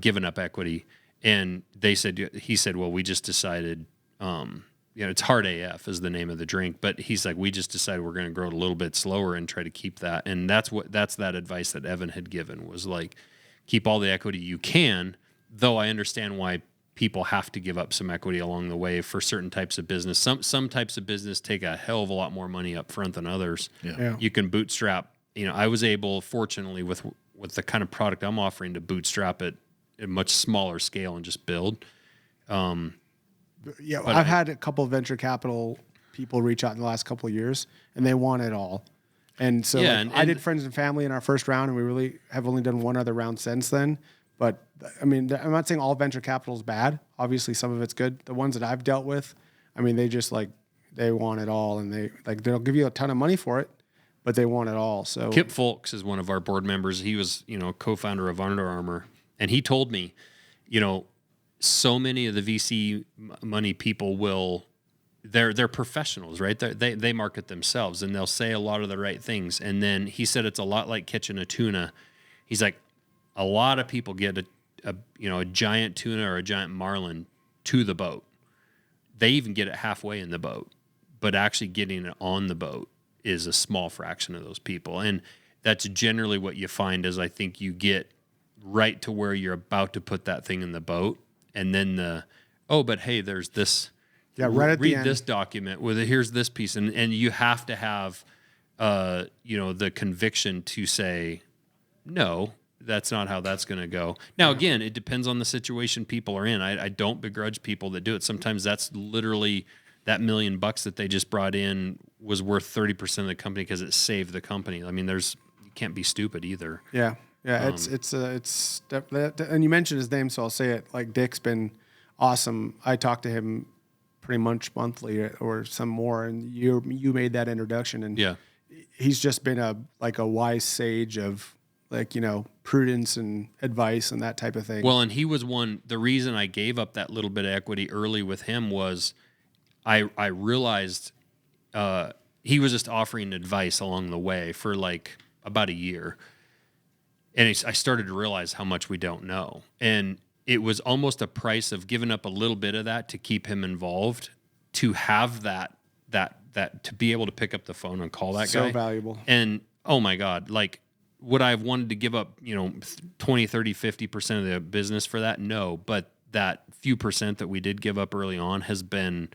[SPEAKER 1] giving up equity. And he said, well, we just decided, it's Hard AF is the name of the drink, but he's like, we just decided we're going to grow it a little bit slower and try to keep that. And that's that advice that Evan had given, was like, keep all the equity you can, though I understand why people have to give up some equity along the way for certain types of business. Some types of business take a hell of a lot more money up front than others.
[SPEAKER 2] Yeah.
[SPEAKER 1] You can bootstrap. I was able, fortunately, with the kind of product I'm offering, to bootstrap it at a much smaller scale and just build.
[SPEAKER 2] I've had a couple of venture capital people reach out in the last couple of years, and they want it all. And so I did friends and family in our first round, and we really have only done one other round since then. But I mean, I'm not saying all venture capital is bad. Obviously, some of it's good. The ones that I've dealt with, I mean, they just they want it all, and they'll give you a ton of money for it, but they want it all. So
[SPEAKER 1] Kip Folks is one of our board members. He was, co-founder of Under Armour, and he told me, so many of the VC money people they're professionals, right? They market themselves, and they'll say a lot of the right things. And then he said it's a lot like catching a tuna. He's like, a lot of people get a giant tuna or a giant marlin to the boat. They even get it halfway in the boat, but actually getting it on the boat is a small fraction of those people. And that's generally what you find is, I think you get right to where you're about to put that thing in the boat, and then but hey, there's this.
[SPEAKER 2] Yeah, right at the end.
[SPEAKER 1] Read this document with here's this piece, and you have to have the conviction to say, no, that's not how that's going to go. Now, again, it depends on the situation people are in. I don't begrudge people that do it. Sometimes that's literally that $1 million that they just brought in was worth 30% of the company because it saved the company. I mean, you can't be stupid either.
[SPEAKER 2] Yeah. It's and you mentioned his name, so I'll say it. Like, Dick's been awesome. I talk to him pretty much monthly or some more, and you made that introduction, and he's just been a wise sage of prudence and advice and that type of thing.
[SPEAKER 1] Well, and he was the reason I gave up that little bit of equity early with him was I realized he was just offering advice along the way for about a year. And I started to realize how much we don't know. And it was almost a price of giving up a little bit of that to keep him involved, to have that to be able to pick up the phone and call that guy.
[SPEAKER 2] So valuable.
[SPEAKER 1] And, oh my God, would I have wanted to give up, 20, 30, 50% of the business for that? No. But that few percent that we did give up early on has been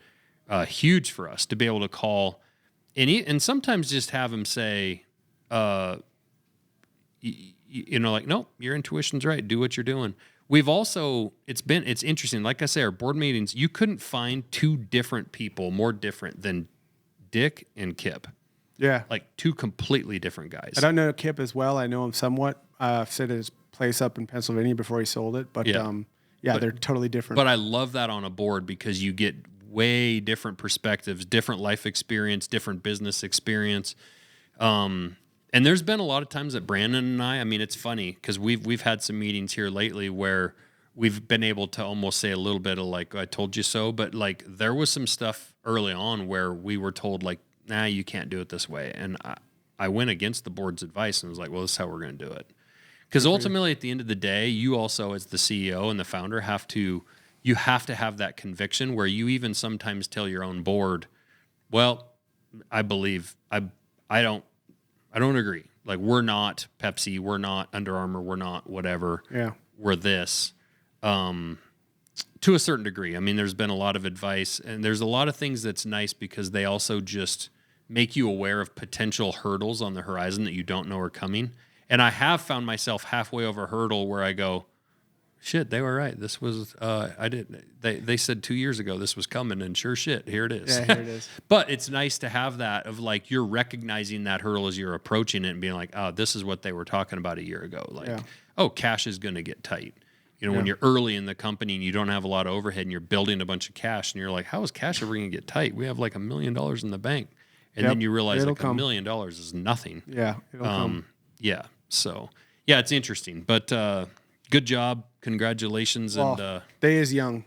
[SPEAKER 1] huge for us to be able to call and sometimes just have them say, you know, like, nope, your intuition's right. Do what you're doing. We've also, it's interesting. Like I say, our board meetings, you couldn't find two different people more different than Dick and Kip.
[SPEAKER 2] Yeah.
[SPEAKER 1] Like two completely different guys.
[SPEAKER 2] I don't know Kip as well. I know him somewhat. I've stayed at his place up in Pennsylvania before he sold it. But they're totally different.
[SPEAKER 1] But I love that on a board because you get way different perspectives, different life experience, different business experience. And there's been a lot of times that Brandon and I mean, it's funny because we've had some meetings here lately where we've been able to almost say a little bit of like, I told you so, but like there was some stuff early on where we were told like, nah, you can't do it this way. And I went against the board's advice and was like, well, this is how we're going to do it. Because ultimately at the end of the day, you also as the CEO and the founder have to have that conviction where you even sometimes tell your own board, well, I believe I don't agree. Like we're not Pepsi, we're not Under Armour, we're not whatever.
[SPEAKER 2] Yeah.
[SPEAKER 1] We're this. To a certain degree. I mean, there's been a lot of advice and there's a lot of things that's nice because they also just make you aware of potential hurdles on the horizon that you don't know are coming. And I have found myself halfway over a hurdle where I go, shit, they were right. This was, they said 2 years ago this was coming and sure shit, here it is.
[SPEAKER 2] Yeah, here it is.
[SPEAKER 1] But it's nice to have that of like, you're recognizing that hurdle as you're approaching it and being like, oh, this is what they were talking about a year ago. Like, oh, cash is going to get tight. You know, when you're early in the company and you don't have a lot of overhead and you're building a bunch of cash and you're like, how is cash ever going to get tight? We have like $1 million in the bank. And then you realize like $1 million is nothing.
[SPEAKER 2] Yeah. It'll come.
[SPEAKER 1] Yeah. So, yeah, it's interesting. But good job. Congratulations.
[SPEAKER 2] Well,
[SPEAKER 1] and
[SPEAKER 2] day is young.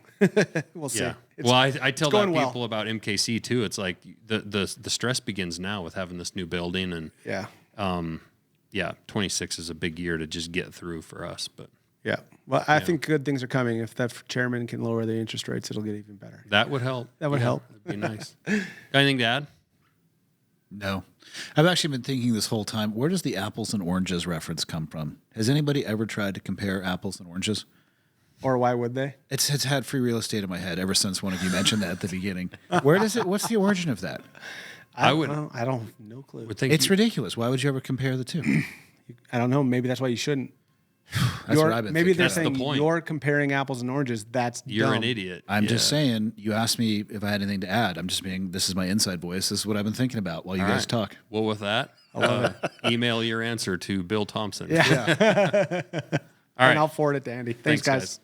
[SPEAKER 2] We'll see.
[SPEAKER 1] Yeah. Well, I tell that
[SPEAKER 2] going
[SPEAKER 1] people about MKC too. It's like the stress begins now with having this new building. And 26 is a big year to just get through for us. But
[SPEAKER 2] yeah. Well, I think good things are coming. If that chairman can lower the interest rates, it'll get even better.
[SPEAKER 1] that would help.
[SPEAKER 2] That would help.
[SPEAKER 1] That'd be nice. Got anything to add?
[SPEAKER 3] No. I've actually been thinking this whole time, where does the apples and oranges reference come from? Has anybody ever tried to compare apples and oranges?
[SPEAKER 2] Or why would they?
[SPEAKER 3] It's had free real estate in my head ever since one of you mentioned that at the beginning. Where does it? What's the origin of that?
[SPEAKER 2] I don't no clue.
[SPEAKER 1] Would think
[SPEAKER 3] It's ridiculous. Why would you ever compare the two?
[SPEAKER 2] I don't know. Maybe that's why you shouldn't.
[SPEAKER 3] That's what I've been
[SPEAKER 2] maybe
[SPEAKER 3] thinking.
[SPEAKER 2] they're
[SPEAKER 1] That's the
[SPEAKER 2] saying
[SPEAKER 1] point.
[SPEAKER 2] you're comparing apples and oranges. That's
[SPEAKER 1] you're
[SPEAKER 2] dumb.
[SPEAKER 1] an idiot.
[SPEAKER 3] I'm just saying, you asked me if I had anything to add. I'm just being, this is my inside voice. This is what I've been thinking about while you guys talk.
[SPEAKER 1] Well, with that, email your answer to Bill Thompson.
[SPEAKER 2] Yeah.
[SPEAKER 1] All right.
[SPEAKER 2] And I'll forward it to Andy. Thanks guys.